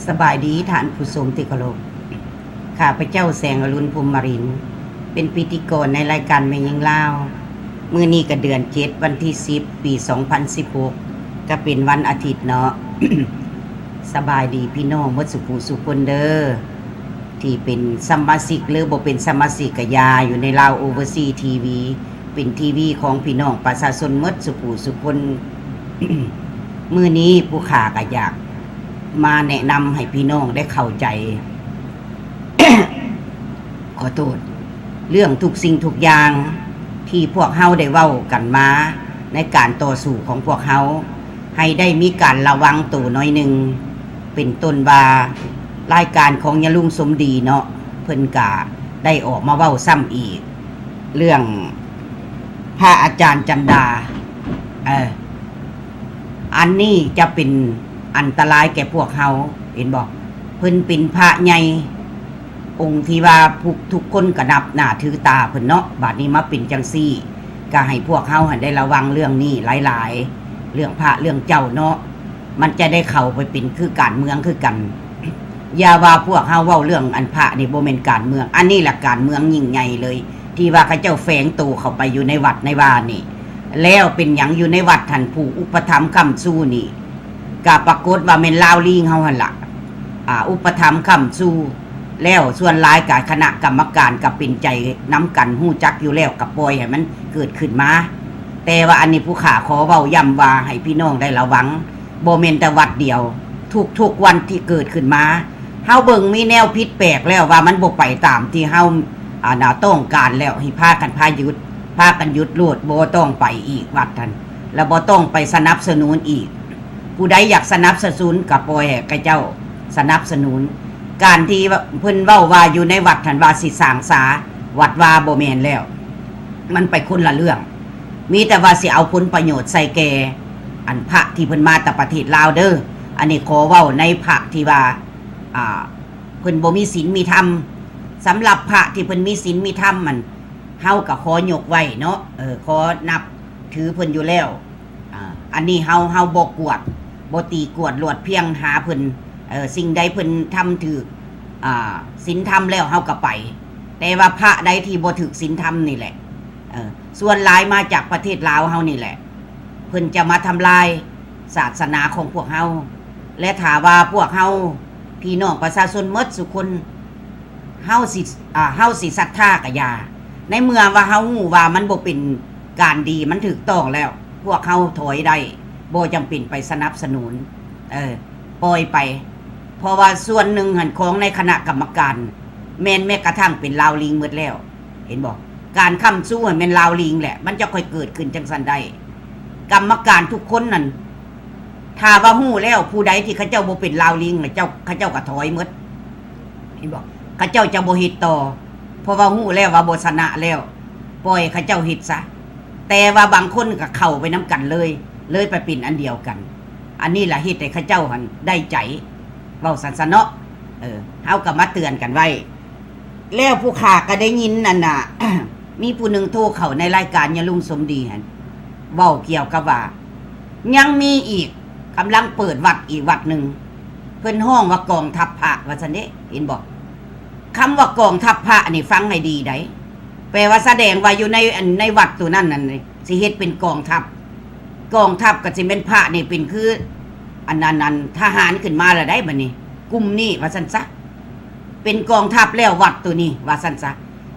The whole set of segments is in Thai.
สบายดีท่านผู้ชมที่เคารพข้าพเจ้าแสงอรุณภูมิรินทร์เป็นพิธีกรในรายการแม่ยิงลาวมื้อนี้ก็เดือน7วันที่10ปี2016ก็เป็นวันอาทิตย์เนาะ สบายดีพี่น้องหมดสุขสุขคนเด้อที่เป็นสมาชิกหรือบ่เป็นสมาชิกก็ยาอยู่ในลาวโอเวอร์ซีทีวีเป็นทีวีของพี่น้องประชาชนหมดสุขสุขคน มื้อนี้ผู้ข้าก็อยากมาแนะนำให้พี่น้องได้เข้าใจ ขอโทษเรื่องทุกสิ่งทุกอย่างที่พวกเฮาได้เว้ากันมาในการต่อสู้ของพวกเฮาให้ได้มีการระวังตัวน้อยหนึ่งเป็นต้นว่ารายการของยะลุงสมดีเนาะเพิ่นกะได้ออกมาเว้าซ้ำอีกเรื่องพระอาจารย์จันดาอันนี้จะเป็นอันตรายแก่พวกเฮาเห็นบอกเพิ่นเป็นพระใหญ่องค์ที่ว่าทุกคนก็นับหน้าถือตาเพิ่นเนาะบัดนี้มาเป็นจังซี่ก็ให้พวกเฮาหันได้ระวังเรื่องนี้หลายๆเรื่องพระเรื่องเจ้าเนาะมันจะได้เข้าไปเป็นคือการเมืองคือกัน อย่าว่าพวกเฮาเว้าเรื่องอันพระนี่บ่แม่นการเมืองอันนี้แหละการเมืองยิ่งใหญ่เลยที่ว่าเขาเจ้าแฝงตัวเข้าไปอยู่ในวัดในวานี่แล้วเป็นหยังอยู่ในวัดท่านผู้อุปถัมภ์ค้ำสู้นี่ก็ปรากฏว่าแม่นลาวลิงเฮาหั่นล่ะอุปถัมภ์ค้ำสู้แล้วส่วนหลายกับคณะกรรมการก็เป็นใจน้ำกันฮู้จักอยู่แล้วกับปล่อยให้มันเกิดขึ้นมาแต่ว่าอันนี้ผู้ข้าขอเว้าย้ำว่าให้พี่น้องได้ระวังบ่แม่นแต่วัดเดียวทุกวันที่เกิดขึ้นมาเฮาเบิ่งมีแนวผิดแปลกแล้วว่ามันบ่ไปตามที่เฮาต้องการแล้วให้พากันหยุดโลดบ่ต้องไปอีกวัดท่านแล้วบ่ต้องไปสนับสนุนอีกผู้ใดอยากสนับสนุนก็ปล่อยให้เจ้าสนับสนุนการที่เพิ่นเว้าว่าอยู่ในวัดท่านว่าสิสร้างศาวัดว่าบ่แม่นแล้วมันไปคนละเรื่องมีแต่ว่าสิเอาผลประโยชน์ใส่แก่อันพระที่เพิ่นมาแต่ประเทศลาวเด้ออันนี้ขอเว้าในพระที่ว่าเพิ่นบ่มีศีลมีธรรมสำหรับพระที่เพิ่นมีศีลมีธรรมมันเฮาก็ขอยกไว้เนาะขอนับถือเพิ่นอยู่แล้วอันนี้เฮาบ่กวดบ่ตีกวดลวดเพียงหาเพิ่นสิ่งใดเพิ่นทำถูกศีลธรรมแล้วเฮาก็ไปแต่ว่าพระใดที่บ่ถูกศีลธรรมนี่แหละส่วนหลายมาจากประเทศลาวเฮานี่แหละเพิ่นจะมาทำลายศาสนาของพวกเฮาและถ้าว่าพวกเฮาพี่น้องประชาชนหมดทุกคนเฮาสิศรัทธาก็อย่าในเมื่อว่าเฮาฮู้ว่ามันบ่เป็นการดีมันถูกต้องแล้วพวกเฮาถอยได้บ่จำเป็นไปสนับสนุนปล่อยไปเพราะว่าส่วนหนึ่งหันของในคณะกรรมการแม้กระทั่งเป็นลาวลิงหมดแล้วเห็นบอกการค้ำสู้เป็นลาวลิงแหละมันจะค่อยเกิดขึ้นจังซั่นได้กรรมการทุกคนนั่นถ้าว่าฮู้แล้วผู้ใดที่เขาเจ้าบ่เป็นลาวลิงเขาเจ้าก็ถอยหมดเห็นบอกเขาเจ้าจะบ่เฮ็ดต่อเพราะว่าฮู้แล้วว่าบ่ชนะแล้วปล่อยเขาเจ้าเฮ็ดซะแต่ว่าบางคนก็เข้าไปนํกันเลยไปเป็นอันเดียวกันอันนี้ล่ะเฮ็ดให้เขาเจ้าหันได้ใจเว้าสันๆเนาะเฮาก็มาเตือนกันไว้แล้วผู้ข้าก็ได้ยินนั่นน่ะ มีผู้หนึ่งโทรเข้าในรายการยะลุงสมดีหั่นเว้าเกี่ยวกับว่ายังมีอีกกำลังเปิดวัดอีกวัดหนึ่งเพิ่นห้องว่ากองทัพพระว่าซั่นเด้เห็นบ่คำว่ากองทัพพระนี่ฟังให้ดีได้แปลว่าแสดงว่าอยู่ในวัดตัวนั้นนั่นสิเฮ็ดเป็นกองทัพก็สิเป็นพระนี่เป็นคืออันนั้นทหารขึ้นมาแล้วได้บัดนี้กลุ่มนี้ว่าซั่นซะเป็นกองทัพแล้ววัดตัวนี้ว่าซั่นซะ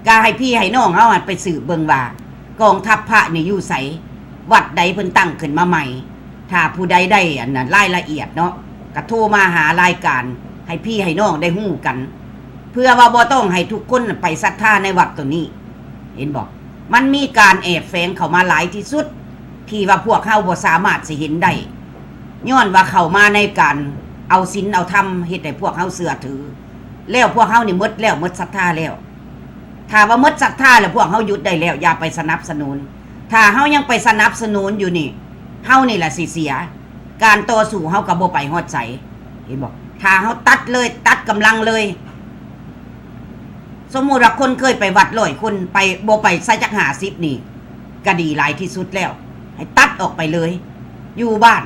ก็ให้พี่ให้น้องเฮาไปสืบเบิ่งว่ากองทัพพระนี่อยู่ไสวัดใดเพิ่นตั้งขึ้นมาใหม่ถ้าผู้ใดได้อันนั้นรายละเอียดเนาะก็โทรมาหารายการให้พี่ให้น้องได้ฮู้กันเพื่อว่าบ่ต้องให้ทุกคนไปศรัทธาในวัดตัวนี้เห็นบ่มันมีการแอบแฝงเข้ามาหลายที่สุดที่ว่าพวกเฮาบ่สามารถสิเห็นได้ย้อนว่าเข้ามาในการเอาศีลเอาธรรมเฮ็ดให้พวกเฮาเชื่อถือแล้วพวกเฮานี่หมดศรัทธาแล้วถ้าว่าหมดศรัทธาแล้วพวกเฮาหยุดได้แล้วอย่าไปสนับสนุนถ้าเฮายังไปสนับสนุนอยู่นี่เฮานี่แหละสิเสียการต่อสู้เฮาก็บ่ไปฮอดไสเห็นบ่ถ้าเฮาตัดกำลังเลยสมมุติว่าคนเคยไปวัด100คนไปบ่ไปใส่จัก50นี่ก็ดีหลายที่สุดแล้วให้ตัดออกไปเลยอยู่บ้าน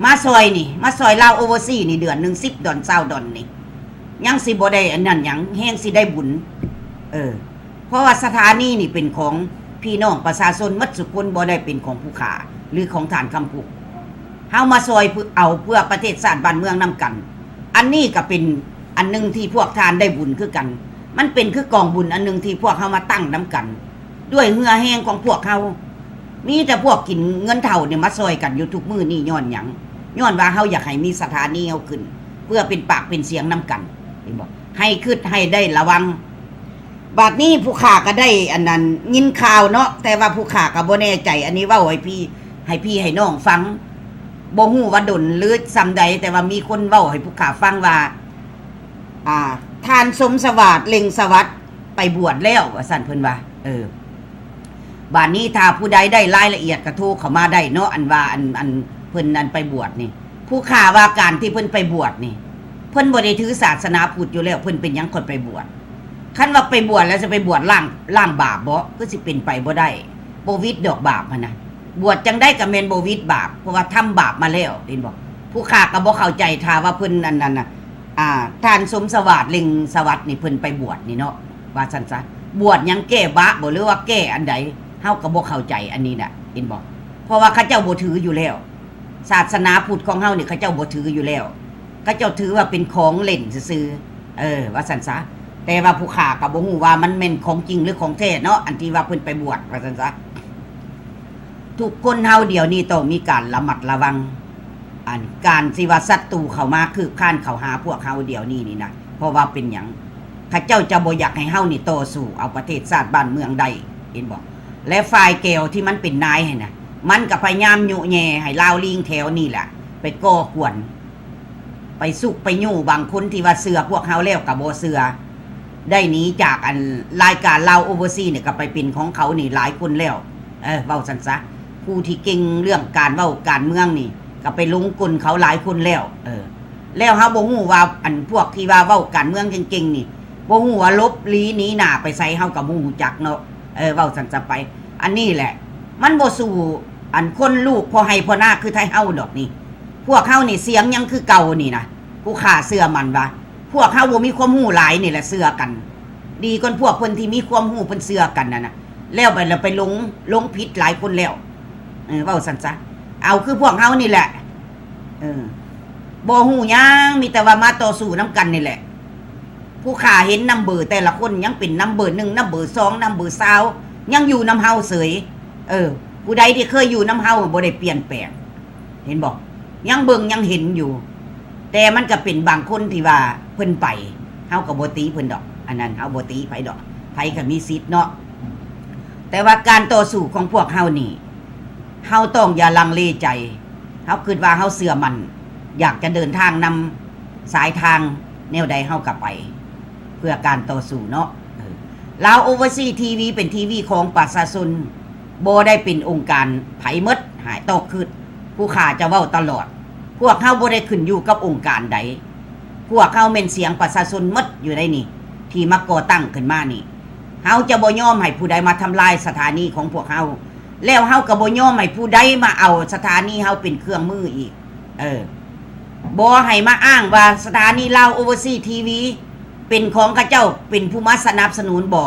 มาซอยนี่มาซอยลาวโอเวอร์ซีนี่เดือนหนึ่ง$10 $20นี่ยังสิบ่ได้อันนั้นหยังแห้งสิได้บุญเพราะว่าสถานีนี่เป็นของพี่น้องประชาชนมัดสุคนบ่ได้เป็นของผู้ขาหรือของฐานคำพูกเฮามาซอยเอาเพื่อประเทศชาติบ้านเมืองนำกัน อันนี้ก็เป็นอันนึงที่พวกทานได้บุญคือกันมันเป็นคือกองบุญอันนึงที่พวกเฮามาตั้งนำกันด้วยเหือแห้งของพวกเฮามีแต่พวกกินเงินเท่าเนี่ยมาซอยกันอยู่ทุกมื้อนี่ย้อนหยังย้อนว่าเฮาอยากให้มีสถานีเฮาขึ้นเพื่อเป็นปากเป็นเสียงนำกันเห็นบ่ให้คิดให้ได้ระวังบัดนี้ผู้ข่าก็ได้อันนั้นยินข่าวเนาะแต่ว่าผู้ข่าก็บ่แน่ใจอันนี้เว้าให้พี่ให้น้องฟังบ่ฮู้ว่าดนหรือซำใดแต่ว่ามีคนเว้าให้ผู้ข่าฟังว่าท่านสมสวัสดิ์เล็งสวัสดิ์ไปบวชแล้วว่าซั่นเพิ่นว่าบัดนี้ถ้าผู้ใดได้รายละเอียดก็โทรเข้ามาได้เนาะอันว่าอันเพิ่นนั้นไปบวชนี่ผู้ข่าว่าการที่เพิ่นไปบวชนี่เพิ่นบ่ได้ถือศาสนาพุทธอยู่แล้วเพิ่นเป็นหยังคนไปบวชคันว่าไปบวชแล้วจะไปบวชล้างบาปบ่ก็สิเป็นไปบ่ได้บ่วิตดอกบาปนะบวชจังได้ก็แม่นบ่วิตบาปเพราะว่าทำบาปมาแล้วเห็นบ่ผู้ข่าก็บ่เข้าใจถ้าว่าเพิ่นอันนั้นน่ะท่านสมสวัสดิ์เล็งสวัสดิ์นี่เพิ่นไปบวชนี่เนาะว่าซั่นซะบวชหยังแก้บาปบ่หรือว่าแก้อันใดเฮาก็บ่เข้าใจอันนี้น่ะเห็นบ่เพราะว่าเขาเจ้าบ่ถืออยู่แล้วศาสนาพุทธของเฮานี่เขาเจ้าบ่ถืออยู่แล้วเขาเจ้าถือว่าเป็นของเล่นซื่อๆว่าซั่นซะแต่ว่าผู้ข่าก็บ่ฮู้ว่ามันแม่นของจริงหรือของแท้เนาะอันที่ว่าเพิ่นไปบวชว่าซั่นซะทุกคนเฮาเดี๋ยวนี้ต้องมีการระมัดระวังอันการสิว่าศัตรูเข้ามาคือข้านเข้าหาพวกเฮาเดี๋ยวนี้นี่นะเพราะว่าเป็นหยังเขาเจ้าจะบ่อยากให้เฮานี่ต่อสู้เอาประเทศชาติบ้านเมืองได้เห็นบ่และฝ่ายแก้วที่มันเป็นนายให้น่ะมันก็พยายามยุแย่ให้ลาวลิงแถวนี่แหละไปก่อกวนไปสุกไปยู่บางคนที่ว่าเสือพวกเฮาแล้วก็บ่เสือได้หนีจากอันรายการลาวโอเวอร์ซีเนี่ยก็ไปเป็นของเขานี่หลายคนแล้วเว้าซั่นซะผู้ที่เก่งเรื่องการเว้าการเมืองนี่ก็ไปลงกลเขาหลายคนแล้วแล้วเฮาบ่ฮู้ว่าอันพวกที่ว่าเว้าการเมืองเก่งๆนี่บ่ฮู้ว่าลบลี้หนีหน้าไปใส่เฮาก็บ่ฮู้จักเนาะเว้าซั่นซะไปอันนี้แหละมันบ่สู้อันคนลูกพอให้พอหน้าคือไทเฮาดอกนี่พวกเฮานี่เสียงยังคือเก่านี่นะผู้ข่าเสื้อมันว่าพวกเฮาบ่มีความรู้หลายนี่แหละเสื้อกันดีกว่าพวกเพิ่นที่มีความรู้เพิ่นเสื้อกันน่ะแล้วไปลงผิดหลายคนแล้วเว้าซั่นซะเอาคือพวกเฮานี่แหละบ่ฮู้หยังมีแต่ว่ามาต่อสู้นำกันนี่แหละผู้ข่าเห็นนำเบอร์แต่ละคนยังเป็นนำเบอร์1นำเบอร์2นำเบอร์20ยังอยู่นำเฮาเสยผู้ใดที่เคยอยู่นำเฮาบ่ได้เปลี่ยนแปลงเห็นบ่ยังเบิ่งยังเห็นอยู่แต่มันก็เป็นบางคนที่ว่าเพิ่นไปเฮาก็บ่ตีเพิ่นดอกอันนั้นเฮาบ่ตีไผดอกไผก็มีสิทธิ์เนาะแต่ว่าการต่อสู้ของพวกเฮานี่เฮาต้องอย่าลังเลใจเฮาคิดว่าเฮาเชื่อมั่นอยากจะเดินทางนำสายทางแนวใดเฮาก็ไปเพื่อการต่อสู้เนาะลาวโอเวอร์ซีทีวีเป็นทีวีของประชาชนบ่ได้เป็นองค์การไผหมดหายตกขึ้นผู้ข่าจะเว้าตลอดพวกเฮาบ่ได้ขึ้นอยู่กับองค์การใดพวกเฮาแม่นเสียงประชาชนหมดอยู่ได้นี่ที่มาก่อตั้งขึ้นมานี่เฮาจะบ่ยอมให้ผู้ใดมาทำลายสถานีของพวกเฮาแล้วเฮาก็บ่ยอมให้ผู้ใดมาเอาสถานีเฮาเป็นเครื่องมืออีกบ่ให้มาอ้างว่าสถานีลาวโอเวอร์ซีทีวีเป็นของเขาเจ้าเป็นผู้มาสนับสนุนบ่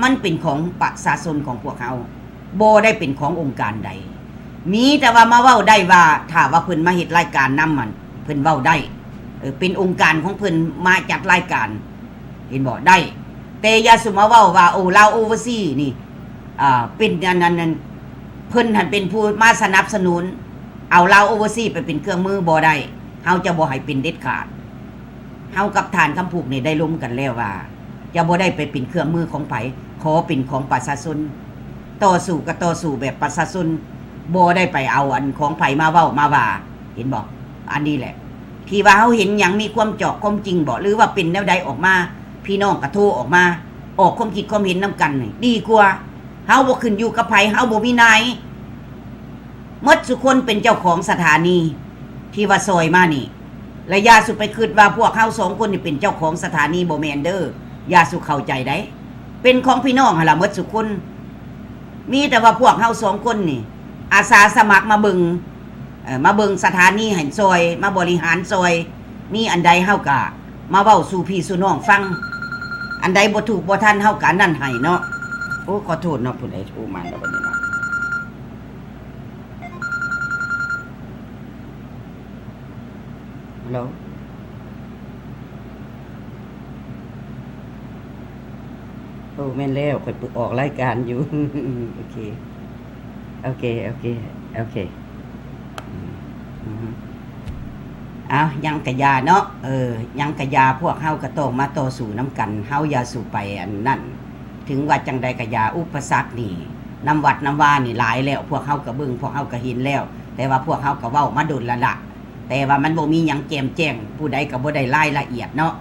มันเป็นของประชาชนของพวกเฮาบ่ได้เป็นขององค์การใดมีแต่ว่ามาเว้าได้ว่าถ้าว่าเพิ่นมาเฮ็ดรายการนำมันเพิ่นเว้าได้เป็นองค์การของเพิ่นมาจัดรายการเห็นบ่ได้แต่อย่าสุมาเว้าว่าโอ้ลาวโอเวอร์ซีนี่เป็นอันนั้นเพิ่นหันเป็นผู้มาสนับสนุนเอาลาวโอเวอร์ซีไปเป็นเครื่องมือบ่ได้เฮาจะบ่ให้เป็นเด็ดขาดเฮากับฐานคำพูกนี่ได้ล้มกันแล้วว่าจะบ่ได้ไปเป็นเครื่องมือของไผขอเป็นของประชาชนต่อสู้ก็ต่อสู้แบบประชาชนบ่ได้ไปเอาอันของไผมาเว้ามาว่าเห็นบ่อันนี้แหละที่ว่าเฮาเห็นหยังมีความเจาะความจริงบ่หรือว่าเป็นแนวใดออกมาพี่น้องก็โทรออกมาออกความคิดความเห็นนำกันนี่ดีกว่าเฮาบ่ขึ้นอยู่กับไผเฮาบ่มีนายหมดทุกคนเป็นเจ้าของสถานีที่ว่าซอยมานี่และอย่าสุไปคิดว่าพวกเฮา2คนนี่เป็นเจ้าของสถานีบ่แม่นเด้ออย่าสุเข้าใจได้เป็นของพี่น้องหั่นล่ะหมดทุกคนมีแต่ว่าพวกเฮา2คนนี่อาสาสมัครมาเบิ่ง มาเบิ่งสถานีให้ซอยมาบริหารซอยมีอันใดเฮาก็มาเว้าสู่พี่สู่น้องฟังอันใดบ่ถูกบ่ทันเฮาก็อันนั้นให้เนาะโอ้ขอโทษเนาะผู้ใดโทรมาแล้วบัดนี้เนาะฮัลโหลโอ้แม่นแล้วข่อยออกรายการอยู่ โอเคโอเคโอเคโอเคยังกะยาเนาะยังกะยาพวกเฮาก็ต้องมาต่อสู้น้ำกันเฮาอย่าสู่ไปอันนั้นถึงว่าจังใดกะยาอุปสรรคนี่น้ำวัดน้ำวานี่หลายแล้วพวกเฮาก็เบิ่งพวกเฮาก็เห็นแล้ว แต่ว่าพวกเฮาก็เว้ามาโดนละละแต่ว่ามันบ่มีหยังแจ่มแจ้งผู้ใดก็บ่ได้รายละเอียดเนาะ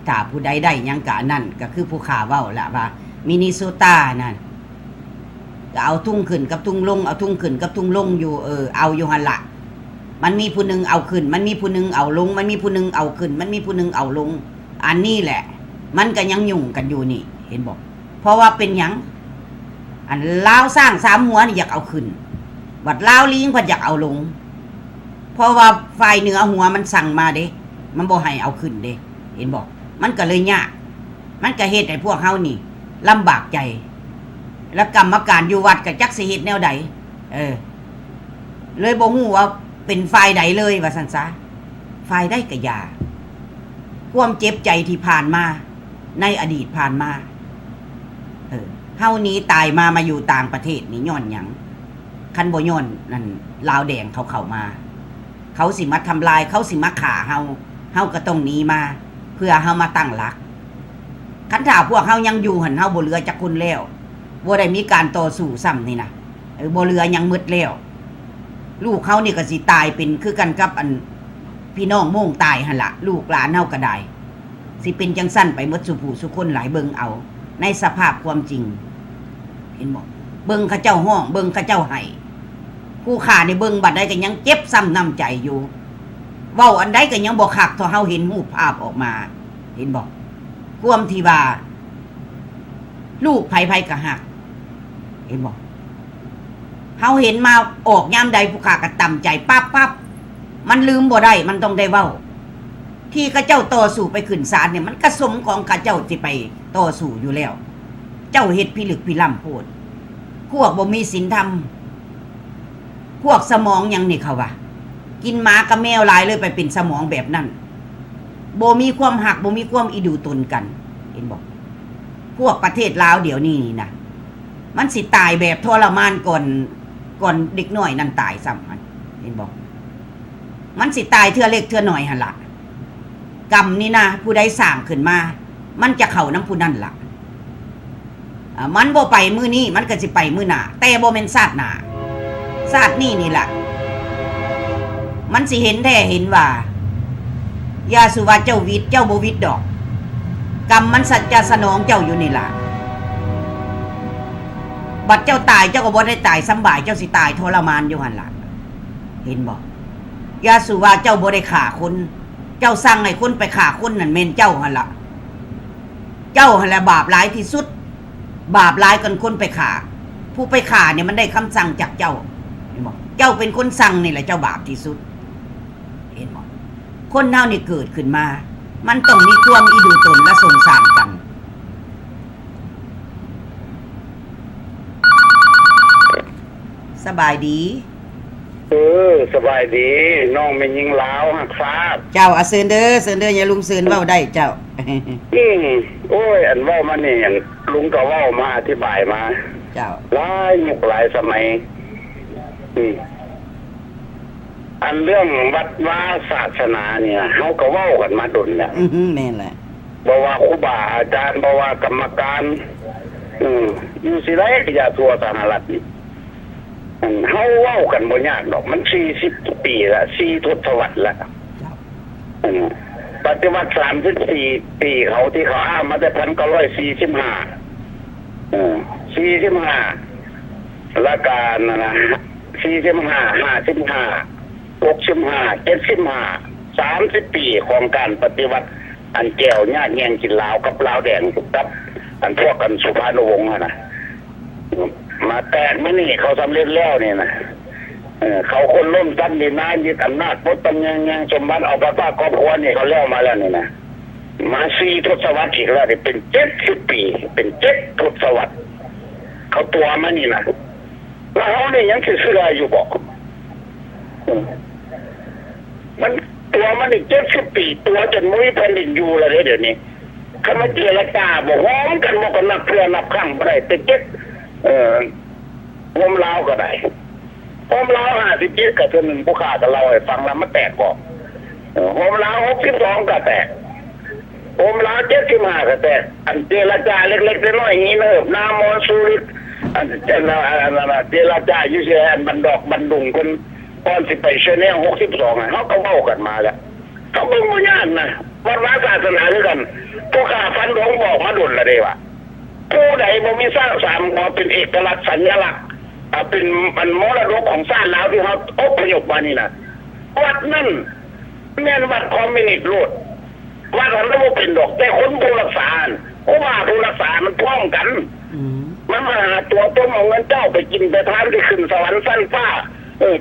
ถ้าผู้ใดได้หยังก็อันนั้นก็คือผู้ข่าเว้าละว่ามินนิโซตานั่นก็เอาทุ่งขึ้นกับทุ่งลงเอาทุ่งขึ้นกับทุ่งลงอยู่เอาอยู่หั่นละมันมีผู้นึงเอาขึ้นมันมีผู้นึงเอาลงมันมีผู้นึงเอาขึ้นมันมีผู้นึงเอาลงอันนี้แหละมันก็ยังยุ่งกันอยู่นี่เห็นบอกเพราะว่าเป็นหยังอันลาวสร้าง3หัวนี่อยากเอาขึ้นวัดลาวลิงเพิ่นอยากเอาลงเพราะว่าฝ่ายเหนือหัวมันสั่งมาเด้มันบ่ให้เอาขึ้นเด้เห็นบอกมันก็เลยยากมันก็เฮ็ดให้พวกเฮานี่ลำบากใจแล้วกรรมการอยู่วัดก็จักสิเฮ็ดแนวใดเลยบ่ฮู้ว่าเป็นฝ่ายใดเลยว่าซั่นซะฝ่ายใดก็อย่าความเจ็บใจที่ผ่านมาในอดีตผ่านมาเฮานี้ตายมาอยู่ต่างประเทศนี่ย้อนหยังคันบ่ย้อนนั่นลาวแดงเขาเข้ามาเขาสิมาทำลายเขาสิมาฆ่าเฮาก็ต้องหนีมาเพื่อเฮามาตั้งหลักคันถ้าพวกเฮายังอยู่หั่นเฮาบ่เหลือจักคนแล้วบ่ได้มีการต่อสู้ซ้ำนี่นะบ่เหลือหยังหมดแล้วลูกเขานี่ก็สิตายเป็นคือกันกับอันพี่น้องโม่งตายหั่นละลูกหลานเฮาก็ได้สิเป็นจังซั่นไปหมดสุผู้สุคนหลายเบิ่งเอาในสภาพความจริงเห็นบ่เบิ่งเขาเจ้าห้องเบิ่งเขาเจ้าให้ผู้ฆ่านี่เบิ่งบัดใดก็ยังเจ็บซ้ำน้ำใจอยู่เว้าอันใดก็ยังบ่คักเท่าเฮาเห็นรูปภาพออกมาเห็นบ่ความที่ว่าลูกไผๆก็ฮักเห็นบ่เฮาเห็นมาออกยามใดผู้ข้าก็ต่ำใจปั๊บมันลืมบ่ได้มันต้องได้เว้าที่ข้าเจ้าต่อสู้ไปขึ้นศาลเนี่ยมันกระสมของข้าเจ้าที่ไปต่อสู้อยู่แล้วเจ้าเฮ็ดพิลึกพิลั่นโพดพวกบ่มีศีลธรรมพวกสมองหยังนี่เขาว่ากินหมากับแมวหลายเลยไปเป็นสมองแบบนั้นบ่มีความหักบ่มีความอีดูตนกันเห็นบ่พวกประเทศลาวเดี๋ยวนี้นี่นะมันสิตายแบบทรมานก่อนเด็กน้อยนั่นตายซ้ำมันเห็นบอกมันสิตายเทื่อเล็กเทื่อน้อยหั่นล่ะกรรมนี่นะผู้ใดสร้างขึ้นมามันจะเข้าน้ำผู้นั้นล่ะมันบ่ไปมื้อนี้มันก็สิไปมื้อหน้าแต่บ่แม่นชาติหน้าชาตินี้นี่ล่ะมันสิเห็นแท้เห็นว่าอย่าสุว่าเจ้าวิทย์เจ้าบ่วิทย์ดอกกรรมมันสัจจะสนองเจ้าอยู่นี่ล่ะบัดเจ้าตายเจ้าก็บ่ได้ตายสำบายเจ้าสิตายทรมานอยู่หั่นล่ะเห็นบ่อย่าสู่ว่าเจ้าบ่ได้ฆ่าคนเจ้าสั่งให้คนไปฆ่าคนนั่นแม่นเจ้าหั่นล่ะเจ้าหั่นแหละบาปหลายที่สุดบาปหลายกันคนไปฆ่าผู้ไปฆ่าเนี่ยมันได้คำสั่งจากเจ้าเห็นบ่เจ้าเป็นคนสั่งนี่แหละเจ้าบาปที่สุดเห็นบ่คนเฮานี่เกิดขึ้นมามันต้องมีความอีดูตนและสงสารกันสบายดีสบายดีน้องเป็นยิงลาวฮักครับ เจ้าอาเซินเด้ออย่าลุงเซินเว้าได้เจ้า โอ้ยอันเว้ามานี่ลุงก็เว้ามาอธิบายมาเจ้าหลายยุคหลายสมัยอันเรื่องวัดวาศาสนาเนี่ยเฮาก็เว้ากันมาดนแล้วแม่นแหละบ่ว่าครูบาอาจารย์บ่ว่ากรรมการอยู่สิไดก็อย่าทั่วสหรัฐนี่เฮาเว้ากันบ่ยากดอกมัน40ปีละ4ทศวรรษละปฏิวัติ34ปีเขาที่เขาอ้างมาแต่1945ละการนั่นน่ะ45 55 65 75 30ปีของการปฏิวัติอันแก้วญาติแยงกินลาวกับลาวแดงกับอันพวกกันสุภาพวงศ์น่ะมาแตกมื้อนี้เขาสำเร็จแล้วนี่นะ เขาคนร่วมกันดีนายึดอำนาจปลดตำแหน่งยังสมบัติเอาประปาครอบครัวนี่เขาเลี้ยวมาแล้วนี่นะมา4 ทศวรรษอีกแล้วนี่เป็น70 ปีเป็น7 ทศวรรษเขาตัวมานี่นะแล้วเขาเนี่ยยังสิเชื่ออยู่บอกมันตัวมันอีก70 ปีตัวจนมุ้ยแผ่นดินอยู่แล้วเดี๋ยวนี้เขามาเจรจาบอกฮ้อมกันบอกกันนับเพื่อนับข้างไม่ได้แต่โฮมลาวก็ได้โฮมลาว57กับตัวหนึ่งผู้ข่ากับเราให้ฟังแล้วมันแตกบอกโฮมลาว62ก็แตกโฮมลาว75ก็แตกอันเจรจาเล็กๆน้อยๆอย่างนี้เนิบนามอนซูริตอันเจรจาอยู่เสียอันบันดอกบันดุงคนก่อนสิไปเชเนล62เขาก็เว้ากันมาแล้วเขาเบิ่งบ่ยากนะวัดวาศาสนาด้วยกันผู้ข่าฟันธงบอกมาดุลละเด้ว่าผู้ใดบ่มีสร้างสามบ่เป็นเอกลักษณ์สัญลักษณ์เป็นมันมรดกของชาติลาวที่เขาอพยพมานี่นะวัดนั่นแม่นวัดคอมมิวนิสต์โลดวัดนั้นบ่เป็นดอกแต่คนผู้รักษาเพราะว่าผู้รักษามันพร้อมกันมันมาหาตัวต้มเอาเงินเจ้าไปกินไปทานที่ขึ้นสวรรค์สั้นฟ้า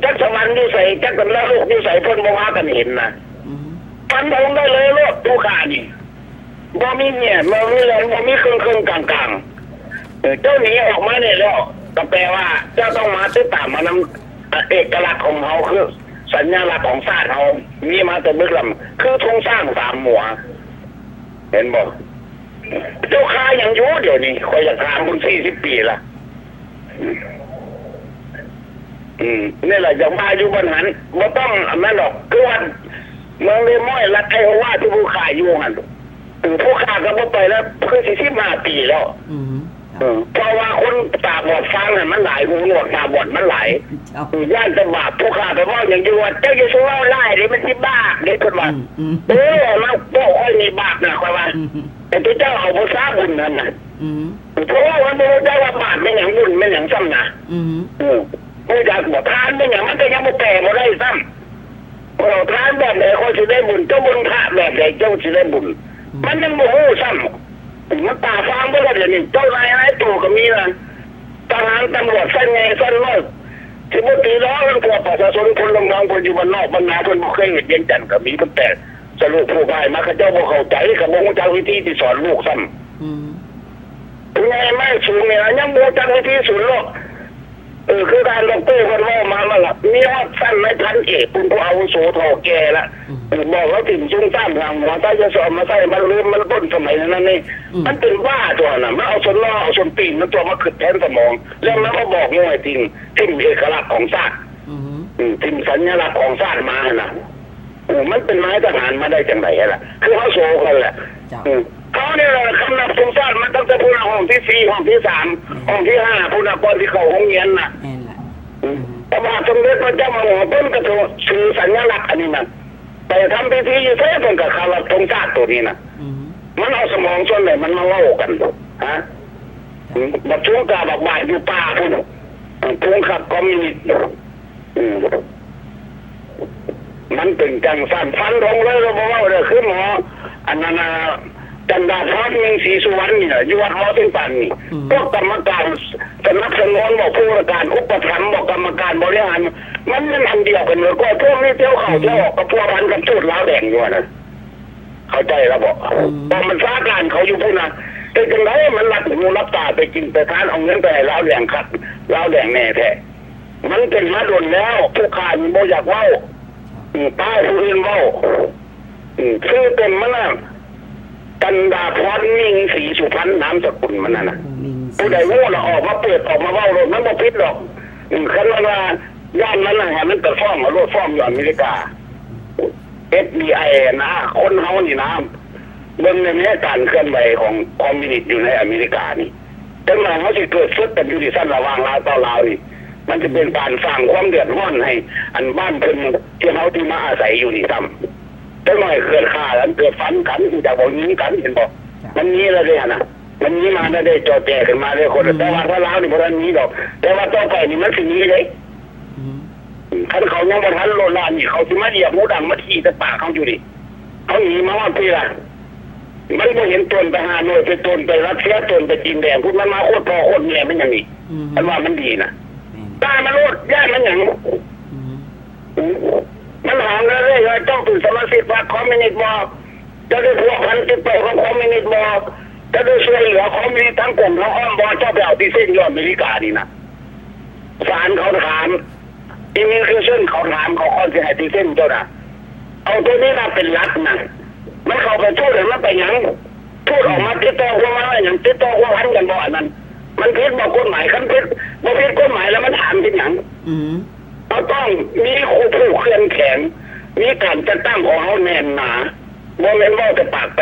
จักสวรรค์อยู่ใส่จักกันแล้วโลกอยู่ใส่เพิ่นบ่ว่ากันเห็นนะฟันธงได้เลยโลดผู้ข่านี่บ่มีเนี่ยบ่มีแรงบ่มีเครื่องกลางๆเจ้าหนีออกมาเนี่ยแล้วก็แปลว่าเจ้าต้องมาติดตามมานำเอกลักษณ์ของเขาคือสัญลักษณ์ของชาติเขามีมาแต่เบื้องลำคือธงสร้าง3 หัวเห็นบอกเจ้าค้าอย่างอยู่เดี๋ยวนี้คอยอยากถามคุณ40 ปีละนี่แหละอย่างมาอยู่บนหันไม่ต้องนั่นหรอกคือว่าเมืองเลม้อยรัฐไทยว่าที่ผู้ขายอยู่หันผู้ค้าก็บ่ไปแล้วคือ45 ปีแล้วเพราะว่าคนตาบอดฟังเนี่ยมันหลายหูหนวกตาบอดมันหลายย่านจะบาปผู้ข้าไปว่าอย่างอยู่ว่าเจ้าจะสู้เล่าไล่เดี๋ยวมันที่บ้าเด็กคนว่าแล้วโป้อ้อยมีบาปนะคอยว่าแต่ตัวเจ้าเอาภาษาบุญนั่นนะเพราะว่ามันไม่ได้ว่าบาปไม่อย่างบุญไม่อย่างซ้ำนะไม่อยากบอกทานไม่อย่างมันก็ยังไม่แปลมาได้ซ้ำเราทานแบบไหนคนจะได้บุญเจ้าบุญพระแบบไหนเจ้าจะได้บุญมันยังโมโหซ้ำมันตาฟังไปแล้วเดี๋ยวนี้เจ้านายอะไรตู่ก็มีนะทหารตำรวจสั้นไงสั้นเลิกที่มุตีล้อกันตัวประชาชนคนลงน้องคนอยู่บ้านนอกบ้านนาคนบ่เคยเห็นเย็นจันทร์ก็มีตั้งแต่สรุปผู้พ่ายมาเขาเจ้าบ่เข้าใจกับบ่รู้จักวิธีที่สอนลูกซ้ำถึงไงไม่สูงเนี่ยยังบ่รู้จักวิธีสอนลูกคือการดอกเตอร์คนว่ามาแล้วล่ะมีว่าสั้นในพันเอกคุณผู้อาวุโสทอแก่ละบอกว่าถึงชุ่มซ้ำทางหัวใต้จะสอบมาใส่มันลืมมันต้นสมัยนั้นนี่มันเป็นว่าตัวน่ะมันเอาส่วนล่อเอาส่วนปีนมันตัวมาขึ้นแทนสมองแล้วมันก็บอกง่ายจริงทิ้งเอกลักษณ์ของชาติทิ้งสัญลักษณ์ของชาติมาน่ะมันเป็นไม้ทหารมาได้จังไหนล่ะคือเขาโซ่กันแหละเขาเนี่ยคำนับสงชาติมันตั้งแต่พูนห้องที่4ห้องที่3ห้องที่5พูนก่อนที่เขาห้องเรียนน่ะแต่ว่าสมเด็จพระเจ้าอยู่หัวต้นกระถูสื่อสัญลักษณ์อันนี้นะแต่ทำพิธีอยู่เท่ากับคำว่าธงชาติตัวนี้นะมันเอาสมองส่วนไหนมันมาเล่ากันฮะบัดช่วงกาบักบ่ายอยู่ป่าพูนทุ่งขับคอมมิวนิสต์มันเป็นจังสั่นฟันธงเลยเราบอกว่าเดี๋ยวขึ้นหมออันนั้นจันดาพรยังศรีสุวรรณนี่อยู่วัดหอถึงปันนี่พวกกรรมการสนับสนุนบอกผู้ราชการอุปถัมภ์บอกกรรมการบริหารมันเป็นอันเดียวกันเลยก็พวกนี้เที่ยวเขาเที่ยวออกกับพวกพันกับทูตลาวแดงอยู่นะเข้าใจแล้วบอกพอมันสร้างการเขาอยู่พูดนะแต่จังไรมันรับหูรับตาไปกินไปทานเอาเงินไปลาวแดงขัดลาวแดงแน่แท้มันเป็นมาโดนแล้วผู้ขายมันโมอยากเว้าป้าผู้อื่นเว้าชื่อเต็มมันน่ะกันดาพรมิ่งศรีสุพรรณนามสกุลมันน่ะผู้ใดโง่ละออกมาเปิดออกมาเว้าโลดมันบ่ผิดหรอกคันว่าย่านนั้นน่ะมันก็ฟ้องมาโลดฟ้องอยู่อเมริกา FBI นะคนเฮานี่นะเบิ่งในแง่การเคลื่อนไหวของคอมมิวนิสต์อยู่ในอเมริกานี่แต่ว่าเฮาสิเกิดศึกกันอยู่ที่สั้นระหว่างลาวต่อลาวนี่มันจะเป็นการสร้างความเดือดร้อนให้อันบ้านเพิ่นที่เฮาที่มาอาศัยอยู่นี่ซ้ำแต่หน่อยเกิดฆ่ากันเกิดฟันกันจากบ่ยิงกันเห็นบ่มันมีแล้วเด้นะมันมีมาได้จอแจกันมาเลยคนแต่ว่าถ้าลาวนี่บ่ทันมีดอกแต่ว่าต่อไปนี่มันสิมีเด้คันเขายังบ่ทันโลดลานนี่เขาสิมาเหยียบหมูดังมาขี่แต่ปากเขาอยู่ดิเขาหนีมาว่าพี่ล่ะมันบ่เห็นตนไปหาหน่วยไปตนไปรัสเซียตนไปจีนแดงพูดมันมาโคตรพ่อโคตรแม่มันอย่างนี้อันว่ามันดีนะตายมันโลดย่านมันอย่าง มันหามแล้วเลยต้องเป็นสมาชิกพรรคคอมมิวนิสต์บอกจะได้พวกพันติดต่อของคอมมิวนิสต์บอกจะได้ช่วยเหลือคอมมิวนิสต์ทั้งกลุ่มทั้งอ้อมบอกเจ้าไปเอาที่เส้นยอดอเมริกานี่นะศาลเขาถามอิมิเกรชั่นเขาถามเขาคอนเสิร์ตที่เส้นเจ้าน่ะเอาตัวนี้มาเป็นรัฐนะไม่เข้าไปโทษหรือมันไปยังพูดออกมาติดต่อว่าอะไรอย่างติดต่อว่าพันกันบ่อนั้นมันผิดบ่กฎหมายคันผิดบ่ผิดกฎหมายแล้วมันถามที่หยังเราต้องมีผู้เคลื่อนแข็งมีการจัดตั้งของเขาแน่นหนาบ่แม่นว่าแต่ปากแป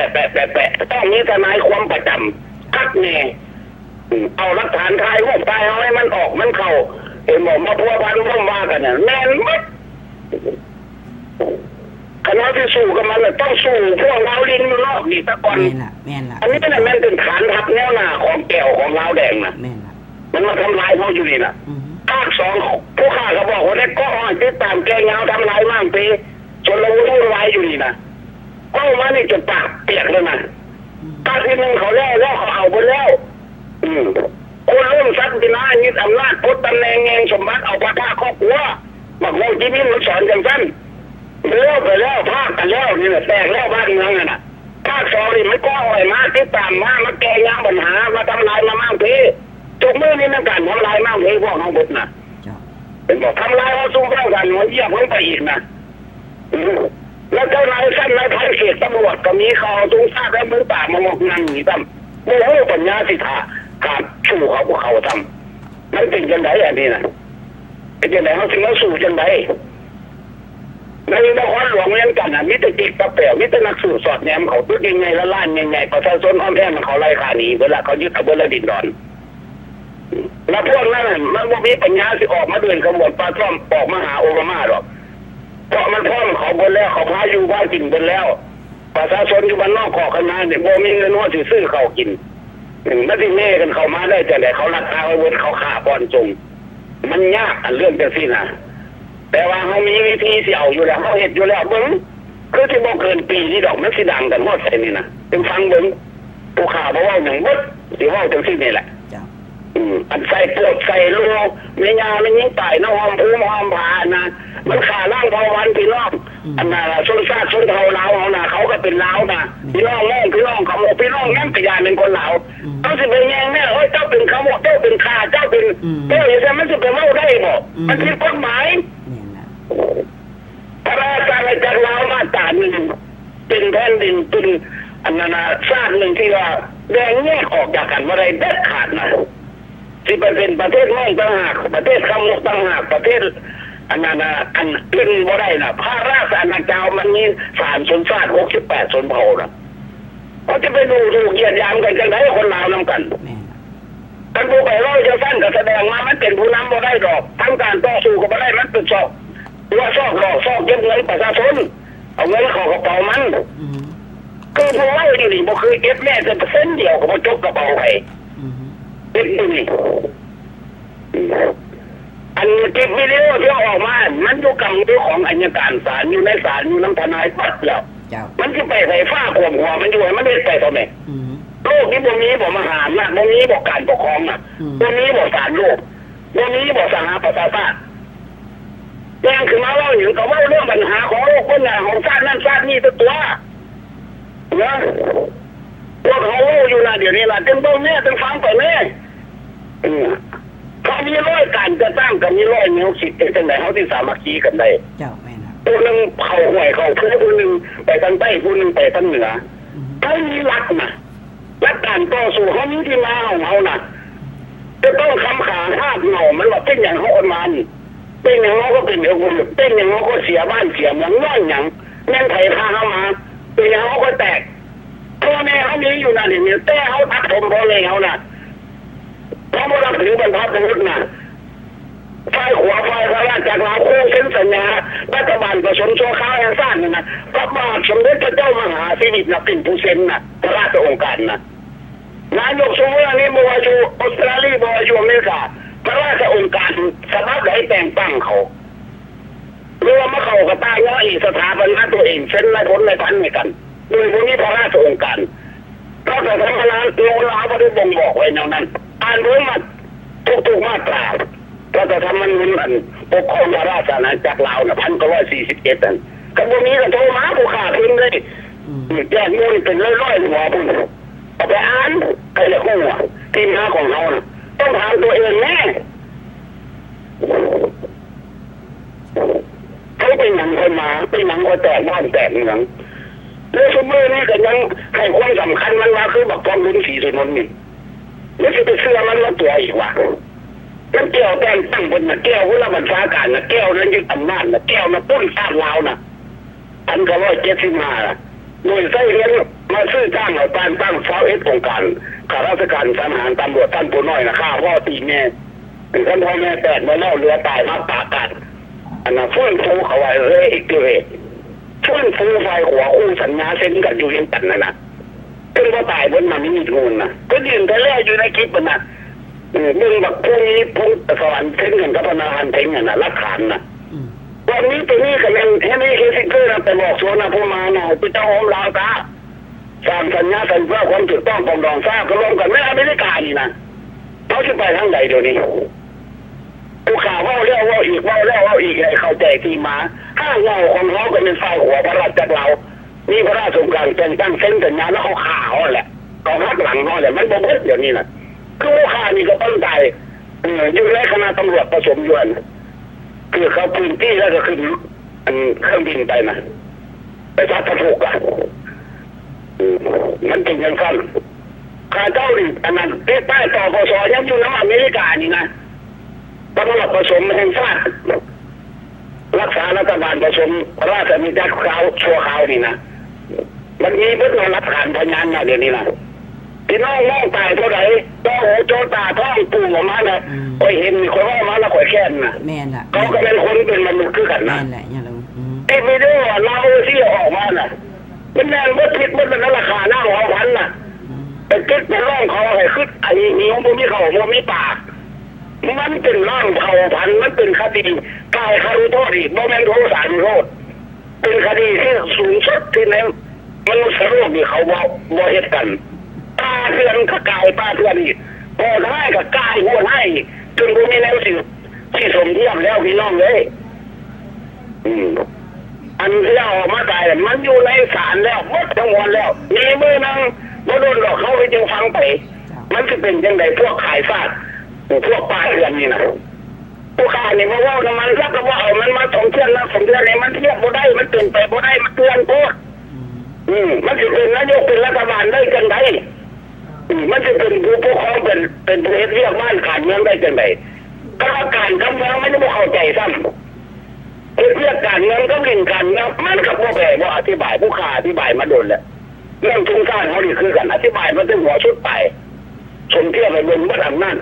ะต้องมีทนายความประจำคัดแน่เอาหลักฐานถ่ายรูปถ่ายเอาให้มันออกมันเข้าเห็นบอกมาพัวพันร่วมว่ากันเนี่ยแน่นมัดคณะที่สู้กับมันต้องสู้พวกเราลินอยู่นอกนี่ตะกอนแม่นละอันนี้น่ะมันเป็นฐานทัพแนวหน้าของแก้วของเราแดงนะแม่นละมันมาทำลายเขาอยู่นี่นะภาคสองผู้ข้าเขาบอกว่าได้ก็ติดตามแกงเงาทำลายมั่งปีจนเราวุ่นวายอยู่นี่นะก็มานี่จนปากเปียกเลยนะภาคที่หนึ่งเขาแล้วเขาเอาไปแล้วคนร่วมซักดินายึดอำนาจพุทธตำแหน่งเองสมบัติเอาพระท่าครอบครัวมาโคจิมินมันสอนอย่างสั้นเลิกไปแล้วภาคกันแล้วนี่แหละแตกแล้วบ้านเมืองน่ะภาคสองนี่ไม่ก็อะไรมาติดตามมาแก้ยางปัญหามาทำลายมามั่งปีจกมือนี่นั่นกันทำลายมั่งปีพวกเขาบุตรนะเป็นบอกทำลายเขาสู้เท่ากันหัวเยี่ยมลงไปอีกนะแล้วเจ้านายสั้นนายพันเขตตำรวจก็มีเขาตุ้งซากและมือป่ามามองนั่งหนีตั้มโอ้โหปัญญาสิทธาการสู้เขาพวกเขาทำมันเป็นจังไดอันนี้นะเป็นจังไดเขาถึงเขาสู้จังไดในนครหลวงเล่นกันมิตรจิกตะเปี่ยวมิตรนักสู้สอดแนมเขาตุ้ยังไงละล้านยังไงประชาชนอ้อมแอมมันเขาไล่ขาหนีเวลาเขายึดเอาเบอร์ดินดอนแล้วพวกนั้นมันไม่มีปัญญาสิออกมาเดินขบวนปลาท่อมออกมาหาโอบามาหรอกเพราะมันพ่อมเขาบนแล้วเขาพาอยู่บ้านกินบนแล้วประชาชนอยู่บ้านนอกขอขนาเนี่ยโบมีเงินว่าสิซื้อเขากินไม่ได้เน่กันเขามาได้แต่เขารักษาไว้บนเขาขาบอลจงมันยากอันเรื่องจะสิ้นนะแต่ว่าเขามีวิธีที่เอาอยู่แล้วเขาเห็นอยู่แล้วเบิ้งคือที่บอกเกินปีที่ดอกมันสิดังกันหมดใส่นี่นะเป็นฟังเบิ้งผู้ข่าวบอกว่าอย่างมดที่ว่าจังสิ้นนี่แหละอันใส่ปวดใส่ลูกไม่ยาไม่ยิ่งไต่น้ำหอมภูมิหอมผ่านะมันขาล่างพอวันพี่น้องอันน่ะส้นซาดส้นเทาลาวเขาน่ะเขาก็เป็นลาวนะพี่น้องแม่พี่น้องขโมยพี่น้องนั่นกระยานเป็นคนลาวเขาสิเป็นยังแม่เฮ้ยเจ้าเป็นขโมยเจ้าเป็นข้าเจ้าเป็นเจ้าอย่างนั้นมันจะเป็นเล่าได้บ่มันผิดกฎหมายพระราชาจากลาวมาตราหนึ่งเป็นแผ่นดินเป็นอันนั้นชาติหนึ่งที่ว่าแบ่งแยกออกจากกันว่าได้เด็ดขาดนะที่เป็นประเทศน้อยต่างหากประเทศคำมุกต่างหากประเทศอันนั้นอันขึ้นบ่ได้นะพระราชอาณาจักรมันมีศาลชนชาติ68ชนเผ่านะเขาจะไปดูถูกเหยียดหยามกันจังไดคนลาวนำกันท่านผู้ไปร้อยจะสั้นก็แสดงมามันเป็นผู้นำบ่ได้ดอกทั้งการต่อสู้ก็บ่ได้มันเป็นซอกว่าซอกหลอกซอกเก็บเงินประชาชนเอาเงินเข้ากระเป๋ามันคือผู้เล่าอยู่นี่บ่คือเก็บแม่แต่เส้นเดียวก็บ่จกกระเป๋าไปเก็บอยู่นี่อันเก็บวิดีโอที่ออกมามันอยู่กับมือของอัยการศาลอยู่ในศาลอยู่น้ำทนายปัดแล้วมันจะไปใส่ฝ้าขวมหัวมันอยู่มันไม่ได้ไปทำไมโลกนี้บ่มีบ่มหาอำนาจบ่มีบ่การปกครองนะบ่มีบ่ศาลโลกบ่มีบ่สหประชาชาติแจ้งขึ้นมาเล่าอย่างเขาว่าเรื่องปัญหาของโลกคนหนาของชาตินั่นชาตินี่ตัวนะพวกเขาอยู่นะเดี๋ยวนี้ล่ะเต็มต้นแม่เต็มฟังไปแม่เขามีร้อยการจะตั้งกับมีร้อยแนวคิดเป็นจังไหนเขาที่สามัคคีกันได้เจ้าแม่นะตัวหนึ่งเขาห่วยเขาผู้หนึ่งไปทางใต้ผู้หนึ่งไปทางเหนือเขามีรักนะรักการต่อสู้เขามีที่มาของเขานะจะต้องคำขาห้าเหงามันว่าเป็นอย่างเขาคนมันเป็นอย่างเขาก็เป็นเดียวกันเป็นอย่างเขาก็เสียบ้านเสียเมืองน้อยอย่างแม่งไถ่พาเข้ามาเป็นอย่างเขาก็แตกพ่อแม่เขามีอยู่นะเนี่ยแต่เขาทักผมพ่อแม่เขานะเขาไม่รับถือบรรทัดนึกนะฝ่ายขวาฝ่ายพระราชจากลาวคู่เส้นสัญญารัฐบาลผสมชั่วข้าวแห่งชาตินะพระบาทสมเด็จพระเจ้ามหาสิรินะเป็นผู้เซ็นนะพระราชองค์การนะนายกสมมตินี้บัวอยู่ออสเตรเลียบัวอยู่อเมริกาพระราชองค์การสภาพไหนแต่งตั้งเขาเรือมาเขากับตายว่าอีสถาบันตัวเองเซ็นในผลในพันในกันโดยพวกนี้พระราชองค์การก็จะทำงานโลลาไม่ได้บ่งบอกไว้แนวนั้นอ่านรู้มาทุกมาตรา รัฐธรรมนูญอันปกครองราชอาณาจักรลาวน่ะ1941อันก็บ่มีก็โทรมาผู้ฆ่าพิมพ์เลยแจ้งมูลเป็นร้อยๆหัวพุ่นเอาไปอ่านใครจะฮู้ว่าที่มาของเราน่ะต้องถามตัวเองแน่เขาเป็นหนังคนมาเป็นหนังก็แตกบ้านแตกเมืองแล้วสมัยนี้ก็ยังให้ความสำคัญมันว่าคือบักทองลุ้นสีสุนนท์นี่แล้วจะไปเชื่อมันว่าตัวอีกว่าแล้วแก้วแต่งตั้งบนนะแก้วผู้รับบัญชาการนะแก้วนั้นยึดอำนาจนะแก้วนะปุ้นชาติลาวนะ1975นะโดยใช้เงินมาซื้อจ้างเอาการตั้งฟ้าองค์การข้าราชการทหารตำรวจท่านผู้น้อยนะข้าพ่อตีแม่เป็นท่านพ่อแม่แตกมาเล่าเรือตายมาปากันอันนั้นฟื้นฟูเขาไว้เรื่อยอีกเรื่อยฟื้นฟูไฟหัวอู้สัญญาเซ็นกันอยู่ยังกันนะซึ่งว่าตายบนมันไม่มีงูนะก็ยืนแต่แรกอยู่ในคลิปนะมึงแบบพวกนี้พงสวรรค์เซ็นกันกับพนักงานเซ็นกันนะรักฐานนะวันนี้ตัวนี้ก็ยังแค่นี้แค่สิเกอร์นะแต่บอกชวนนะพวกมาหน่อยเป็นเจ้าหอมลาวตาสร้างสัญญาสัญญาความถูกต้องปองดองทราบก็ร่วมกันไม่อเมริกานี่นะเขาจะไปทางใดเดี๋ยวนี้ผู้ข่าวว่าเล่าว่าอีกว่าเล่าว่าอีกให้เข้าใจที่มาห้างเงาของเขาก็เป็นฝ่ายหัวพระราชจักรเรามีพระราชสงการแต่งตั้งเส้นสัญญาแล้วเขาข่าวแหละเขาหักหลังเขาแหละมันบ่เบิดเดี๋ยวนี้นะคือผู้ข่าวนี่ก็ต้องตายอยู่ในคณะตำรวจผสมยวนคือเขาพื้นที่แล้วก็ขึ้นเครื่องบินไปนะไปพัดถูกอ่ะมันเป็นยังสั้นข้าเจ้าดิอันนั้นใต้ต่อปสยังอยู่น้ำอเมริกานี่นะตำรวจผสมแห่งชาติรักษารัฐบาลผสมราชมิตรเขาชั่วเขานี่นะมันมีเพื่อนรับฐานพยานนะเดี๋ยวนี้นะพี่น้องมองตายเท่าไหร่โตโหโจตาท้องปูออกมาเนี่ยคอยเห็นคนว่ามาแล้วคอยแค้นนะแม่นล่ะเขาก็เป็นคนเป็นมนุษย์คือกันนะแม่นแหละอย่างเราไอ้วิดีโอเราที่ออกมาน่ะมันแน่นว่าผิดมันเป็นราคาหน้าหัวพันน่ะแต่คิดเป็นร่องเขาให้ขึ้นไอ้นิ้วมันมีเขามันมีปากมันเป็นร่องเขาพันมันเป็นคดีกายคารุโทษอีกบ่แม่นโทษสารโทษเป็นคดีที่สูงสุดที่ในมนุษย์โลกนี่เขาบ่เหตุกันตาเพื่อนก็กายตาเพื่อนอีกพอให้กับกายหัวให้จนพวกนี้แล้วสิที่สมเทียมแล้วพี่น้องเลยอันที่เราออกมาตายมันอยู่ในศาลแล้วหมดทั้งหมดแล้วมีมือนั่งบ่โดนหรอกเขาไปจึงฟังไปมันจะเป็นยังไงพวกขายซาดพวกป้าเรือนนี่นะผู้ขายนี่มาว่ามันรับก็ว่าเอามันมาสมเทียนแล้วสมเทียนเนี่ยมันเทียบบ่ได้มันเตือนไปบ่ได้มันเตือนโทษมันจะเป็นนายกเป็นรัฐบาลได้กันไดมันจะเป็นผู้ปกครองเป็นผู้เรียกบ้านการเมืองได้กันไดกรรมการกำลังไม่ได้เข้าใจซ้ำเรื่องการเงินก็เรื่องการเงินมันกับพวกแก่ว่าอธิบายผู้ค้าอธิบายมาโดนแหละเรื่องทุนสร้างเขาดีคือกันอธิบายมาถึงหัวชุดไปสมเทียบไปบนวัดอำนาจ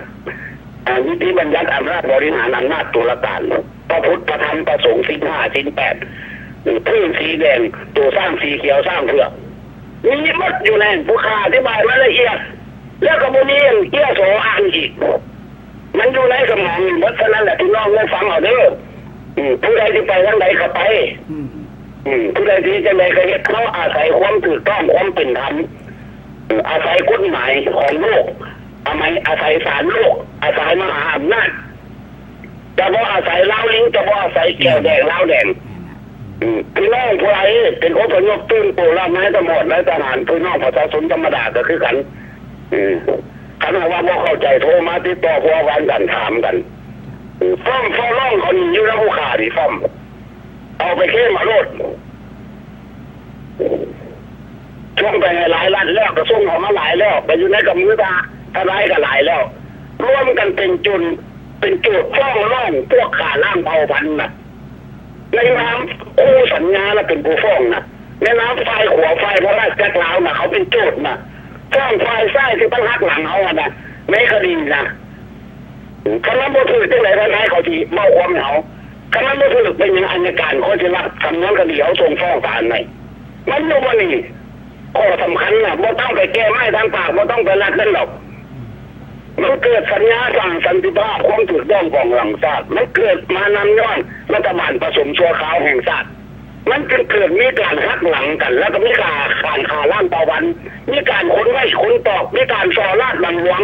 นิติบัญญัติอำนาจบริหารอำนาจตุลาการพระพุทธธรรมประสงค์ศีล 5 ศีล 8พื้นสีแดงตัวสร้างสีเขียวสร้างเผือกมีมัดอยู่ในผู้ค้าอธิบายมาละเอียดแล้วก็มีเกี่ยวโสอ่านอีกมันอยู่ในสมองเพราะฉะนั้นแหละที่น้องได้ฟังเอาเด้อผู้ใดที่ไปทางใดก็ไปผู้ใดที่จะไปก็เห็นเขาอาศัยความถูกต้องความเป็นธรรมอาศัยกฎหมายของโลกอาศัยศาลโลกอาศัยมหาอำนาจจะว่าอาศัยเล้าลิงจะว่าอาศัยแก้วแดงเล้าแดงพี่น้องผู้ใดเป็นอพยพตื่นตัวรับไม้ตำรวจและทหารพี่น้องประชาชนธรรมดาก็คือกันขณะว่าพอเข้าใจโทรมาติดต่อพวกกันถามกันฟ้องร้องคนอยู่แล้วผู้ขาดิฟ้องเอาไปเข้มมาโลดช่วงไปหลายล้านแล้วก็ส่งออกมาหลายแล้วไปอยู่ในกับมือตาทนายก็หลายแล้วร่วมกันเป็นจุดฟ้องร้องพวกขาล่างเผาพันธุ์น่ะในน้ำคู่สัญญาแล้วเป็นผู้ฟ้องน่ะในน้ำไฟหัวไฟพระราชจักรลาวน่ะเขาเป็นโจทย์น่ะฟ้องไฟไส้ที่ตั้งหักหลังเขาอ่ะนะในคดีนะคณะบ่ถือจังไหนทนายเขาที่เมาความเหงาคณะบ่ถือเป็นอย่างอัยการเขาจะรับสำนวนคดีเขาส่งฟ้องศาลไหนมันอยู่วันนี้ข้อสำคัญนะบ่ต้องไปแก้ไม้ทางปากบ่ต้องไปรัดนั่นหรอกมันเกิดสัญญาสั่งสันติภาพความถูกต้องของหลังชาติมันเกิดมานำย้อนรัฐบาลผสมชั่วคราวแห่งชาติมันจึงเกิดมีการหักหลังกันแล้วก็มีการขาล่างต่อวันมีการขนไว้ขนตอกมีการส่อราดบังหลวง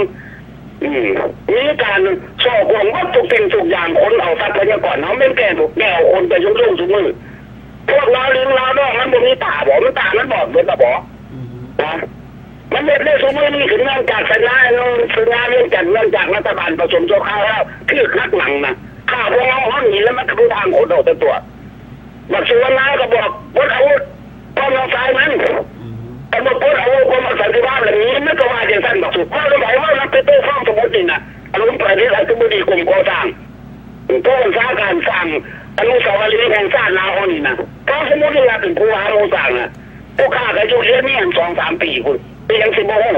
มีการสอบของวัตถุสิ่งทุกอย่างคนเอาทรัพยากรเขาไม่แก่ถูกแก่คนไปยุ่งทุกมือพวกเราลิ้นเราด้วยมันบ่มีตาบ่มันตามันบอดเหมือนตาบ่นะมันเล่นทุกมือนี่ถึงเนื่องจากสัญญาเรื่องจากรัฐบาลผสมโจข้าวแล้วที่คักหลังนะข้าวพวกเราห้องนี้แล้วมันก็ดูทางคนเอาแต่ตัวบัดสุวรรณก็บอกพุทธอาวุธป้อมน้องสายมันตำรวจพุทธอาวุธความสันติภาพแบบนี้ไม่ก็ว่าอย่างสั้นบักสุดเพราะเราหมายว่าเราไปโต้ฟ้องสมมตินี่นะอารมณ์ประเทศไทยทุกบุรีกลุ่มก่อสร้างโต้สร้างการสร้างอนุสาวรีย์แห่งชาติลาวนี่นะเพราะสมมติว่าเป็นผู้หาโมสร้างนะผู้ฆ่ากันอยู่เรียนนี่2-3 ปีคุณปียัง10 โมง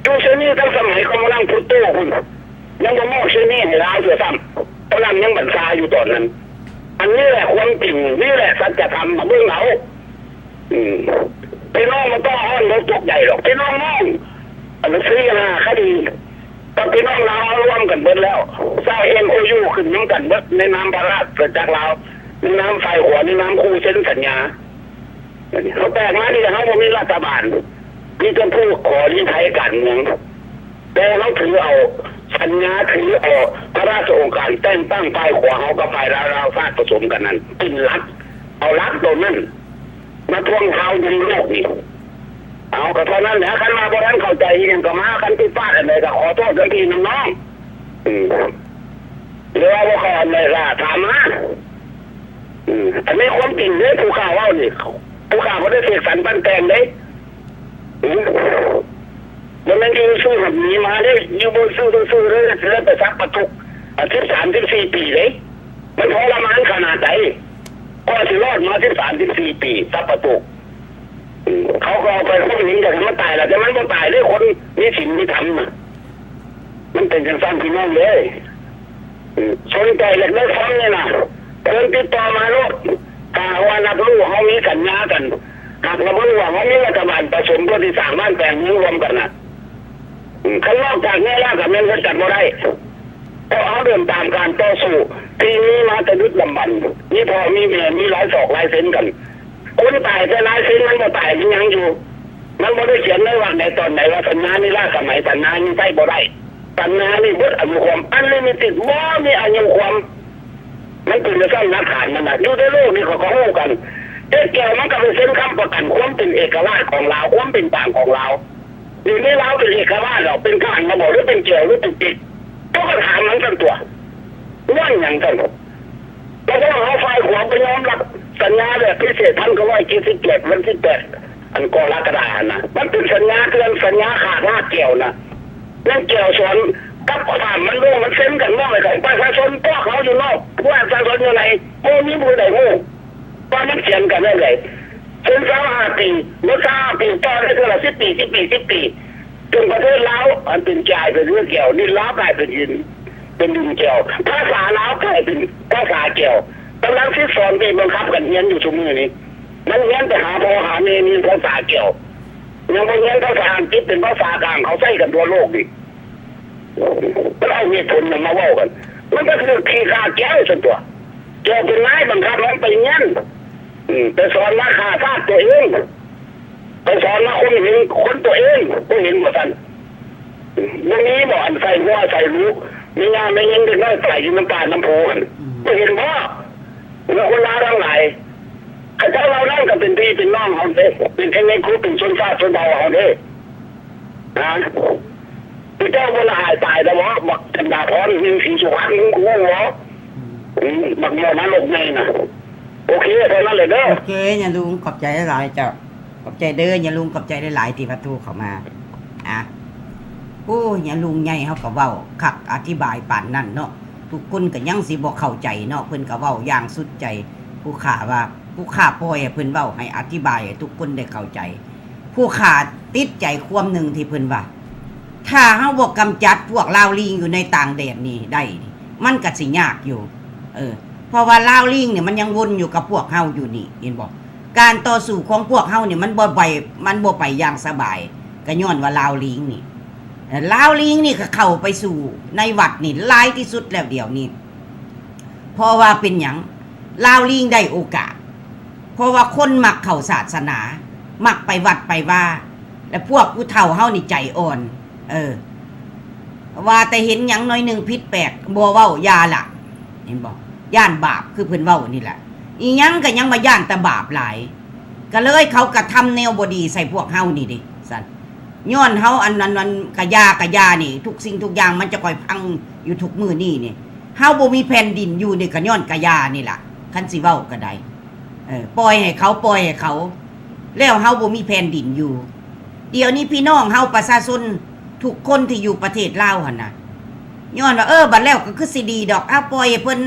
ดูเชนี่ตั้งสมัยกำลังพุทโต้คุณยังบ่มอกเชนี่ให้ลาวเสือซ้ำกำลังยังบัญชาอยู่ตอนนั้นอันนี้แหละความจริงนี่แหละสัจธรรมมาเบื้องเราพี่น้องมันต้องอ้อนรถตกใหญ่หรอกพี่น้องอันนี้4-5 คดีตอนพี่น้องเราร่วมกันเบิดแล้วสร้าง MOU ขึ้นน้ำกันเบิดในนามพระราชเกิดจากเราในนามฝ่ายหัวในนามครูเซ็นสัญญาเขาแตกมาที่เขาไม่มีรัฐบาลนี่จะพูดขอที่ไทยกันเมืองแต่เขาถือเอาสัญญาถือเอาพระราชองค์การแต่งตั้งฝ่ายขวาเขากับฝ่ายเราฟาดผสมกันนั้นเป็นรัฐเอารัฐตัวนั้นมาทวงเท้ายังโลกนี่เอาก็เท่านั้นแหละคันมาเพราะนั้นเข้าใจยังก็มาคันที่ฟาดอะไรก็ขอโทษด้วยพี่น้องหรือว่าขออะไรล่ะถามมาอันนี้ความจริงเลยผู้ข่าวว่านี่ผู้ข่าวเขาได้เสกสรรปั้นแต่งเลยมันยืนสู้แบบนี้มาได้ยืนบนสู้เลยแล้วไปซักประตุก13-14 ปีเลยมันทรมานขนาดไหนก็สิรอดมา13-14 ปีซักประตุกเขาก็เอาไปคนหญิงแต่มันตายแล้วแต่มันไม่ตายเลยคนมีศีลมีธรรมมันเป็นจังสั้นพี่น้องเลยสนใจอยากได้ฟังเนี่ยนะเพิ่มติดต่อมาลูกถ้าว่านักลูกเขามีสัญญากันหากเรารู้ว่าเขามีรัฐบาลผสมเพื่อที่สร้างบ้านแปลงนี้รวมกันนะข้างนอกจากนี้แล้วกับเงินก็จัดมาได้เพราะเขาเดินตามการต่อสู้ทีนี้มาแต่ดึกลำบันนี่พอมีเมียมีหลายศอกหลายเซนกันคนตายแต่หลายเซนมันก็ตายยังอยู่มันไม่ได้เขียนในวันไหนตอนไหนว่าสัญญานี่ล่าสมัยสัญญานี่ใช่บ่ได้สัญญานี่เบิดอายุความอันนี้มีติดบ่มีอายุความมันเป็นเรื่องนักขานมันนะอยู่ในโลกนี้เขาก็รู้กันเจ๊แก้วมันก็เป็นเส้นคำประกันความเป็นเอกราชของเราความเป็นต่างของเราอยู่ในเราเป็นเอกราชเราเป็นข้างมาบอกหรือเป็นเกี่ยวหรือเป็นติดก็ถามมันกันตัวว่างอย่างกันแล้วก็เอาไฟขวางไปยอมรับสัญญาแบบพิเศษท่านก็ว่า27 วันที่8อันกรกฎาคมนะมันเป็นสัญญาเกินสัญญาขาดหน้าเกี่ยวนะเรื่องเกี่ยวสอนกับถามมันรู้มันเส้นกันว่าอะไรกันประชาชนก็เขาอยู่นอกว่าประชาชนอยู่ไหนโอ้มีบุญใดโง่ตอนนั้นเขียนกันได้เลยเส้น5 ปีเมื่อ5 ปีต่อได้เท่าไหร่10 ปีจนประเทศลาวอันเป็นใจเป็นเรื่องเกี่ยวนี่ลาวกลายเป็นดินเกี่ยวภาษาลาวกลายเป็นภาษาเกี่ยวกำลังที่สอนเป็นบังคับกันเรียนอยู่ชั่วโมงนี้มันเรียนแต่หาพอหาเมนี่ภาษาเกี่ยวยังไม่เรียนภาษาอังกฤษเป็นภาษากลางเขาใช้กันทั่วโลกดิมันเอาเหตุผลมาว่ากันมันก็คือขี้ข้าแก้วส่วนตัวเกี่ยวเป็นนายบังคับมันไปเงี้ยไปสอนมาขาซาตัวเองไปสอนมาคนเห็นคนตัวเองก็เห็นเหมือนกันวันนี้บอกอันใส่หัวใส่รู้มีงานไม่ยังเด็กน้อยใส่น้ำตาลน้ำโพกันก็เห็นว่าเราคนลาทั้งหลายข้าเจ้าเรานั่งกับเป็นพี่เป็นน้องเขาเด้เป็นแค่ในครูเป็นชนชาติชนเผ่าเขาเด้นะพี่เจ้าคนละหายตายแต่ว่าบักจันดาพรมีสีสุวรรณมึงกูหัวบักโมมาหลบในนะโอเคเท่านั้นเลยเด้อโอเคอย่าลุงขอบใจหลายเจ้าขอบใจเด้ออย่าลุงขอบใจหลายที่พัทูเข้ามาโอ้อย่าลุงใหญ่เขาก็เว้าคักอธิบายปานนั่นเนาะทุกคนก็ยังสิบ่เข้าใจเนาะเพิ่นก็เว้าอย่างสุดใจผู้ข่าว่าผู้ข่าปล่อยให้เพิ่นเว้าให้อธิบายให้ทุกคนได้เข้าใจผู้ข่าติดใจความหนึ่งที่เพิ่นว่าถ้าเฮาบ่กำจัดพวกลาวลิงอยู่ในต่างแดนนี่ได้มันก็สิยากอยู่เพราะว่าลาวลิงเนี่ยมันยังวนอยู่กับพวกเฮาอยู่นี่เห็นบ่การต่อสู้ของพวกเฮาเนี่ยมันบ่ไปอย่างสบายก็ย้อนว่าลาวลิงนี่ลาวลิงนี่ก็เข้าไปสู่ในวัดนี่หลายที่สุดแล้วเดี๋ยวนี้เพราะว่าเป็นหยังลาวลิงได้โอกาสเพราะว่าคนมักเข้าศาสนามักไปวัดไปว่าและพวกผู้เฒ่าเฮานี่ใจอ่อน ว่าแต่เห็นหยังน้อยหนึ่งผิดแปลกบ่เว้ายาล่ะเห็นบอกย่านบาปคือเพิ่นเว้านี่แหละอีหยังก็ยังมาย่านแต่บาปหลายก็เลยเขากระทำแนวบ่ดีใส่พวกเฮานี่ดิสั่นย้อนเฮาอันนั้นมันกะยานี่ทุกสิ่งทุกอย่างมันจะค่อยพังอยู่ทุกมื้อนี่นี่เฮาบ่มีแผ่นดินอยู่นี่ก็ย้อนกะยานี่ล่ะคันสิเว้าก็ได้ปล่อยให้เขาแล้วเฮาบ่มีแผ่นดินอยู่เดี๋ยวนี้พี่น้องเฮาประชาชนทุกคนที่อยู่ประเทศลาวหั่นน่ะย้อนว่าบัดแล้วก็คือสิดีดอกปล่อยให้เพิ่น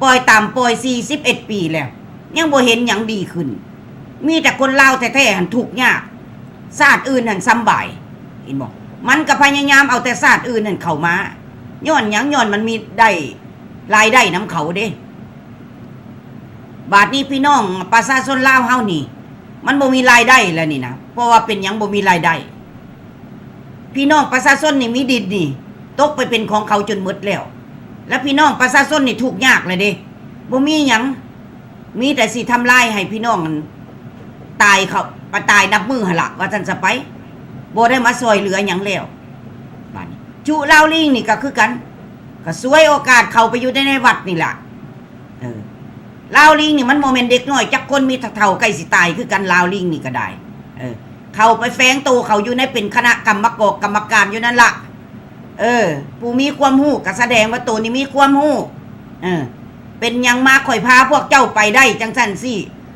ปล่อยตามปล่อย41ปีแล้วยังบ่เห็นหยังดีขึ้นมีแต่คนลาวแท้ๆหันทุกข์ยากชาติอื่นหันสำบายเห็นบ่มันก็พยายามเอาแต่ชาติอื่นนั่นเข้ามาย้อนหยังย้อนมันมีได้รายได้นำเขาเด้บาดนี้พี่น้องประชาชนลาวเฮานี่มันบ่มีรายได้แล้วนี่นะเพราะว่าเป็นหยังบ่มีรายได้พี่น้องประชาชนนี่มีดินนี่ตกไปเป็นของเขาจนหมดแล้วพี่น้องประชาชนนี่ทุกข์ยากเลยเด้บ่มีหยังมีแต่สิทำลายให้พี่น้องตายเขาปตายนับมือหั่นล่ะว่าท่านจะไปบ่ได้มาซอยเหลือหยังแล้วบาดนี้จุลาวลิงนี่ก็คือกันก็สวยโอกาสเข้าไปอยู่ในวัดนี่ล่ะลาวลิงนี่มันโมเมนต์เด็กน้อยจักคนมีเท่าใกล้สิตายคือกันลาวลิงนี่ก็ได้เข้าไปแฝงตัวเขาอยู่ในเป็นคณะกรรมการอยู่นั่นล่ะผู้มีความรู้ก็แสดงว่าตัวนี้มีความรู้เป็นยังมาข่อยพาพวกเจ้าไปได้จังซั่นสิ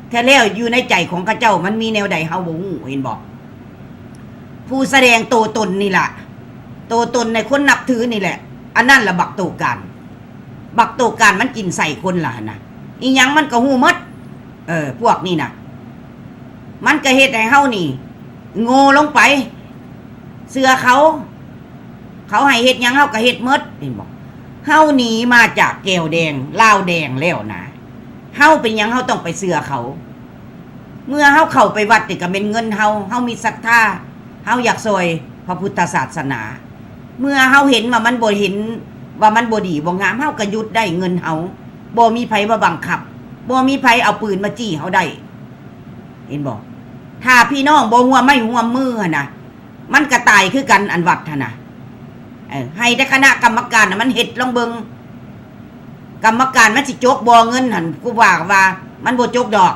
แท้แล้วอยู่ในใจของข้าเจ้ามันมีแนวใดเฮาบ่ฮู้เห็นบ่ผู้แสดงตัวตนนี่ล่ะตัวตนในคนนับถือนี่แหละอันนั้นล่ะบักโตการมันกินใส่คนล่ะนะอีหยังมันก็ฮู้หมดพวกนี้น่ะมันก็เฮ็ดให้เฮานี่โง่ลงไปเสื้อเขาให้เฮ็ดหยังเฮาก็เฮ็ดหมดเห็นบ่เฮาหนีมาจากแก้วแดงลาวแดงแล้วนะเฮาเป็นหยังเฮาต้องไปเสื้อเขาเมื่อเฮาเข้าไปวัดนี่ก็เป็นเงินเฮามีศรัทธาเฮาอยากซอยพระพุทธศาสนาเมื่อเฮาเห็นว่ามันบ่เห็นว่ามันบ่ดีบ่งามเฮาก็หยุดได้เงินเฮาบ่มีไผมาบังคับบ่มีไผเอาปืนมาจี้เฮาได้เห็นบ่ถ้าพี่น้องบ่ร่วมไม้ร่วมมือหั่นน่ะมันก็ตายคือกันอันวัดหั่นน่ะให้แต่คณะกรรมการน่ะมันเฮ็ดลองเบิ่งกรรมการมันสิจกบ่เงินหั่นกูว่ามันบ่จกดอก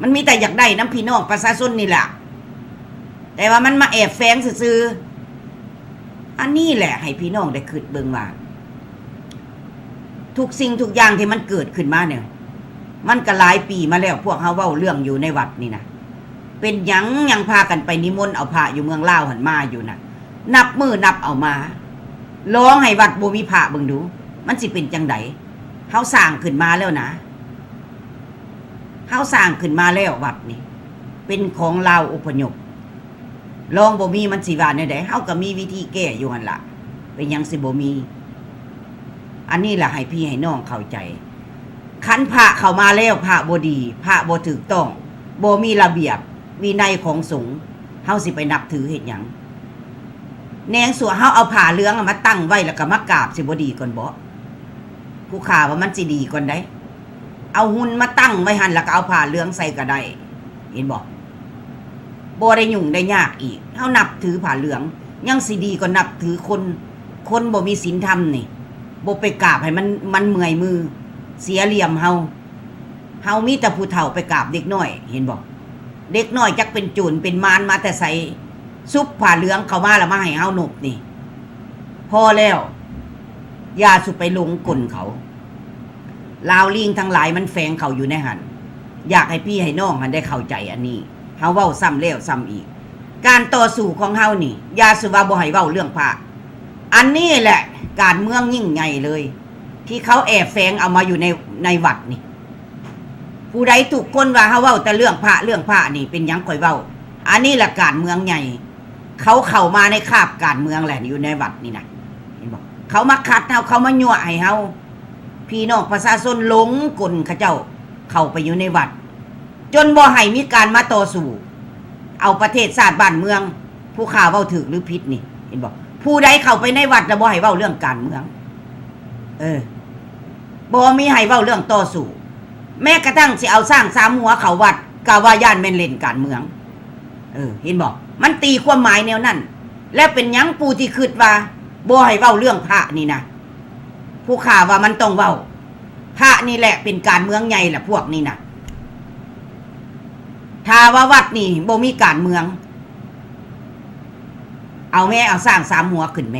มันมีแต่อยากได้น้ำพี่น้องประชาชนนี่แหละแต่ว่ามันมาแอบแฝงซื่อๆอันนี้แหละให้พี่น้องได้คิดเบิ่งว่าทุกสิ่งทุกอย่างที่มันเกิดขึ้นมาเนี่ยมันก็หลายปีมาแล้วพวกเฮาเว้าเรื่องอยู่ในวัดนี่นะเป็นหยังยังพากันไปนิมนต์เอาพระอยู่เมืองลาวหั่นมาอยู่น่ะนับมือนับเอามาร้องให้วัดบ่มีพระเบิ่งดูมันสิเป็นจังไดเฮาสร้างขึ้นมาแล้วนะเฮาสร้างขึ้นมาแล้ววัดนี่เป็นของลาวอพยพลองบ่มีมันสิว่าแนวใดเฮาก็มีวิธีแก้อยู่หั่นล่ะเป็นหยังสิบ่มีอันนี้ล่ะให้พี่ให้น้องเข้าใจคันพระเข้ามาแล้วพระบ่ดีพระบ่ถูกต้องบ่มีระเบียบวินัยของสงฆ์เฮาสิไปนับถือเฮ็ดหยังแนงสัวเฮาเอาผ้าเหลืองมาตั้งไว้แล้วก็มากราบสิบ่ดีก่อนบ่ผู้ข่าว่ามันสิดีก่อนได้เอาหุ่นมาตั้งไว้หั่นแล้วก็เอาผ้าเหลืองใส่ก็ได้เห็นบ่บ่ได้ยุ่งได้ยากอีกเฮานับถือผ้าเหลืองยังสิดีกว่านับถือคนบ่มีศีลธรรมนี่บ่ไปกราบให้มันเมื่อยมือเสียเหลี่ยมเฮามีแต่ผู้เฒ่าไปกราบเด็กน้อยเห็นบ่เด็กน้อยจักเป็นโจรเป็นมารมาแต่ใส่ซุปผ้าเหลืองเข้ามาแล้วมาให้เฮานบนี่พอแล้วอย่าสุไปหลงกลเขาลาวลิงทั้งหลายมันแฝงเขาอยู่ในหันอยากให้พี่ให้น้องมันได้เข้าใจอันนี้เฮาเว้าซ้ำแล้วซ้ำอีกการต่อสู้ของเฮานี่อย่าสุว่าบ่ให้เว้าเรื่องพระอันนี้แหละการเมืองยิ่งใหญ่เลยที่เขาแอบแฝงเอามาอยู่ในวัดนี่ผู้ใดถูกคนว่าเฮาเว้าแต่เรื่องพระนี่เป็นหยังค่อยเว้าอันนี้แหละการเมืองใหญ่เขาเข้ามาในคาบการเมืองแหละอยู่ในวัดนี่นะเห็นบ่เขามาคัดเฮาเขามายั่วให้เฮาพี่น้องประชาชนหลงกลเขาเจ้าเข้าไปอยู่ในวัดจนบ่ให้มีการมาต่อสู้เอาประเทศชาติบ้านเมืองผู้ข่าเว้าถูกหรือผิดนี่เห็นบ่ผู้ใดเข้าไปในวัดแล้วบ่ให้เว้าเรื่องการเมืองบ่มีให้เว้าเรื่องต่อสู้แม้กระทั่งสิเอาสร้างสามหัวเขาวัดก็ว่าย่านแม่นเล่นการเมืองเห็นบ่มันตีความหมายแนวนั้นและเป็นหยังปูที่คิดว่า บ่ให้เว้าเรื่องพระนี่นะผู้ข่าว่ามันต้องเว้าพระนี่แหละเป็นการเมืองใหญ่แหละพวกนี่นะถ้าว่าวัดนี่บ่มีการเมืองเอาแม่เอาสร้างสามหัวขึ้นไหม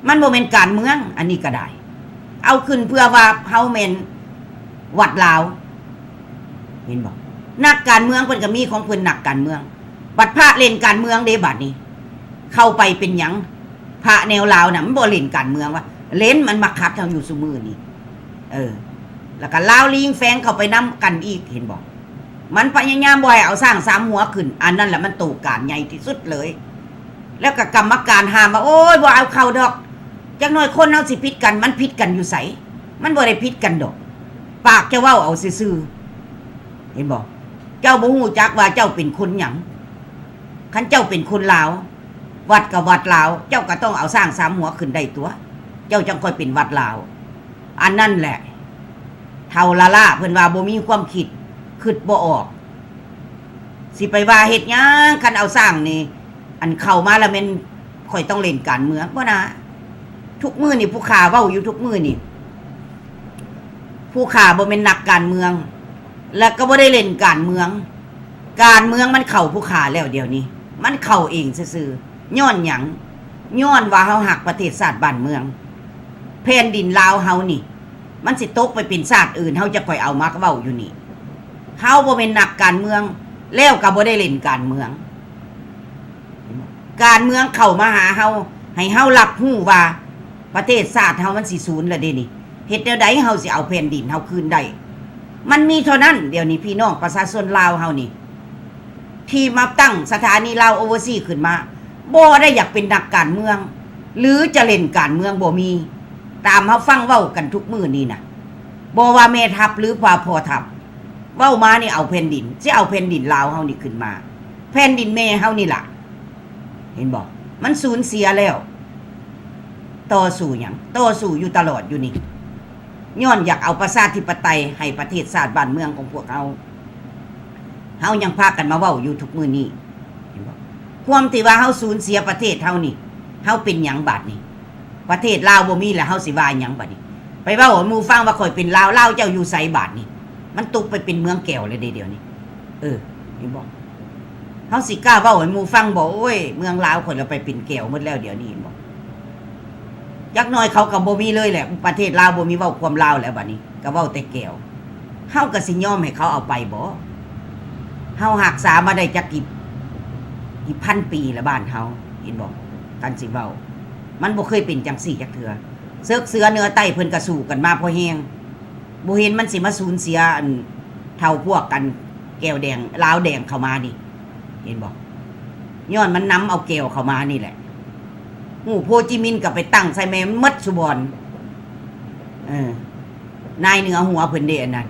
มันบ่เป็นการเมืองอันนี้ก็ได้เอาขึ้นเพื่อว่าเฮาแม่นวัดลาวเห็นบ่นักการเมืองเพิ่นก็มีของเพิ่นนักการเมืองบัดพระเล่นการเมืองเด้บัดนี้เข้าไปเป็นหยังพระแนวลาวน่ะมันบ่เล่นการเมืองว่าเล่นมันมาคัดเฮาอยู่ซุมื้อนี้แล้วก็ลาวลิงแฝงเข้าไปนํกันอีกเห็นบ่มันพยายามบ่ให้เอาสร้างสามหัวขึ้นอันนั้นแหละมันตูการใหญ่ที่สุดเลยแล้วก็กรรมการห้ามว่าโอ้ยบ่เอาเข้าดอกจักหน่อยคนเฮาสิผิดกันมันผิดกันอยู่ไสมันบ่ได้ผิดกันดอกปากจะเว้าเอาซื่อๆเห็นบ่เจ้าบ่ฮู้จักว่าเจ้าเป็นคนหยังคันเจ้าเป็นคนลาววัดกับวัดลาวเจ้าก็ต้องเอาสร้างสามหัวขึ้นได้ตัวเจ้าจังค่อยเป็นวัดลาวอันนั้นแหละเท่าละล่ะเพิ่นว่าบ่มีความคิดบ่ออกสิไปว่าเฮ็ดหยังคันเอาสร้างนี่อันเข้ามาแล้วแม่นค่อยต้องเล่นการเมืองบ่นะทุกมื้อนี่ผู้ข่าเว้าอยู่ทุกมื้อนี่ผู้ข่าบ่แม่นนักการเมืองแล้วก็บ่ได้เล่นการเมืองการเมืองมันเข้าผู้ข่าแล้วเดี๋ยวนี้มันเข้าเองซื่อๆย้อนหยังย้อนว่าเฮาหักประเทศชาติบ้านเมืองแผ่นดินลาวเฮานี่มันสิตกไปเป็นชาติอื่นเฮาจะค่อยเอามาเว้าอยู่นี่เฮาบ่เป็นนักการเมืองแล้วก็บ่ได้เล่นการเมืองการเมืองเข้ามาหาเฮาให้เฮารับรู้ว่าประเทศชาติเฮามันสิสูญแล้วเด้นี่เฮ็ดแนวใดเฮาสิเอาแผ่นดินเฮาคืนได้มันมีเท่านั้นเดี๋ยวนี้พี่น้องประชาชนลาวเฮานี่ที่มาตั้งสถานีลาวโอเวอร์ซีขึ้นมาบ่ได้อยากเป็นนักการเมืองหรือจะเล่นการเมืองบ่มีตามเฮาฟังเว้ากันทุกมื้อนี้น่ะบ่ว่าแม่ทัพหรือว่าพ่อทัพเว้ามานี่เอาแผ่นดินสิเอาแผ่นดินลาวเฮานี่ขึ้นมาแผ่นดินแม่เฮานี่ล่ะเห็นบ่มันสูญเสียแล้วต่อสู้หยังต่อสู้อยู่ตลอดอยู่นี่ย้อนอยากเอาประชาธิปไตยให้ประเทศชาติบ้านเมืองของพวกเฮายังพากันมาเว้าอยู่ทุกมื้อนี้เห็นบ่ความที่ว่าเฮาสูญเสียประเทศเฮานี่เฮาเป็นหยังบาดนี้ประเทศลาวบ่มีแล้วเฮาสิว่าหยังบาดนี้ไปเว้าให้หมู่ฟังว่าข่อยเป็นลาวเจ้าอยู่ไสบาดนี้มันตกไปเป็นเมืองแก้วเลยเดี๋ยวนี้เห็นบ่เฮาสิกล้าเว้าให้หมู่ฟังบ่โอ้ยเมืองลาวข่อยละไปเป็นแก้วหมดแล้วเดี๋ยวนี้เห็นบ่ยักน้อยเขาก็บ่มีเลยแหละประเทศลาวบ่มีเว้าความลาวแล้วบัดนี้ก็เว้าแต่แก้วเฮาก็สิยอมให้เขาเอาไปบ่เฮารักษามาได้จักกี่พันปีแล้วบ้านเฮาเห็นบ่กันสิเว้ามันบ่เคยเป็นจังซี่จักเทื่อเสือกเสือเนื้อไต้เพิ่นก็สู้กันมาพอแฮงบ่เห็นมันสิมาสูญเสียอันเท่าพวกกันแก้วแดงลาวแดงเข้ามานี่เห็นบ่ย้อนมันนำเอาแก้วเข้ามานี่แหละฮู้โพจิมินห์ก็ไปตั้งใส่แม่มัดสุบอนนายเหนือหัวเพิ่นเด้อันนั้น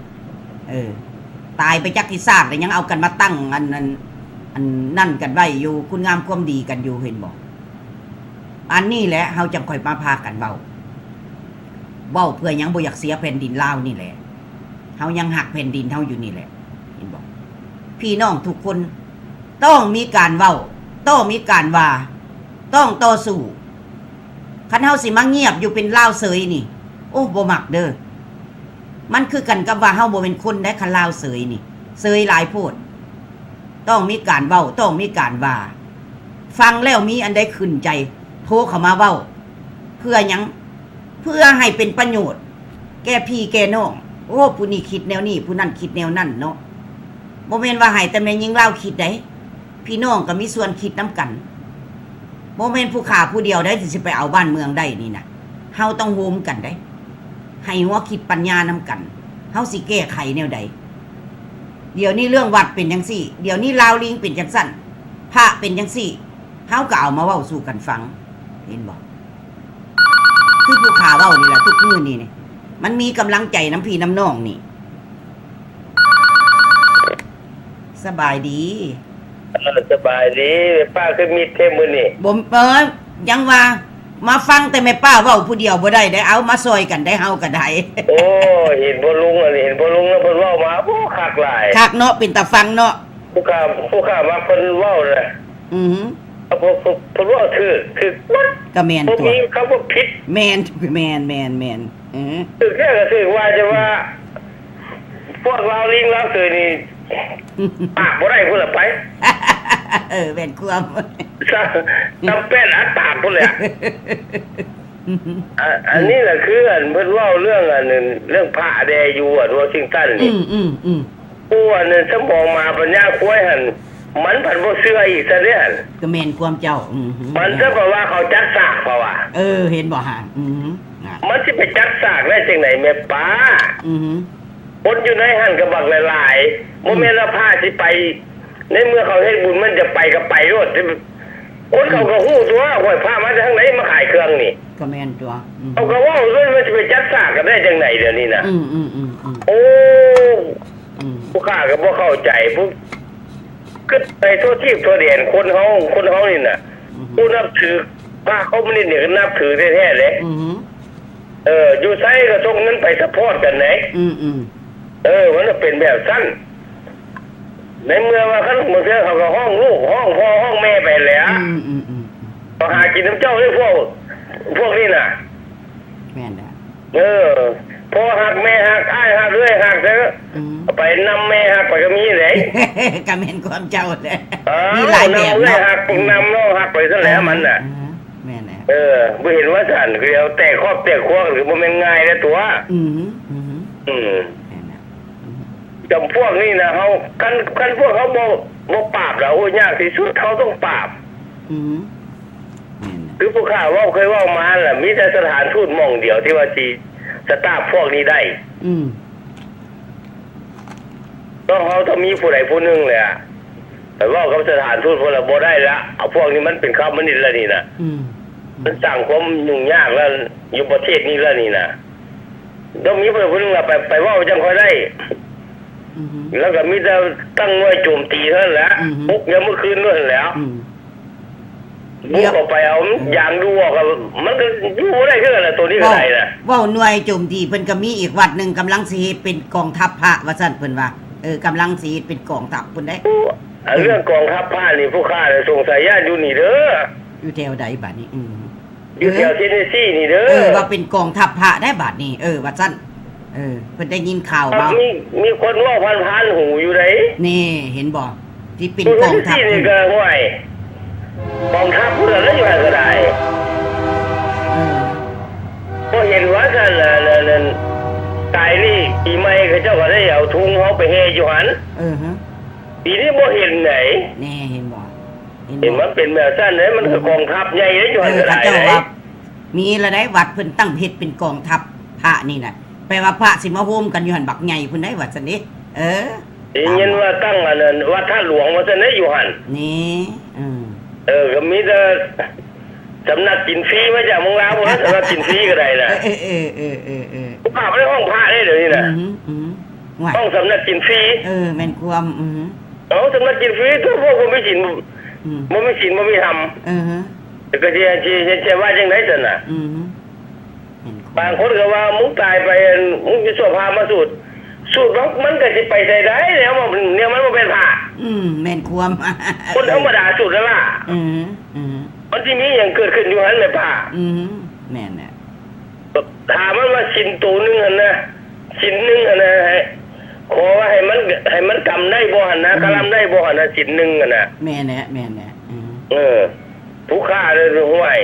ตายไปจักที่ซากแล้วยังเอากันมาตั้งอันนั่นกันไว้อยู่คุณงามความดีกันอยู่เห็นบ่อันนี้แหละเฮาจังค่อยมาพากันเว้าเพื่อยังบ่อยากเสียแผ่นดินลาวนี่แหละเฮายังหักแผ่นดินเฮาอยู่นี่แหละเห็นบ่พี่น้องทุกคนต้องมีการเว้าต้องมีการว่าต้องต่อสู้คันเฮาสิมาเงียบอยู่เป็นลาวเสยนี่โอ้บ่มักเด้อมันคือกันกับว่าเฮาบ่เป็นคนได้คันลาวเสยนี่เสยหลายโพดต้องมีการเว้าต้องมีการว่าฟังแล้วมีอันใดขึ้นใจโทรเข้ามาเว้าเพื่อหยังเพื่อให้เป็นประโยชน์แก่พี่แก่น้องโอ้ผู้นี้คิดแนวนี้ผู้นั้นคิดแนวนั้นเนาะบ่แม่นว่าให้แต่แม่นยิงลาวคิดได้พี่น้องก็มีส่วนคิดนํกันบ่แม่นผู้ฆ่าผู้เดียวได้สิไปเอาบ้านเมืองได้นี่น่ะเฮาต้องโฮมกันได้ให้หัวคิดปัญญานำกันเฮาสิแก้ไขแนวใดเดี๋ยวนี้เรื่องวัดเป็นจังซี่เดี๋ยวนี้ลาวลิงเป็นจังซั่นพระเป็นจังซี่เฮาก็เอามาเว้าสู่กันฟังเห็นบ่คือผู้ข่าเว้านี่แหละทุกมื้อนี่มันมีกำลังใจน้ำพี่น้ำน้องนี่สบายดีสบายดีป้าคือมีเทมื้อนี่บ่ยังว่ามาฟังแต่แม่ป้าเว้าผู้เดียวบ่ได้เอามาซอยกันได้เฮาก็ได้โอ้เห็นบ่ลุงเห็นบ่ลุงแล้วเพิ่นเว้ามาโอ้คักหลายคักเนาะเป็นตาฟังเนาะผู้ข้ามาเพิ่นเว้าน่ะ เพราะว่าคือวัด ก็แม่น บ่ ตัว มีคำว่าผิด แม่นแม่นเออ คือแค่ก็คือว่าจะว่า พวกเราลิงเราเคยนี่ปากบ่ได้พุ่นละไป เออแม่นความ จำเป็นอัดปากพุ่นเลยอะอันนี้แหละคืออันเพิ่นเว้าเรื่องอันนึงเรื่องพระแดอยู่วอชิงตันนี่ ผู้อันนึงสมองมาปัญญาควายหั่นมันผันบ่เชื่ออีกซะเด้หั่น ก็แม่นความเจ้ามันจะบอกว่าเขาจัดสากเพราะว่า เออเห็นบ่ฮะน่ะ มันสิไปจัดสากได้จังไหนแม่ป้าคนอยู่ในหั่นก็บักหลายๆบ่แม่นว่าพาสิไป ในเมื่อเขาเฮ็ดบุญมันจะไปก็ไปโลดคนเขาก็ฮู้ตัวห้อยพามาจากทางไหนมาขายเครื่องนี่ ก็แม่นตัว เขาก็ว่ามันจะไปจัดสากกันได้จังไหนเดี๋ยวนี้นะโอ้ผู้ข้าก็บ่เข้าใจผู้ก็ไปทั่วที่ทั่วแดนคนเฮานี่น่ะผู้นับถือพระเขาไม่ได้เนี่ยนับถือแท้ๆเลยอยู่ไสก็ส่งเงินไปซัพพอร์ตกันไหนมันก็เป็นแบบสั้นในเมื่อว่าเขาบางเทื่อเขาก็ห้องลูกห้องพ่อห้องแม่ไปแล้วก็หากินน้ำเจ้าด้วยพวกนี้น่ะแม่นน่ะพ่อหักแม่หักอ้ายหักเรื่อยหักเถอะไปนำแม่หักไปก็มีไหนก็แม่นความเจ้าแหละมีหลายแบบเนาะหักนำน้องหักไปซะแล้วมันน่ะแม่นน่ะบ่เห็นว่าสั่นคือเอาแต่ครอบแต่ครัวหรือบ่แม่นง่ายแล้วตัวจำพวกนี้นะเขาคันพวกเขาบ่ปราบแล้วโอ้ยยากที่สุดเขาต้องปราบคือผู้ข้าว่าเคยว่ามาแหละมีแต่สถานทูตมองเดียวที่ว่าจีสตาร์พวกนี้ได้ต้องเขาต้องมีผู้ใดผู้หนึ่งเลยอะแต่ว่ากับสถานทูตพวกเราบ่ได้ละเอาพวกนี้มันเป็นข้าวมันนิดแล้วนี่นะมันสั่งความยุ่งยากแล้วอยู่ประเทศนี้แล้วนี่นะต้องมีผู้ใดผู้หนึ่งไปว่าจังค่อยได้แล้วก็มีแต่ตั้งหน่วยโจมตีเท่านั้นแหละบุกยังเมื่อคืนนั่นแล้วบุกออกไปเอาอย่างดูออกมันก็อยู่ได้คืออะไรตัวนี้ก็ได้น่ะว้าหน่วยโจมตีเพิ่นก็มีอีกวัดนึงกำลังสิเฮ็ดเป็นกองทัพพระว่าซั่นเพิ่นว่ากำลังสิเฮ็ดเป็นกองทัพเพิ่นได้เรื่องกองทัพพระนี่ผู้ข้าสงสัยญาติอยู่นี่เด้ออยู่แถวใดบัดนี้อยู่แถวเทนเนสซีนี่เด้อว่าเป็นกองทัพพระได้บัดนี้ว่าซั่นเพิ่นได้ยินข่าวมามีคนว่าพันหูอยู่ไหนนี่เห็นบ่ที่เป็นกองทัพนี่ก็ห่วยกองทัพเพื่อนแล้วอยู่ไหนก็ได้ก็เห็นว่าท่านนั่นตายนี่ปีใหม่เขาเจ้าก็ได้เอาทุงเขาไปเฮอยู่หันปีนี้บ่เห็นไหนนี่เห็นบ่เห็นมันเป็นแบบสั้นเลยมันคือกองทัพใหญ่เลยอยู่หันก็ได้มีละได้วัดเพิ่นตั้งเพชรเป็นกองทัพพระนี่น่ะแปลว่าพระสิมาโฮมกันอยู่หันบักใหญ่เพิ่นได้ว่าซั่นนี่ยินว่าตั้งอันนั้นวัดท่าหลวงว่าซั่นได้อยู่หันนี่ก็มีแต่สำนักกินฟรีมาจากเมืองลาวพุ่นสำนักกินฟรีก็ได้น่ะพระในห้องพระได้เดี๋ยวนี้น่ะห้องสำนักกินฟรีแม่นความสำนักกินฟรีทุกพวกบ่มีศีลบ่มีศีลบ่มีธรรมแต่ก็สิว่าจังได๋ซั่นน่ะบางคนก็ว่ามึงตายไปมึงจะสวดพามาสูตรมันก็สิไปใส่ได้แล้วเนี่ยมันบ่เป็นพระแม่นความคนธรรมดาสุดแล้วล่ะมันสิมีหยังเกิดขึ้นอยู่หั่นแม่พระแม่นน่ะถามมันว่าสินตัวนึงหั่นนะสินนึงหั่นนะขอว่าให้มันกำได้บ่หั่นนะกะลำได้บ่หั่นนะสินนึงหั่นน่ะแม่นน่ะผู้ฆ่าเลยห่วย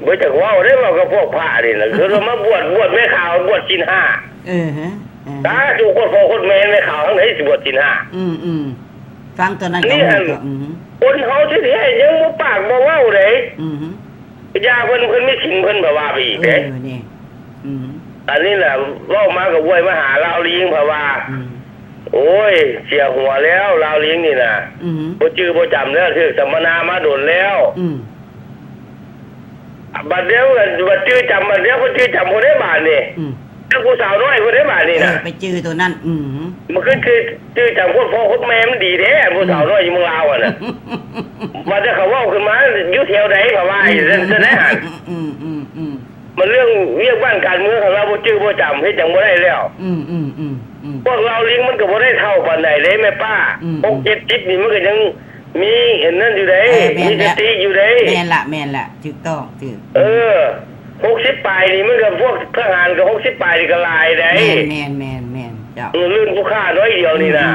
บ่จักเว้าได้เว้ากับพวกพระนี่น่ะคือมาบวชแม่ขาวบวชศีล5ตาสู่คนพ่อคนแม่แม่ขาวทั้งไหนสิบวชศีล5ฟังตอนนั้นก็คนเฮาสิให้ยังบ่ปากบ่เว้าเด้ยาเพิ่นมีศีลเพิ่นบ่ว่าไปอีกเด้นี่อันนี้แหละเว้ามาก็วยมาหาลาวลิงเพราะว่าโอ้ยเสียหัวแล้วลาวลิงนี่น่ะบ่จื้อบ่จำแล้วถูกสัมมนามาโดนแล้วบัดเดียวกันบัดจื้อจำบัดเดียวก็จื้อจำคนได้บาทนี่ผู้สาวน้อยคนได้บาทนี่นะไปจื้อตัวนั้นมันคือจื้อจำคนพ่อคนแม่มันดีแท้ผู้สาวน้อยอยู่เมืองลาวอ่ะนะมันจะเขาว่าขึ้นมาอยู่แถวไหนเขาว่าจะได้หันมันเรื่องเรียกบ้านการเมืองของเราบ่จื้อบ่จำให้จังบ่ได้แล้วพวกเราลิงมันก็บ่ได้เท่าปานใดเลยแม่ป้า6-7 จิตนี่มันก็ยัง มีอันนั้นอยู่ไหนมีสติอยู่ไหนแม่นละถูกต้องถูก60ปลายนี่มันก็พวกทหารก็60ปลายนี่ก็ลายได้แม่นเจ้าลื่นผู้ฆ่าน้อยเดียวนี่นะ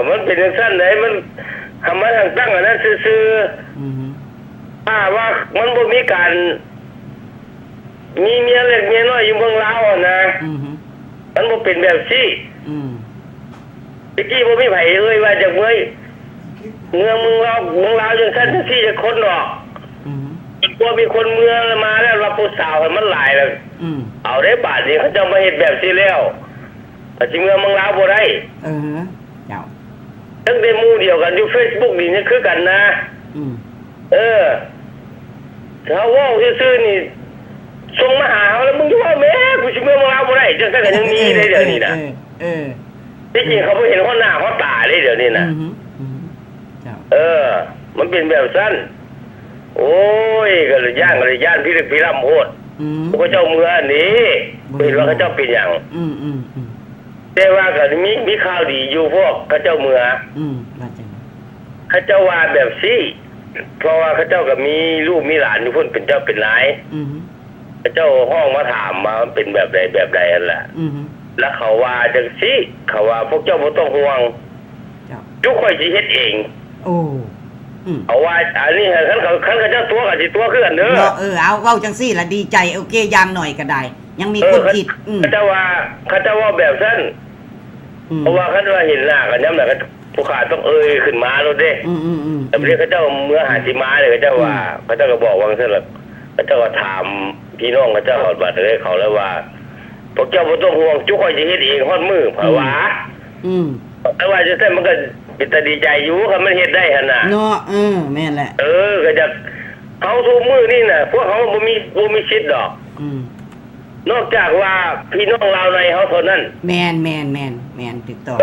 มันเป็นจังซั่นไหนมันทำมาทางตั้งอันนั้นซื่อๆว่ามันบ่มีการมีเมียเล็กเมียน้อยอยู่เมืองลาวนะมันบ่เป็นแบบซี่ตะกี้บ่มีไผว่าจากเมืองลาวจังซั่นจังซี่จะคนดอกกลัวมีคนเมืองมาแล้วรับผู้สาวให้มันหลายแล้วเอาได้บาทนี้เขาจะมาเฮ็ดแบบซี่แล้วแต่จริงเมืองลาวบ่ได้เจ้าตั้งแต่หมู่เดียวกันอยู่ Facebook นี่คือกันนะเขาเว้าซื่อๆนี่ส่งมาหาเฮาแล้วมึงอยู่ว่าแม่กูสิเมืองลาวบ่ได้จังซั่นก็ยังมีได้เดี๋ยวนี้นะที่จริงเขาบ่เห็นหัวหน้าหัวตาเลยเดี๋ยวนี้นะมันเป็นแบบสั้นโอ้ยก็เลยย่านพี่ร่ำโหดพระเจ้าเมืองนี้เห็นว่าเขาเจ้าเป็นอย่างแต่ว่าก็มีข่าวดีอยู่พวกเขาเจ้าเมืองเขาเจ้าว่าแบบซี่เพราะว่าเขาเจ้าก็มีลูกมีหลานอยู่พุ่นเป็นเจ้าเป็นนายเขาเจ้าห้องมาถามมาเป็นแบบใดนั่นแหละแล้วเขาว่าจังซี่เขาว่าพวกเจ้าบ่ต้องห่วงทุกคนสิเฮ็ดเองเอาว่าอันนี้คันเขาเจ้าตัวก็สิตัวคือกันเด้อเอาเว้าจังซี่ล่ะดีใจโอเคอย่างหน่อยก็ได้ยังมีคนคิดเขาเจ้าว่าแบบซั่นเพราะว่าคันว่าเห็นหน้ากันยามนั้นก็ผู้ขาต้องขึ้นมาแล้วเด้แต่เรียกเขาเจ้าเมื่อหาสิมาเลยเขาเจ้าว่าเขาเจ้าก็บอกว่าซั่นล่ะเขาเจ้าก็ถามพี่น้องเขาเจ้าฮอดบัดเลยเขาแล้วว่าพวกเจ้าบ่ต้องห่วงจุค่อยสิเฮ็ดเองฮอดมื้อเพราะว่าแต่ว่าจังซั่นมันก็เป็นตาดีใจอยู่คันมันเฮ็ดได้หั่นน่ะเนาะแม่นแหละก็จะเฮาทุกมื้อนี่น่ะพวกเฮาบ่มีสิทธิ์ดอกนอกจากว่าพี่น้องลาวในเฮาเท่านั้นแม่นถูกต้อง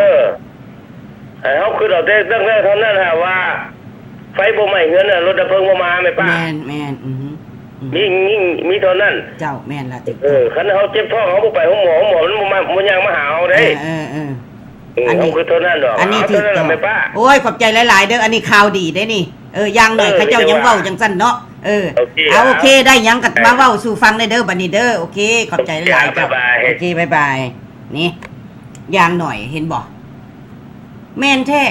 เฮาคือเราได้ตั้งแต่เท่านั้นฮะว่าไฟบ่ไหม้เงินน่ะรถดับเพลิงบ่มาแม่ป้าแม่นมีเท่านั้นเจ้าแม่นล่ะคันเฮาเจ็บท้องเฮาบ่ไปหาหมอมันบ่ย่างมาหาเฮาได้อันนี้คือเท่านั้นดอกอันนี้ถูกต้องโอ้ยขอบใจหลายๆเด้ออันนี้ข่าวดีได้นี่อย่างหน่อยเขาเจ้ายังเว้าจังซั่นเนาะเอาโอเคได้หยังก็มาเว้าสู่ฟังได้เด้อบัดนี้เด้อโอเคขอบใจหลายๆเจ้าโอเคบ๊ายบายนี่อย่างหน่อยเห็นบ่แม่นแท้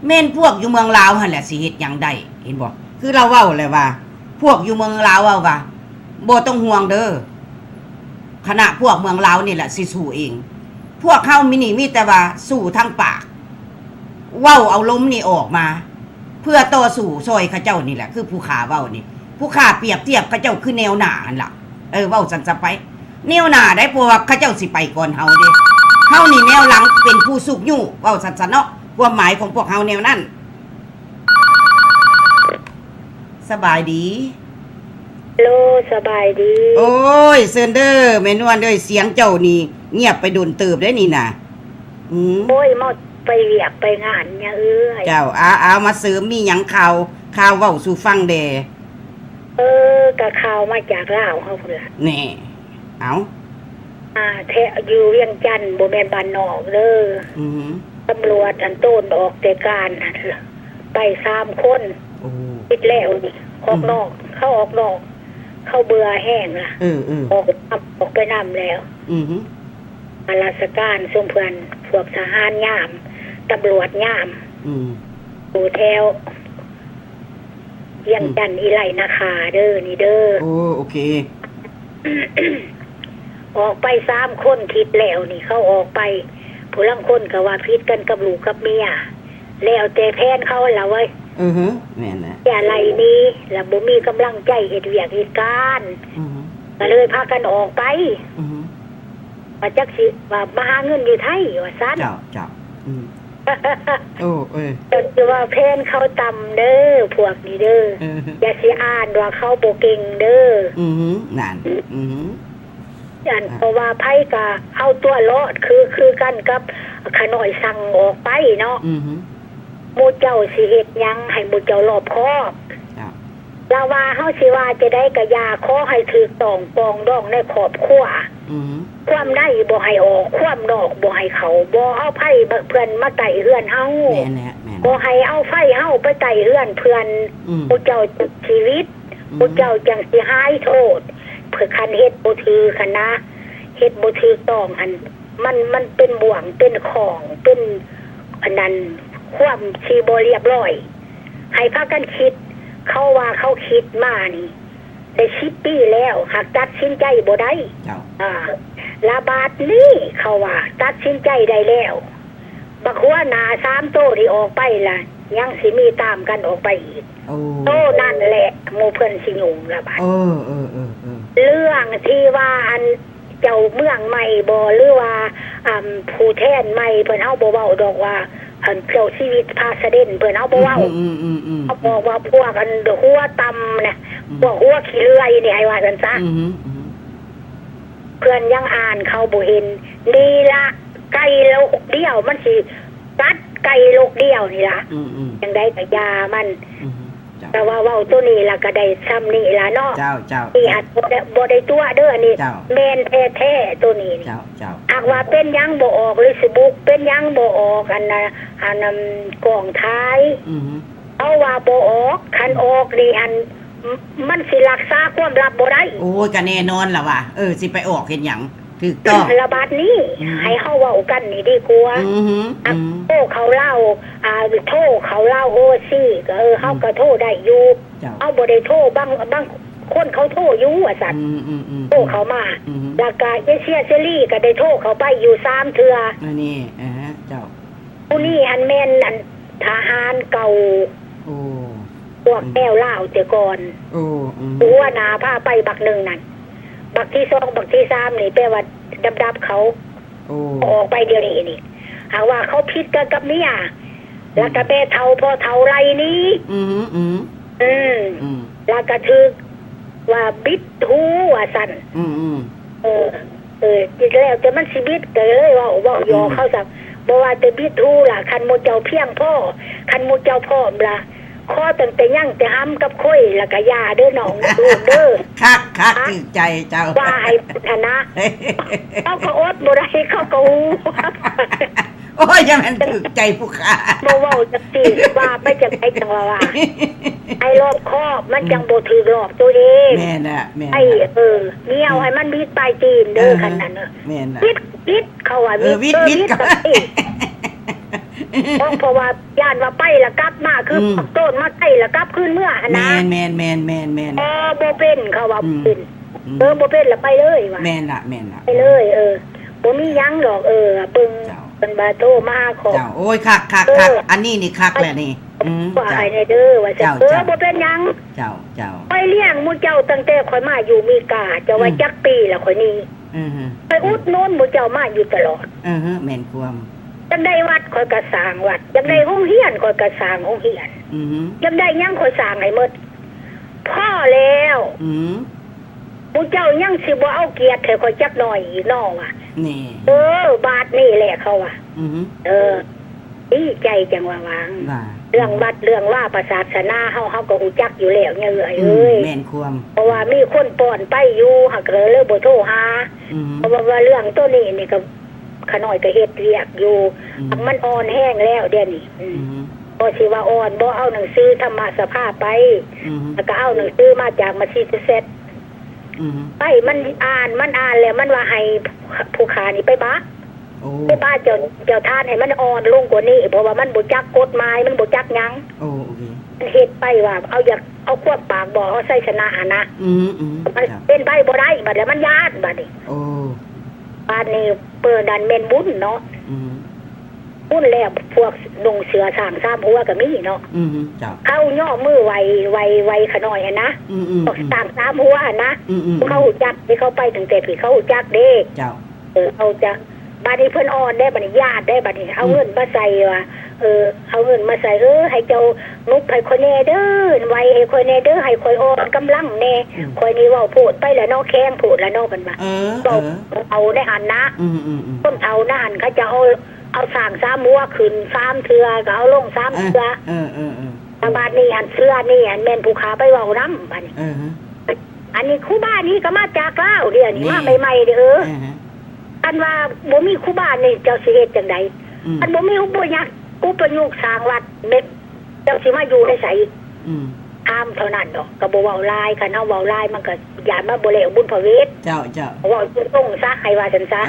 แม่นพวกอยู่เมืองลาวหั่นแหละสิเฮ็ดหยังได้เห็นบ่คือเราเว้าเลยว่าพวกอยู่เมืองลาวเว้าว่าบ่ต้องห่วงเด้อคณะพวกเมืองลาวนี่แหละสิสู้เองพวกเฮามีแต่ว่าสู้ทางปากเว้าเอาลมนี่ออกมาเพื่อต่อสู้ซอยเขาเจ้านี่แหละคือผู้ขาเว้านี่ผู้ขาเปรียบเทียบเขาเจ้าคือแนวหน้านั่นล่ะเว้าซั่นซะไปแนวหน้าได้เพราะว่าเขาเจ้าสิไปก่อนเฮาเด้เฮานี่แนวหลังเป็นผู้สุกยู่เว้าซั่นๆเนาะความหมายของพวกเฮาแนวนั้นสบายดีโลสบายดีโอ้ยเซินเดอร์แม่นวลเด้อเสียงเจ้านี่เงียบไปโดนเติบได้นี่น่ะโอ้ยหมดไปเวียกไปงานเนี่ยเจ้าเอามาเสริมมีหยังข่าวเว้าสู่ฟังแดก็ข่าวมาจากลาวเฮาพุ่นล่ะแน่เอาแท้อยู่เวียงจันทน์บ่แม่นบ้านนอกเด้อตำรวจอันโตนออกแต่การไป3คนปิดแล้วนี่ออกนอกเข้าออกนอกเข้าเบื่อแห้งล่ะออกไปนำแล้วราชการซุมเพิ่นพวกทหารยามตำรวจยามอยู่แถวเวียงจันทน์อีไลนาคาเด้อนี่เด้อโอเคออกไป3คนคิดแล้วนี่เขาออกไปผู้ลางคนก็ว่าพิษกันกับลูกกับเมียแล้วแต่แพนเขาล่ะเว้ยแม่นน่ะอะไรนี้ล่ะบ่มีกำลังใจเฮ็ดเวียกเฮ็ดการก็เลยพากันออกไปว่าจักสิว่ามาหาเงินอยู่ไทยว่าซั่นเจ้าจะว่าแพนเขาต่ำเด้อพวกนี้เด้ออย่าสิอ่านว่าเขาบ่เก่งเด้อนั่นอันเพราะว่าไผก็เอาตัวรอดคือกันกับขน้อยสั่งออกไปเนาะหมู่เจ้าสิเฮ็ดหยังให้หมู่เจ้ารอบคอบลาวาเฮาสิว่าจะได้กะยาขอให้ถูกต้องปองดองในครอบครัว ความได้บ่ให้ออกความนอกบ่ให้เขาบ่เอาไผเพื่อนมาไต่เฮือนเฮา แม่นแหละแม่น บ่ให้เอาไฟเฮาไปไต่เฮือนเพื่อนผู้เจ้าชีวิตผู้เจ้าจังสิหายโทษเพื่อคันเฮ็ดบ่ถือคันนะเฮ็ดบ่ถือต้องอันมันเป็นบ่วงเป็นของเป็นอันนั้นความสิบ่เรียบร้อยให้พากันคิดเขาว่าเขาคิดมานี่ได้10 ปีแล้วหากตัดสินใจบ่ได้ เจ้า ลาบาดนี้เขาว่าตัดสินใจได้แล้วบักหัวหนา3โตที่ออกไปล่ะยังสิมีตามกันออกไปอีก โอ้ โตนั่นแหละหมู่เพิ่นสิยุ่งละบาด เออเรื่องที่ว่าอันเจ้าเมืองใหม่บ่หรือว่าผู้แทนใหม่เพิ่นเฮาบ่เว้าดอกว่าอันเจ้าชีวิตพาเสด็จเพิ่นเฮาบ่เว้าเขาบอกว่าพวกอันหัวตำนะพวกหัวขี้เลื่อยนี่ให้ว่าซั่นซะเพื่อนยังอ่านเขาบ่เห็นนี่ละไก่โลกเดียวมันสิตัดไก่โลกเดียวนี่ล่ะจังได๋ก็ยามันแต่ว่าเว้าตัวนี้ล่ะก็ได้ซ้ำนี่ล่ะเนาะเจ้าที่อาจบ่ได้ตัวเด้อนี่แม่นแท้ๆตัวนี้เจ้าหากว่าเป็นยังบ่ออกหรือสิบุกเป็นยังบ่ออกอันน่ะกองท้ายเอาว่าบ่ออกคันออกนี่อันมันสิรักษาความลับบ่ได้โอ้ยก็แน่นอนล่ะว่าสิไปออกเฮ็ดหยังถูกต้องระบาดนี้ให้เฮาเว้ากันนี่ดีกว่าโทรเขาเล่าโทรเขาเล่าโอซี่ก็เฮาก็โทรได้อยู่เอาบ่ได้โทรบางคนเขาโทรอยู่ว่าซั่นโทรเขามาแล้วก็เอเชียเซรี่ก็ได้โทรเขาไปอยู่3เทื่ออันนี้เจ้าผู้นี้อันแม่นอันทหารเก่าโอ้พวกแก้วลาวแต่ก่อนหัวหน้าพาไปบักนึงนั่นบักที่2บักที่3นี่แปลว่าดับเขาออกไปเดี๋ยวนี้นี่หาว่าเขาผิดกันกับเมียแล้วก็แม่เฒ่าพ่อเฒ่าไรนี้แล้วก็ถึกว่าบิดหูว่าซั่นจิตแล้วแต่มันสิบิดเกยเลยว่าหยอกเขาซะบ่ว่าแต่บิดหูล่ะคันหมู่เจ้าเพียงพ่อคันหมู่เจ้าพร้อมล่ะข้อตั้งแต่ยั่งแต่ห้ำกับค่อยแล้วก็ยาเด้อน้องลูกเด้อคักตื่นใจเจ้าว่าให้ธนะเขาก็อดบ่ได้เขาก็ฮู้โอ้ยยังมันตื่นใจผู้ค้าบ่เว้าจักสิว่าไปจังได๋จังว่าไอ้รอบคอบมันจังบ่ถือรอบตัวเองแม่น่ะไอ้เงี้ยวให้มันบิดปลายตีนเด้อคั่นนั้นแม่น่ะบิดเขาว่าบิดก็เพราะว่าย่านว่าไปแล้วกลับมาคือต้นมาใกล้แล้วกลับคืนเมื่อหั่นนะแม่นบ่เป็นเขาว่าเป็นบ่เป็นแล้วไปเลยว่าแม่นล่ะไปเลยบ่มีหยังดอกเบิ่งเพิ่นบ่โทรมาขอเจ้าโอ้ยคักอันนี้นี่คักแหละนี่ว่าไอ้เด้อว่าจะบ่เป็นหยังเจ้าไปเลี้ยงหมู่เจ้าตั้งแต่ข่อยมาอยู่มีกาจะว่าจักปีแล้วข่อยนี่ไปอุดหนุนหมู่เจ้ามาอยู่ตลอดแม่นความจังได้วัดข่อยก็สร้างวัดจังได้โรงเรียนข่อยก็สร้างโรงเรียนจังได้หยังข่อยสร้างให้หมดพ่อแล้วผู้เจ้ายังสิบ่เอาเกียรติให้ข่อยจักหน่อยอีกน้อว่ะนี่บาทนี่แหละเขาว่ะดีใจจังว่าวางเรื่องวัดเรื่องว่าศาสนาเฮาก็ฮู้จักอยู่แล้วเนี่ยเอ้ยแม่นความเพราะว่ามีคนป้อนไปอยู่หักเลยบ่โทรหาเพราะว่าเรื่องตัวนี้นี่ก็ขน้อยก็เฮ็ดเรียกอยู่มันอ่อนแห้งแล้วเดี๋ยวนี้บ่สิว่าอ่อนบ่เอาหนังสือธรรมะสภาไปแล้วก็เอาหนังสือมาจากมัสยิดเสร็จไปมันอ่านแล้วมันว่าให้ผู้ขานี่ไปบ้าไปบ้าเจ้าทานให้มันอ่อนลงกว่านี้เพราะว่ามันบ่จักกฎหมายมันบ่จักหยังโอเคมันเฮ็ดไปว่าเอาอยากเอาควบปากบ่เอาใส่ชนะนะมันเป็นไปบ่ได้บัดแล้วมันญาติบัดนี้บ้านนี้เปิดดันเมนบุญเนาะบุญแล้วพวกดงเสือสร้างซ้ำหัวก็มีเนาะเข้าย่อมือไวขน้อยนะสร้างซ้ำหัวนะเขาจักที่เขาไปถึงแต่พี่เขาจักเด้เขาจะบ้านนี้เพิ่นอ่อนได้บัดนี้ญาติได้บัดนี้เอาเงินมาใส่ว่าเอาเงินมาใส่ให้เจ้านุบให้คนแน่เด้อไว้ให้คนแน่เด้อให้คอยอ่อนกำลังแน่คอยนี่เว้าพูดไปแล้วเนาะแข้งพูดแล้วเนาะกันว่าเอาได้หันนะต้นเอานะหันเขาจะเอาสร้าง3หัวขึ้น3เทื่อก็เอาลง3เทื่อบ้านนี้หันเสื้อนี่หันแม่นผู้ขาไปเว้านำบัดนี้อันนี้ครูบ้านนี้ก็มาจากลาวเดี๋ยวนี้มาใหม่ๆเด้อ อันว่าบ่มีครูบานี่เจ้าสิเฮ็ดจังไดอันบ่มีอุปยักอุปยุกสร้างวัดเม็ดเจ้าสิมาอยู่ได้ไสห้ามเท่านั้นดอกก็บ่เว้าลายคันเฮาเว้าลายมันก็ย่านมาบ่แล้วบุญพระเวทเจ้าเว้าตรงๆซะให้ว่าซั่นซะ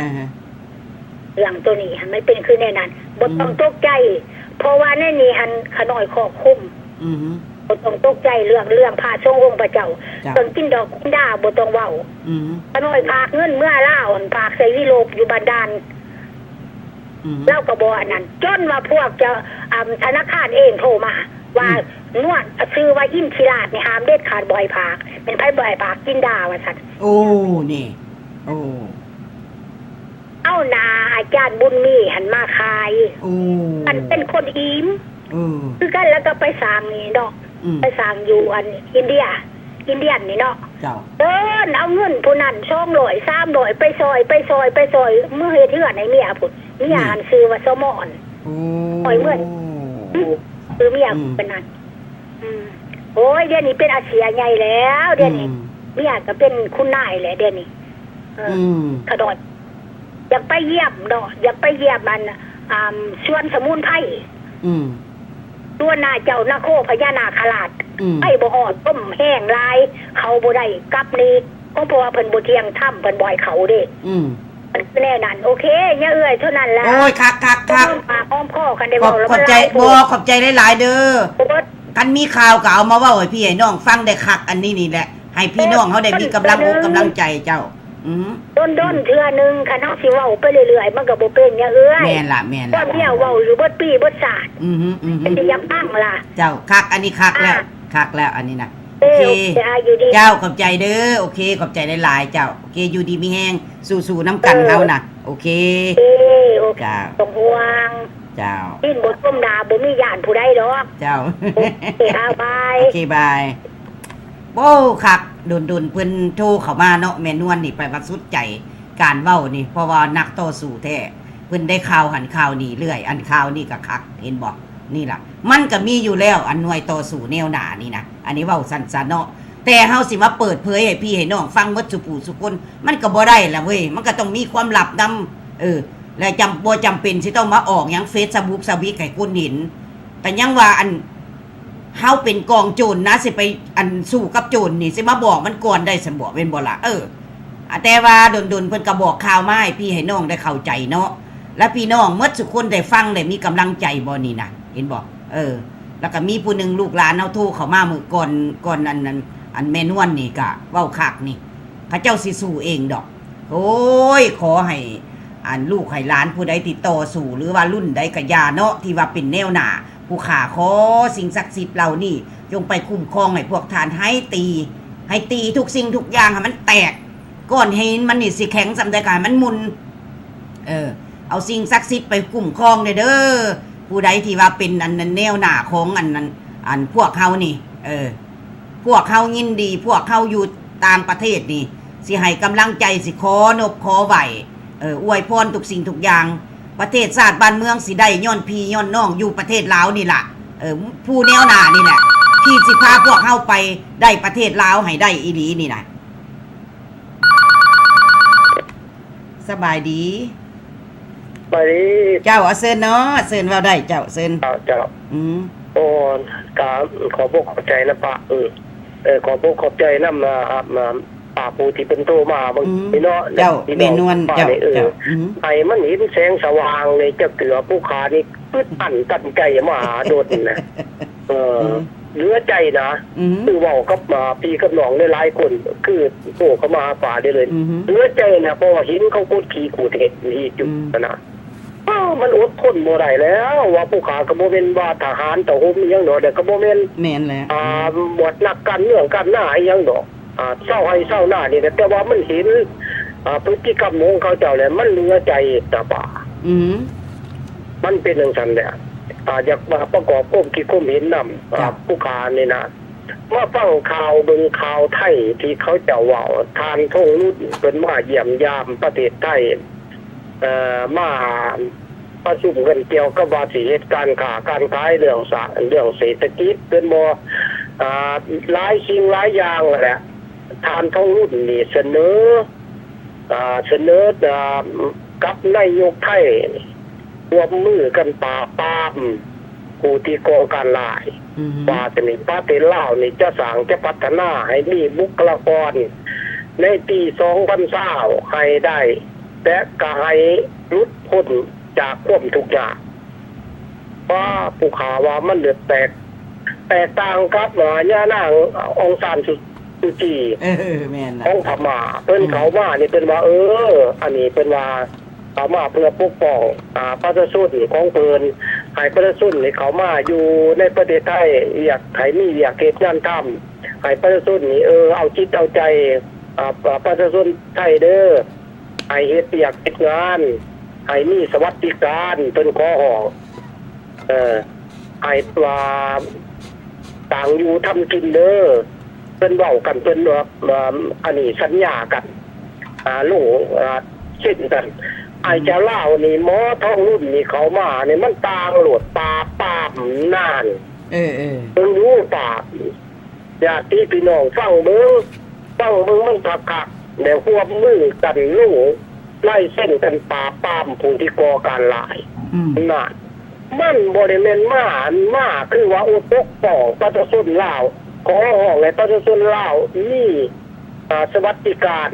เรื่องตัวนี้มันเป็นคือแน่นั้นบ่ต้องตกใจเพราะว่าในนี้หันขน้อยครอบคุมบ่ต้องตกใจเรื่องพระทรงองค์พระเจ้าต้นกินดอกกินดาบ่ต้องเว้าขน้อยพากเงินเมื่อลาวพากใส่วิโลกอยู่บันดาลเล่าก็บ่อันนั้นจนว่าพวกจะธนาคารเองโทรมาว่านวดซื้อว่าอินทิราชนี่ห้ามเด็ดขาดบ่อยพากเป็นไผบ่อยพากกินดาว่าซั่นโอ้นี่โอ้เอานาอาจารย์บุญมีหันมาขายมันเป็นคนอิ่มคือกันแล้วก็ไปสร้างนี่เนาะไปสร้างอยู่อินเดียนี่เนาะเดินเอาเงินผู้นั้น200 300ไปซอยเมื่อเฮ็ดเทื่อในเมียพุ่นเมียหันซื้อว่าสมอนปล่อยเมื่อคือเมียเป็นนั้นโอ้ยเดี๋ยวนี้เป็นอาเซียใหญ่แล้วเดี๋ยวนี้เมียก็เป็นคุณนายแหละเดี๋ยวนี้ขดดอยากไปเยี่ยมเนาะอยากไปเยี่ยมมันสวนสมุนไพรตัวนาเจ้านาโคพญานาคราชไอ้บ่ฮอดต้มแห้งลายเขาบ่ได้กลับนี่ก็เพราะว่าเพิ่นบ่เที่ยงถ้ำเพิ่นบ่อยเขาเด้แน่นั่นโอเคอย่าเอื้อยเท่านั้นล่ะโอ้ยคักอ้อมข้อกันได้บ่แล้วขอบใจหลายๆเด้อกันมีข่าวก็เอามาเว้าให้พี่ให้น้องฟังได้คักอันนี้นี่แหละให้พี่น้องเฮาได้มีกำลังอกกำลังใจเจ้าด้นเทื่อนึงคันเฮาสิเว้าไปเรื่อยๆมันก็บ่เป็นอย่าเอื้อยแม่นล่ะว่าเมียเว้าอยู่เบิดปีเบิดศาสตร์เป็นสิยังฟังล่ะเจ้าคักอันนี้คักแล้วอันนี้นะโอเคเจ้าขอบใจเด้อโอเคขอบใจหลายๆเจ้าโอเคอยู่ดีมีแฮงสู้ๆน้ำกันเฮาน่ะโอเคเจ้าต้องห่วงเจ้ากินบ่ต้มดาบ่มีญาติผู้ใดดอกเจ้าโอเคบายโอเคบายโอ้คักดุนเพิ่นโทรเข้ามาเนาะแม่นวลนี่ไปว่าสุดใจการเว้านี่เพราะว่านักต่อสู้แท้เพิ่นได้ข่าวหันข่าวนี่เรื่อยอันข่าวนี่ก็คักเห็นบ่นี่ล่ะมันก็มีอยู่แล้วอันหน่วยต่อสู้แนวหน้านี่นะอันนี้เว้าสั้นๆเนาะแต่เฮาสิมาเปิดเผยให้พี่ให้น้องฟังหมดสุผู้สุคนมันก็บ่ได้ล่ะเว้ยมันก็ต้องมีความลับนำและบ่จำเป็นสิต้องมาออกหยัง Facebook สวิกให้คนเห็นแต่ยังว่าอันเฮาเป็นกองโจรนะสิไปอันสู้กับโจรนี่สิมาบอกมันก่อนได้ซั่นบ่แม่นบ่ล่ะแต่ว่าดนเพิ่นก็บอกข่าวมาให้พี่ให้น้องได้เข้าใจเนาะและพี่น้องหมดทุกคนได้ฟังได้มีกำลังใจบ่นี่นะเห็นบ่แล้วก็มีผู้นึงลูกหลานเฮาโทรเข้ามามื้อก่อนอันแม่นวลนี่ก็เว้าคักนี่เขาเจ้าสิสู้เองดอกโอ้ยขอให้อันลูกให้หลานผู้ใดติดต่อสู่หรือว่ารุ่นใดก็อย่าเนาะที่ว่าเป็นแนวหน้าผู้ข้าขอสิ่งศักดิ์สิทธิ์เหล่านี้จงไปคุ้มครองให้พวกท่านให้ตีทุกสิ่งทุกอย่างให้มันแตกก้อนหินมันนี่สิแข็งสำได้กายมันมุนเอาสิ่งศักดิ์สิทธิ์ไปคุ้มครองเด้อผู้ใดที่ว่าเป็นอันนั้นแนวหน้าของอันนั้นอันพวกเขานี่พวกเขายินดีพวกเขาอยู่ต่างประเทศนี่สิให้กำลังใจสิขอนบขอไหวอวยพรทุกสิ่งทุกอย่างประเทศชาติบ้านเมืองสิได้ย้อนพี่ย้อนน้องอยู่ประเทศลาวนี่ล่ะผู้แนวหน้านี่แหละที่สิพาพวกเฮาไปได้ประเทศลาวให้ได้อีหลีนี่นะสบายดีไปเจ้าเซินเนาะเซินว่าได้เจ้าเซินเจ้าโอ้กราบขอบอกขอบใจนะปะขอบอกขอบใจนำมาป่าปูที่เป็นโตมาบางทีเนาะเจ้าเมนวนเจ้าไอ้มันเห็นแสงสว่างเลยจะเกลือผู้ขานี่ปึ๊ดปั่นตันใจมาหาโดดนะเหลือใจนะคือว่ากับมาพี่กับน้องได้หลายคนคือโตเขามาป่าได้เลยเหลือใจนะเพราะว่าเห็นเขาพูดขี้ขูดเห็ดนี่จุดนะมันอดทนบ่ได้แล้วว่าผู้ขาก็บ่แม่นว่าทหารตะห่มอีหยังดอกแต่ก็บ่แม่นแหละบวชนักการเมืองกันหน้าอีหยังดอกเศร้าให้เศร้าหน้านี่แต่ว่ามันเห็นพฤติกรรมของเขาเจ้าแหละมันเหลือใจตาป่ามันเป็นจังซั่นแหละอยากมาประกอบก้มคิดก้มเห็นนำผู้ขานี่นะมาฟังข่าวเบิ่งข่าวไทยที่เขาเจ้าเว้าทานทงรุ่นเพิ่นมาเยี่ยมยามประเทศไทยมาประชุมกันเกี่ยวกับว่าสิเหตุการณ์การขายเรื่องเศรษฐกิจเป็นบ่หลายสิ่งหลายอย่างแหละทานทองรุ่นนี่เสนอ กับนายกไทยร่วมมือกันปราบปรามผู้ที่ก่อการร้ายว่าจะมีประเทศลาวนี่จะสร้างจะพัฒนาให้มีบุคลากรในปี2020ให้ได้และก็ให้หลุดพ้นจากความทุกข์ยากเพราะผู้ข่าวว่ามันเดือดแตกต่างกับย่านางองซานซูจีแม่นล่ะของพม่าเพิ่นเขามานี่เป็นว่าอันนี้เป็นว่าเขามาเพื่อปกป้องประชาชนของเพิ่นให้ประชาชนนี่เขามาอยู่ในประเทศไทยอยากให้มีอยากเฮ็ดงานทำให้ประชาชนนี่เอาจิตเอาใจประชาชนไทยเด้อให้เฮ็ดอยากเฮ็ดงานให้มีสวัสดิการเพิ่นขอร้องให้ว่าต่างอยู่ทำกินเด้อเพิ่นเว้ากันเพิ่นว่าอันนี้สัญญากันลูกเช่นกันไอ้เจ้าเล่านี่หมอท้องรุ่นนี่เขามาเนี่ยมันต่างโหลดปานานเพิ่งรู้ปากญาติพี่น้องฟังเบิ่งมันคักๆแล้วควบมือกันลูกไล่เส้นกันปาบผู้ที่ก่อการร้ายน่ะมันบ่ได้แม่นมาคือว่าปกป้องประชาชนลาวขอร้องให้ประชาชนลาวมีสวัสดิการ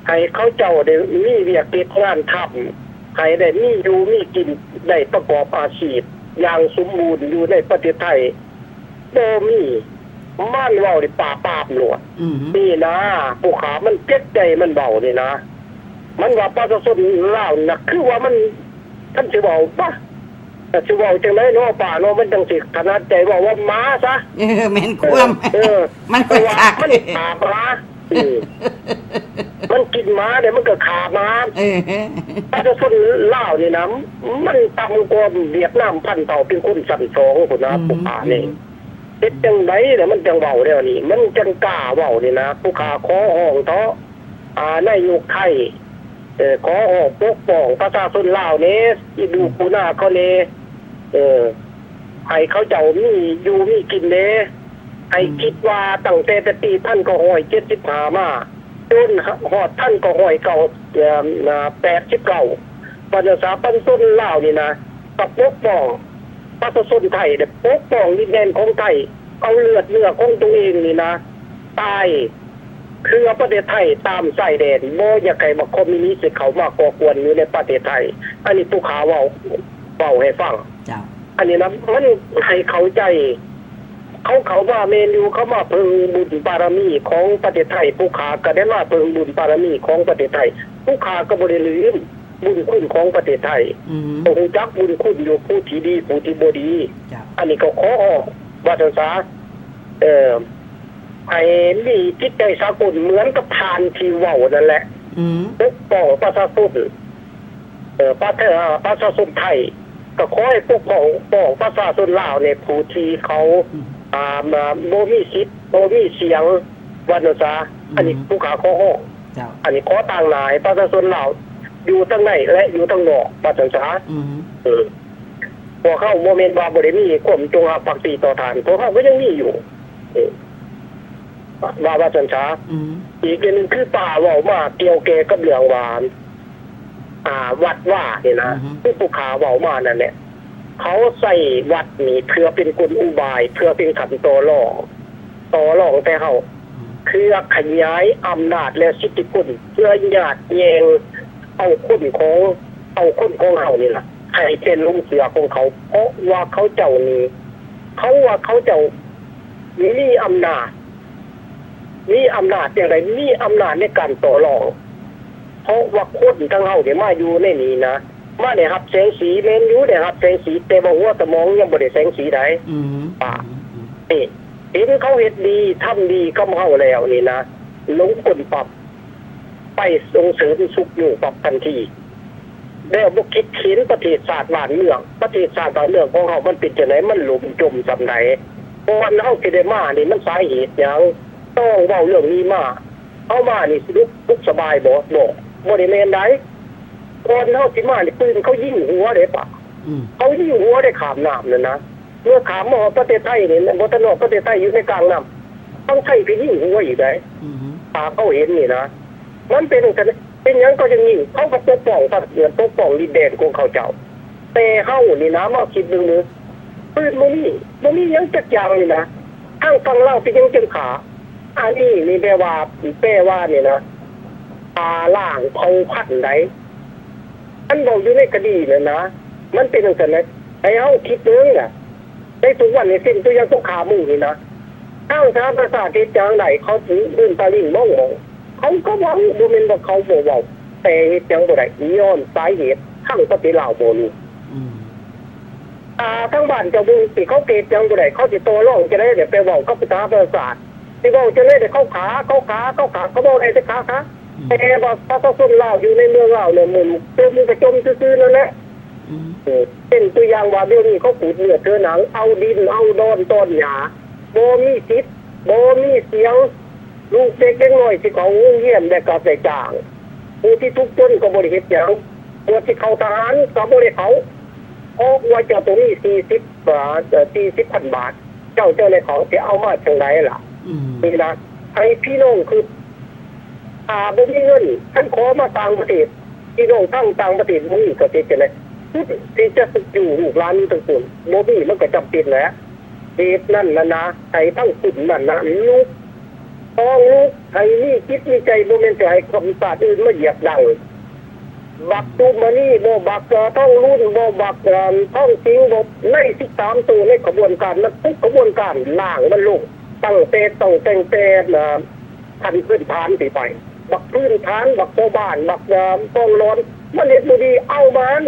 ให้เขาเจ้าได้มีเวียกเฮ็ดงานทำให้ได้มีอยู่มีกินได้ประกอบอาชีพอย่างสมบูรณ์อยู่ในประเทศไทยบ่มีมันเว้าได้ปาบหลวดนี่นะผู้ขามันเจ็บใจมันเบานี่นะมันว่าประชาชนลาวน่ะคือว่ามันท่านสิเว้าปะสิเว้าจังได๋เนาะป้าเนาะมันจังสิขนาดใจว่าหมาซะแม่นความมันก็คักมันปาบหมามันกินหมาเดี๋ยวมันก็ขาหมาประชาชนลาวนี่นะมันต่ำกว่าเวียดนามพันเท่าเป็นคนชั้น2พุ่นนะผู้ขานี่เฮ็ดจังได๋แล้วมันจังเว้าแล้วนี่มันจังกล้าเว้านี่นะผู้ขาขอร้องเถาะนายกไทยขอร้องปกป้องประชาชนลาวนี่อีดูผู้หน้าเขานี่ให้เขาเจ้ามีอยู่มีกินเด้ให้คิดว่าตั้งแต่ปี1975มาจนฮอด1989ประชาชนลาวนี่นะปกป้องประชาชนไทยได้ปกป้องดินแดนของไทยเอาเลือดเนื้อของตัวเองนี่นะตายคือประเทศไทยตามชายแดนบ่อยากให้คอมมิวนิสต์เข้ามาก่อกวนอยู่ในประเทศไทยอันนี้ผู้ข่าวเว้าให้ฟังอันนี้นะมันให้เข้าใจเขาว่าเมนูเขามาเพิ่งบุญบารมีของประเทศไทยผู้ขาก็ได้มาเพิ่งบุญบารมีของประเทศไทยผู้ขาก็บ่ได้ลืมบุญคุณของประเทศไทยต้องจักบุญคุณอยู่ผู้ที่ดีผู้ที่บ่ดีอันนี้ก็ขอว่าจังซะให้มีจิตใจสากลเหมือนกับทานที่เว้านั่นแหละปกป้องประชาชนประชาชนไทยก็ขอให้ปกป้องประชาชนลาวในผู้ที่เขาบ่มีสิทธิ์บ่มีเสียงว่าจังซะอันนี้ผู้ขาขออันนี้ขอต่างหลายประชาชนลาวอยู่ทั้งในและอยู่ทั้งนอกว่าจังซะพวกเขาบ่แม่นว่าบ่ได้มีความจงรักภักดีต่อทานพวกเขาก็ยังมีอยู่ว่าจังซะอีกอย่างนึงคือป่าเว้ามาเกี่ยวแก่กับเรื่องหวานวัดว่านี่นะผู้ขาเว้ามานั่นแหละเขาใส่วัดนี่เพื่อเป็นกลอุบายเพื่อเป็นขันต่อรองแต่เฮาคือขยายอำนาจและสิทธิคุณเพื่อญาติแยงเอาคนของเฮานี่ล่ะให้เป็นลุงเสือของเขาเพราะว่าเขาเจ้านี่เขาว่าเขาเจ้ามีอำนาจอย่างไรมีอำนาจในการต่อรองเพราะว่าคนทั้งเฮาเนี่ยมาอยู่ในนี้นะมาได้รับแสงสีแม่นอยู่ได้รับแสงสีแต่บ่หัวสมองยังบ่ได้แสงสีใดนี่เห็นเขาเฮ็ดดีทำดีกับเฮาแล้วนี่นะลงคนปรับไปส่งเสริมสุขอยู่ปรับทันทีแล้วบ่คิดเห็นประเทศชาติบ้านเมืองของเฮามันเป็นจังได๋มันหลุมจมซำใดเพราะว่าเฮาสิได้มานี่มันสาเหตุหยังต้องเว้าเรื่องนี้มาเอามานี่สิลุกสบายบ่ได้แม่นใดก่อนเฮาสิมานี่ปืนเขายิงหัวเด้ปะเขายิงหัวได้ข้ามน้ำนั่นนะเมื่อข้ามมาประเทศไทยนี่บ่ทันออกประเทศไทยอยู่ในกลางน้ำต้องใช้ไปยิงหัวอีกได้เขาเห็นนี่นะมันเป็น เป็นหยังก็อย่างนี้เขาก็ปกป้องสัตว์เดือดปกป้องดินแดนของเขาเจ้าแต่เฮานี่นะมาคิดดูนึงปืนบ่มีหยังจักอย่างนี่นะทางฝั่งลาวเป็นหยังจังขาอันนี้นี่แปลว่านี่นะล่างเผาพันธุ์ใดอันบอกอยู่ในคดีนั่นนะมันเป็นจังซั่นนะให้เฮาคิดนึงน่ะในทุกวันนี้สิ้นตัวยังต้องขาหมู่นี่นะทางสาธารณสุขที่จังไดเขาถือปืนตะลิ่งมองเขาก็ว่าบ่แม่นว่าเขาบ่เว้าแต่เฮ็ดจังบ่ได้ย้อนสาเหตุทางประเทศลาวบ่รู้ทั้งบ้านเจ้าบุญสิเขาเกตจังบ่ได้เขาสิโตร้องจะได้เดี๋ยวไปเว้ากับสาธารณสุขสิเว้าจะได้เดี๋ยวเขาขาเขาบ่ได้จะขาแต่ว่าประชาชนลาวอยู่ในเมืองลาวเนี่ยมันกระจมซื่อๆนั่นแหละเป็นตัวอย่างว่าเดี๋ยวนี้เขาขูดเนื้อเธอหนังเอาดินเอาดอนต้นหญ้าบ่มีสิทธิ์บ่มีเสียงลูกเด็กน้อยที่เขาเยี่ยมได้ก็ได้จ้างผู้ที่ทุกข์จนก็บ่ได้เฮ็ดหยังผู้ที่เข้าทหารก็บ่ได้เขาออกว่าเจ้าตรงนี้40 บาท40,000 บาทเจ้าในของสิเอามาจังไดล่ะนี่นะให้พี่น้องคือบ่มีเงินท่านขอมาต่างประเทศพี่น้องทั้งต่างประเทศบ่มีก็สิจังได๋ที่จะอยู่ลูกหลานอยู่ทั้งคนบ่มีมันก็จำเป็นแหละเหตุนั่นนะให้ทั้งคุณนั่นนะลูกต้องลูกให้มีคิดมีใจบ่แม่นจะให้คำสาดอื่นมาเหยียบดังบักตูมานี่บ่บักท่องรุ่นบ่บักท่องจริงบ่ใน13ตัวในกระบวนการนั้นทุกกระบวนการล่างมันลงตั้งแต่ขั้นพื้นฐานสิไปบักพื้นฐานบักชาวบ้านบักต้องร้อนมันเฮ็ดบ่ดีเอามัน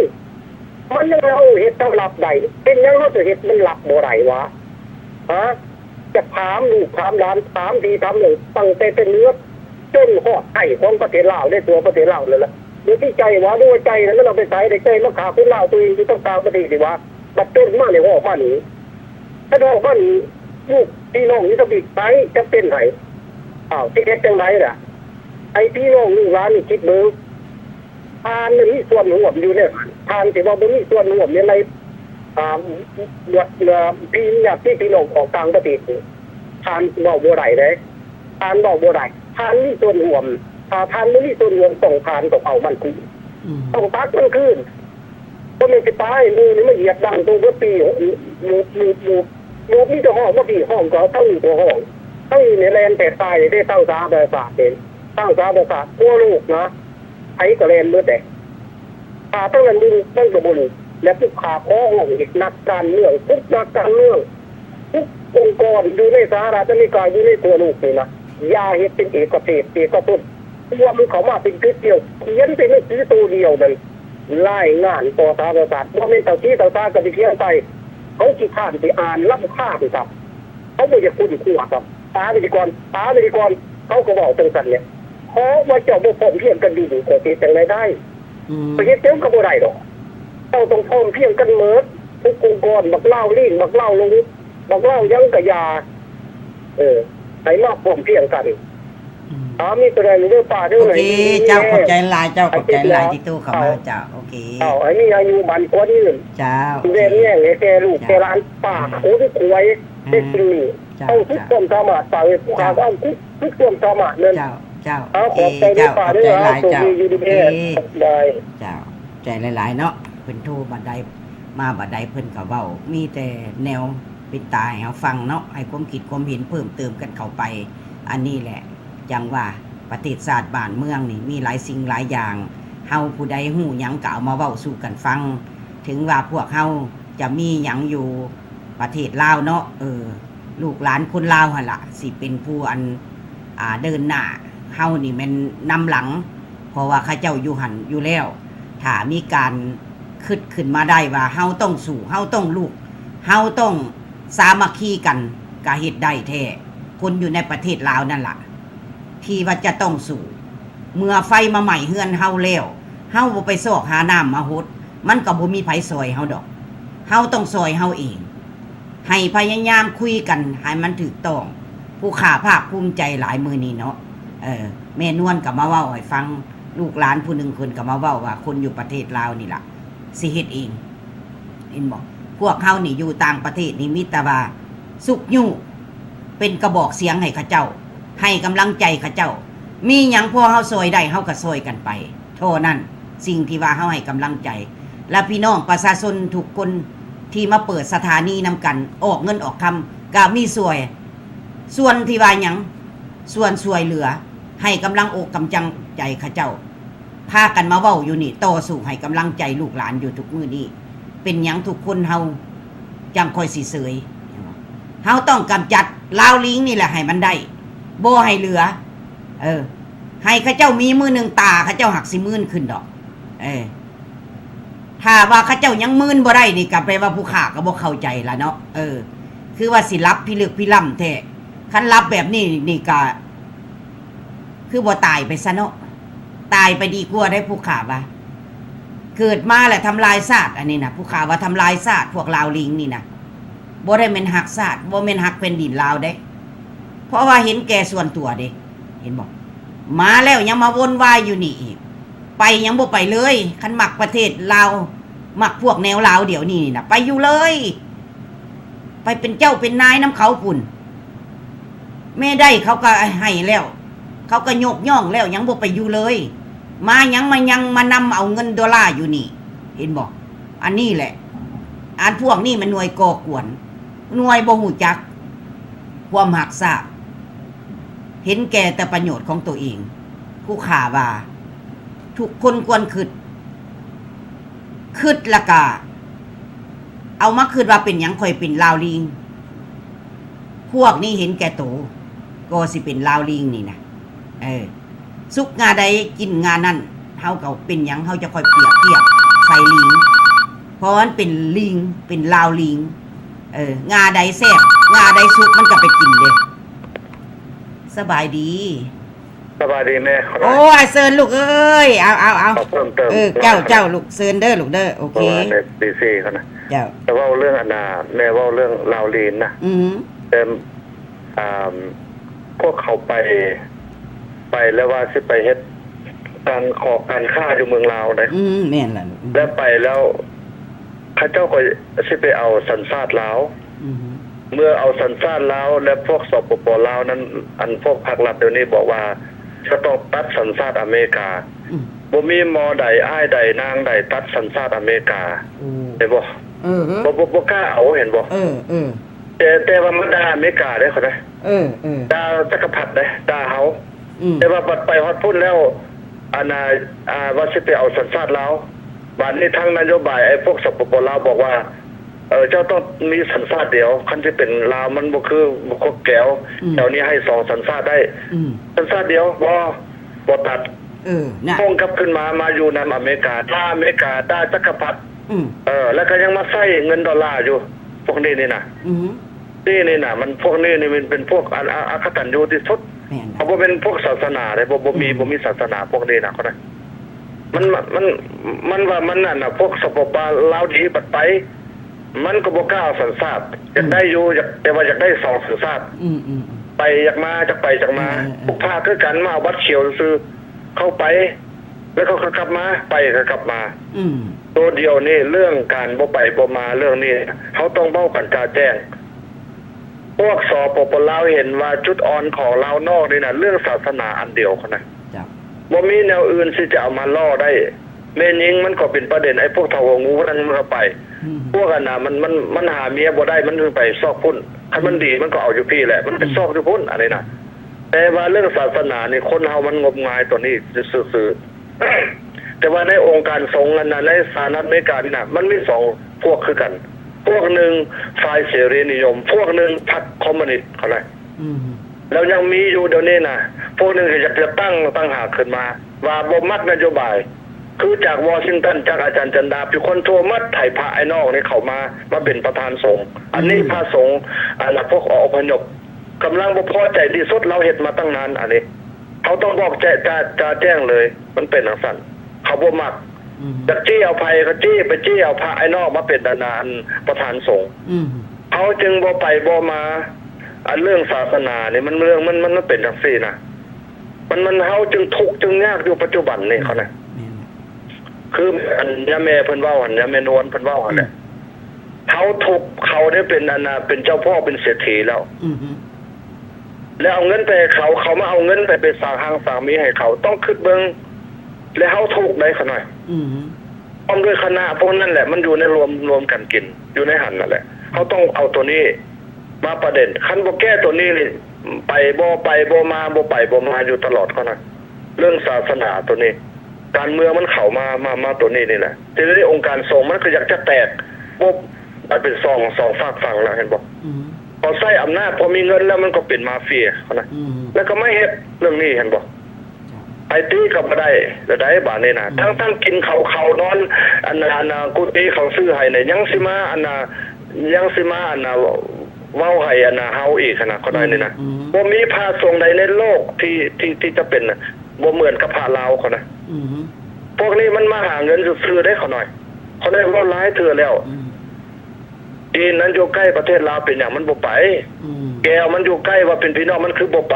ยังเอาเฮ็ดเท่าหลับได้เป็นยังเฮาจะเฮ็ดมันหลับบ่ได้วะฮะจะถามลูกถามหลานถามทีถามหนึ่งตั้งแต่เป็นเนื้อจนหอดไข่ของประเทศลาวได้ตัวประเทศลาวเลยล่ะดูที่ใจวะด้วยใจนั้นเราไปใส่ได้ใจมาขาคนลาวตัวเองที่ต้องตามประเทศดีวะบัดจนมากเลยห่อผ้าหนีถ้าห่อผ้าหนีลูกพี่น้องนี่จะบิดไปจะเป็นไหนที่เฮ็ดจังไรล่ะไอ้พี่น้องลูกหลานนี่คิดมือทานมันมีส่วนร่วมอยู่เนี่ยทานที่ว่ามันมีส่วนร่วมในพี่อยากที่พี่น้องของต่างประเทศทานบอกบัวไหลเลยทานบอกบัวไหลทานนี่ส่วนรวมทานนี่ส่วนรวมต้องทานกับเอามันคือต้องพักมันขึ้นก็ไม่ไปตายมือนี่ไม่เหยียบดังตรงก็ปีมูนี่จะห้องว่าปีห้องก็เท่าอยู่ตัวห้องเท่าอยู่ในแลนแต่ตายได้ตั้งสาบศาสตร์เองตั้งสาบศาสตร์กลัวลูกนะไอ้ก็แลนเมื่อแต่ตั้งแต่ดึงตั้งกระบุนและผู้ขาพ้องอีกนักการเมืองทุกนักการเมืองทุกองค์กรอยู่ในสหรัฐอเมริกาอยู่ในตัวลูกนี่นะยาเฮ็ดเป็นเอกเทศเอกต้นว่ามันเขามาเป็นคลิปเดียวเขียนเป็นหนังสือตัวเดียวนั่นไล่งานต่อสาธารณรัฐว่าเป็นเต่าที่เต่าตากับเพียงไปเขาขี้ข้านไปอ่านรับค่าไปครับเขาไม่อยากพูดอีกคู่ครับตาไปดีก่อนเขาก็บอกตรงกันเนี่ยเพราะว่าเจ้าบุคคลเพียงกันดีกว่าที่แต่งไรได้ไปเฮ็ดเจ้าก็บ่ได้หรอกเจ้าต้องพร้อมเพียงกันเมิดทุกองค์กรบักเล่าลิ่งบักเล่าลงบักเล่ายังกะยาใส่มาพร้อมเพียงกันมีตัวใดเรื่องป่าเรื่องไหนเจ้าขอบใจหลายเจ้าขอบใจหลายที่ตู้เข้ามาเจ้าโอเคไอ้นี่อายุมันกว่านี้เจ้าเรียนแง่เลยแกลูกแกร้านป่าโอ้ที่ควยที่จริงนี่เอาทุกความสามารถใส่ผู้ขาเอาทุกความสามารถเลยเจ้าขอบใจด้วยป่าด้วยนะตรงนี้อยู่ดีได้เจ้าใจหลายๆเนาะเพิ่นโทรบัดใดมาบัดใดเพิ่นก็เว้ามีแต่แนวเป็นตาให้เฮาฟังเนาะให้ความคิดความเห็นเพิ่มเติมกันเข้าไปอันนี้แหละจังว่าประเทศชาติบ้านเมืองนี่มีหลายสิ่งหลายอย่างเฮาผู้ใดฮู้หยังก็เอามาเว้าสู่กันฟังถึงว่าพวกเฮาจะมีหยังอยู่ประเทศลาวเนาะลูกหลานคนลาวหั่นล่ะสิเป็นผู้อันเดินหน้าเฮานี่แม่นนำหลังเพราะว่าเขาเจ้าอยู่หั่นอยู่แล้วถ้ามีการคิดขึ้นมาได้ว่าเฮาต้องสู้เฮาต้องลุกเฮาต้องสามัคคีกันก็เฮ็ดได้แท้คนอยู่ในประเทศลาวนั่นล่ะที่ว่าจะต้องสู้เมื่อไฟมาใหม่เฮือนเฮาแล้วเฮาบ่ไปซอกหาน้ำมาหดมันก็บ่มีไผซอยเฮาดอกเฮาต้องซอยเฮาเองให้พยายามคุยกันให้มันถูกต้องผู้ข้าภาคภูมิใจหลายมื้อนี้เนาะแม่นวลก็มาเว้าให้ฟังลูกหลานผู้นึงคนก็มาเว้าว่าคนอยู่ประเทศลาวนี่ล่ะสิเฮ็ดเองเห็นบ่พวกเฮานี่อยู่ต่างประเทศนี่มีแต่ว่าสุกยู่เป็นกระบอกเสียงให้เขาเจ้าให้กำลังใจเขาเจ้า มีหยังพอเฮาซอยได้เฮาก็ซอยกันไปเท่านั้นสิ่งที่ว่าเฮาให้กำลังใจ และพี่น้องประชาชนทุกคนที่มาเปิดสถานีนำกันออกเงินออกคำก็มีส่วนที่ว่าหยังส่วนช่วยเหลือให้กำลังอกกำลังใจข้าเจ้าพากันมาเว้าอยู่นี่ต่อสู้ให้กำลังใจลูกหลานอยู่ทุกมื้อนี้เป็นหยังทุกคนเฮาจังค่อยสิเสยเฮาต้องกำจัดลาวลิงนี่แหละให้มันได้บ่ให้เหลือให้ข้าเจ้ามีมือหนึ่งตาข้าเจ้าหักสิมื่นขึ้นดอกถ้าว่าข้าเจ้ายังมื่นบ่ได้นี่ก็แปลว่าผู้ข้าก็บ่เข้าใจละเนาะคือว่าสิรับพิลึกพิล่ำแท้คันรับแบบนี้นี่ก็คือบ่ตายไปซะเนาะตายไปดีกว่าได้ผู้ข้าว่าเกิดมาแหละทำลายชาติอันนี้นะผู้ข้าว่าทำลายชาติพวกลาวลิงนี่นะบ่ได้แม่นหักชาติบ่แม่นหักเป็นดินลาวเด้เพราะว่าเห็นแก่ส่วนตัวเด้เห็นบ่มาแล้วยังมาวนวายอยู่นี่อีกไปยังบ่ไปเลยคันมักประเทศลาวมักพวกแนวลาวเดี๋ยวนี้นะไปอยู่เลยไปเป็นเจ้าเป็นนายน้ำเขาพุ่นแม่ได้เขาก็ให้แล้วเขาก็ยกย่องแล้วยังบ่ไปอยู่เลยมายังมานำเอาเงินดอลลาร์อยู่นี่เห็นบ่อันนี้แหละอันพวกนี้มันหน่วยก่อกวนหน่วยบ่ฮู้จักความหักษาเห็นแก่แต่ประโยชน์ของตัวเองผู้ข่าว่าทุกคนควรคิดละกะเอามาคิดว่าเป็นหยังค่อยเป็นลาวลิงพวกนี้เห็นแก่ตัวก็สิเป็นลาวลิงนี่นะสุกงาใดกินงานั่นเฮาก็เป็นหยังเฮาจะค่อยเปรียบเทียบใส่ลิงเพราะมันเป็นลิงเป็นลาวลิงงาใดแซ่บงาใดสุกมันก็ไปกินเด้สบายดีแม่โอ้ยเซินลูกเอ้ยเอาเพิ่มเติมเจ้าลูกเซินเด้อลูกเด้อโอเคดีซีเขานะเจ้าแต่ว่าเรื่องอนาแม่ว่าเรื่องลาวลีนนะแต่พวกเขาไปแล้วว่าสิไปเฮ็ดการขอการฆ่าอยู่เมืองลาวได้แม่นล่ะแล้วไปแล้วข้าเจ้าก็สิไปเอาสัญชาติลาวเมื่อเอาสัญชาติลาวและพวกสปป.ลาวนั้นอันพวกภาครัฐเดี๋ยวนี้บอกว่าจะต้องตัดสัญชาติอเมริกาบ่มีหมอใดอ้ายใดนางใดตัดสัญชาติอเมริกาเห็นบ่บ่กล้าเอาเห็นบ่แต่ว่ามันด่าอเมริกาได้เขาได้ด่าจักรพรรดิได้ด่าเฮาแต่ว่าบัดไปฮอดพุ่นแล้วว่าสิไปเอาสัญชาติลาวบัดนี้ทางนโยบายไอ้พวกสปป.ลาวบอกว่าเจ้าต้องมีสัญชาติเดียวคันที่เป็นลาวมันบ่คือบ่ครบแก้วแถวนี้ให้2สัญชาติได้สัญชาติเดียวบ่ตัดคงกลับขึ้นมาอยู่ในอเมริกาถ้าอเมริกาได้จักรพรรดิแล้วก็ยังมาใช้เงินดอลลาร์อยู่พวกนี้นี่นะนี่นะมันพวกนี้นี่มันเป็นพวกอคตัญญูที่สุดเขาบ่เป็นพวกศาสนาได้บ่มีศาสนาพวกนี้นะเขาได้มันว่ามันนั่นน่ะพวกสปป.ลาวดีบัดไปมันก็บ่กล้าสัญชาติอยากได้อยู่แต่ว่าอยากได้2สัญชาติไปอยากมาจากไปจากมาพวกพาคือกันมาวัดเขียวซื้อเข้าไปแล้วเขากลับมาไปก็กลับมาตัวเดียวนี่เรื่องการบ่ไปบ่มาเรื่องนี้เขาต้องเว้ากันจ่าแจ้งพวกสปป.ลาวเห็นว่าจุดอ่อนของลาวนอกนี่น่ะเรื่องศาสนาอันเดียวคั่นน่ะบ่มีแนวอื่นที่จะเอามาล่อได้แม่ยิงมันก็เป็นประเด็นไอ้พวกเฒ่างูนั่นมันเข้าไปพวกอันน่ะมันหาเมียบ่ได้มันไปซอกพุ่นคันมันดีมันก็เอาอยู่พี่แหละมันไปซอกอยู่พุ่นอะไรน่ะแต่ว่าเรื่องศาสนานี่คนเฮามันงมงายตัวนี้ซื่อๆแต่ว่าในองค์การสงฆ์นั้นในสหรัฐอเมริกานี่น่ะมันมี2พวกคือกันพวกนึงฝ่ายเสรีนิยมพวกนึงพรรคคอมมิวนิสต์เขาเลยแล้วยังมีอยู่เดี๋ยวนี้น่ะพวกนึงอยากจะตั้งหาขึ้นมาว่าบ่มักนโยบายคือจากวอชิงตันจากอาจารย์จันดาเป็นคนโทรมาไถ่พระไอ้นอกนี่เขามาเป็นประธานสงฆ์อันนี้พระสงฆ์พวกอพยพกำลังบ่พอใจที่สุดเราเฮ็ดมาตั้งนานอันนี้เขาต้องบอกจะแจ้งเลยมันเป็นจังซั่นเขาบ่มักจากจี้เอาภัยก็จี้ไปจี้เอาพระไอ้นอกมาเป็นนานประธานสงฆ์เขาจึงบ่ไปบ่มาอันเรื่องศาสนานี่มันเรื่องมันเป็นจังซี่นะมันเฮาจึงทุกข์จึงยากอยู่ปัจจุบันนี่เขานะคืออันยาแม่เพิ่นเว้าอันยาแม่นวลเพิ่นเว้าอันเนี่ยเขาทุกเขาได้เป็นเป็นเจ้าพ่อเป็นเศรษฐีแล้ว แล้วเอาเงินไปให้เขามาเอาเงินไปสร้างห้างสร้างมีให้เขาต้องคิดเบิ่งแล้วเฮาถูกได้ขนาดพร้อมด้วยคณะพวกนั้นแหละมันอยู่ในรวมกันกินอยู่ในหันนั่นแหละเขาต้องเอาตัวนี้มาประเด็นคันบ่แก้ตัวนี้นี่ไปบ่มาอยู่ตลอดเขานะเรื่องศาสนาตัวนี้การเมืองมันเข้ามาตัวนี้นี่แหละทีนี้องค์การสงฆ์มันก็อยากจะแตกปุ๊บมันเป็นสองฝากฝั่งแล้วเห็นบ่พอใช้อำนาจพอมีเงินแล้วมันก็เป็นมาเฟียเขานะแล้วก็ไม่เฮ็ดเรื่องนี้เห็นบ่ไอ้ตีก็บ่ได้จะได้บาดนี้นะทั้งกินเขานอนอันกุฏิเขาซื้อให้เนี่ยยังสิมาเว้าให้เฮาอีกขนาดเขาได้นี่นะบ่มีพระสงฆ์ใดในโลกที่จะเป็นบ่เหมือนกับพระลาวเขานะพวกนี้มันมาหาเงินซื้อได้เขาหน่อยเขาได้เว้าหลายเทื่อแล้วจีนนั้นอยู่ใกล้ประเทศลาวเป็นอย่างมันบ่ไปแก้วมันอยู่ใกล้ว่าเป็นพี่น้องมันคือบ่ไ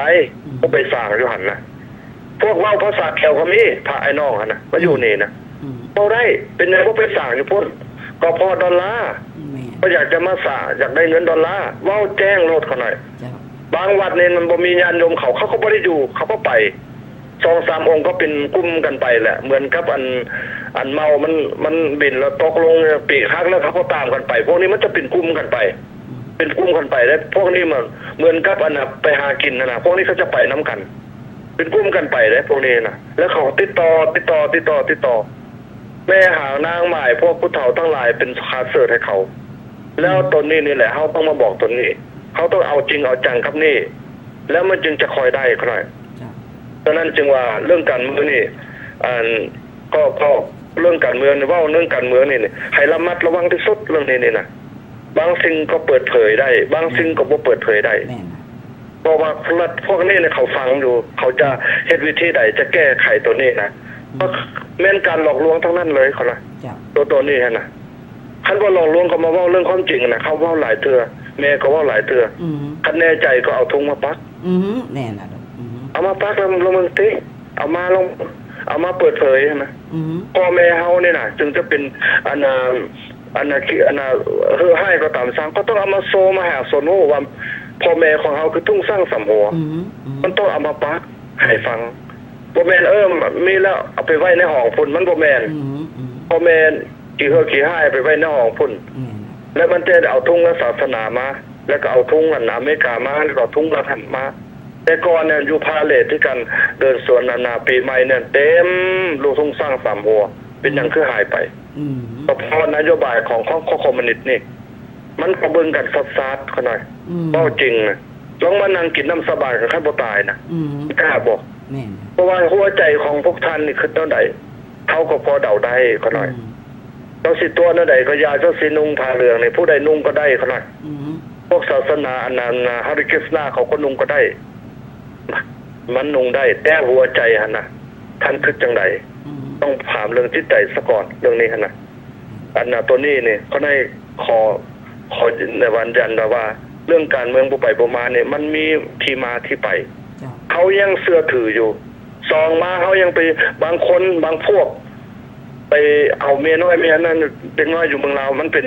ปสร้างอยู่หั่นนะพวกเว้าภาษาแขวก็มีพระไอ้น้องหั่นน่ะมาอยู่นี่นะบ่ได้เป็นไงบ่ไปสร้างอยู่พุ่นก็พอดอลลาร์ก็อยากจะมาสร้างอยากได้เงินดอลลาร์เว้าแจ้งโลดเขาหน่อยบางวัดนี่มันบ่มีญาติโยมเขาก็บ่ได้อยู่เขาก็ไป 2-3 องค์ก็เป็นกลุ่มกันไปแหละเหมือนกับอันเมามันบินแล้วตกลงปีกหักแล้วเขาก็ตามกันไปพวกนี้มันจะเป็นกลุ่มกันไปแล้วพวกนี้มันเหมือนกับไปหากินนะพวกนี้เขาจะไปน้ำกันเป็นกลุ่มกันไปเลยพวกนี้นะแล้วเขาติดต่อแม่หานางหมายพวกผู้เฒ่าทั้งหลายเป็นคาเสิร์ตให้เขาแล้วตนนี้นี่แหละเขาต้องมาบอกตนนี้เขาต้องเอาจริงเอาจังครับนี่แล้วมันจึงจะคอยได้เขาหน่อยดังนั้นจึงว่าเรื่องการเมืองนี่ก็เรื่องการเมืองว่าเรื่องการเมืองนี่ให้ระมัดระวังที่สุดเรื่องนี้นี่นะบางสิ่งก็เปิดเผยได้บางสิ่งก็บ่เปิดเผยได้เพราะว่าพวกนี้เนี่ยเขาฟังอยู่เขาจะเฮ็ดวิธีใดจะแก้ไขตัวนี้นะเพราะแม่นการหลอกลวงทั้งนั้นเลยเขานะตัวนี้ฮะนะคันว่าหลอกลวงก็มาเว้าเรื่องความจริงนะเขาเว้าหลายเทื่อแม่ก็เว้าหลายเทื่อคันแน่ใจก็เอาถุงมาปักแน่น่ะเอามาปักแล้วลงมึงติเอามาเปิดเผยนะพ่อแม่เฮานี่น่ะจึงจะเป็นให้ก็ตามสร้างก็ต้องเอามาโซมาหาโซโนว่าพ่อแม่ของเฮาคือทุ่งสร้างสำหัวมันต้องเอามาปักให้ฟังบ่แม่นมีแล้วเอาไปไว้ในห้องพุ่นมันบ่แม่นพ่อแม่ขี้ให้ไปไว้ในห้องพุ่นแล้วมันจะเอาทุ่งศาสนามาแล้วก็เอาทุ่งอเมริกามาแล้วก็ทุ่งละหันมาแต่ก่อนเนี่ยอยู่พาเลทที่กันเดินสวนนาปีใหม่เนี่ยเต็มลูกทุ่งสร้างสามหัวเป็นอย่างคือหายไปก็เพราะนโยบายของคอมมิวนิสต์นี่มันก็เบิ่งกันซัดๆเขาหน่อยเว้าจริงนะลองมานั่งกินน้ำสบายกับข้าบ่ตายนะกล้าบอกเพราะว่าหัวใจของพวกท่านนี่คือเท่าใดเขาก็พอเดาได้เขาหน่อยเจ้าสิตัวเท่าใดก็ยาเจ้าสินุ่งผ้าเหลืองนี่ผู้ใดนุ่งก็ได้เขาหน่อยพวกศาสนาอันนั้นฮาริคริสนาเขาก็นุ่งก็ได้มันนุ่งได้แต่หัวใจหั่นน่ะท่านคือจังไดต้องถามเรื่องจิตใจซะก่อนเรื่องนี้หั่นน่ะตัวนี้นี่เขาได้ขอในวันยันว่าเรื่องการเมืองบ่ไปบ่มาเนี่ยมันมีที่มาที่ไปเขายังเชื่อถืออยู่ซองมาเขายังไปบางคนบางพวกไปเอาเมียน้อยเมียนั้นเป็นน้อยอยู่เมืองลาวมันเป็น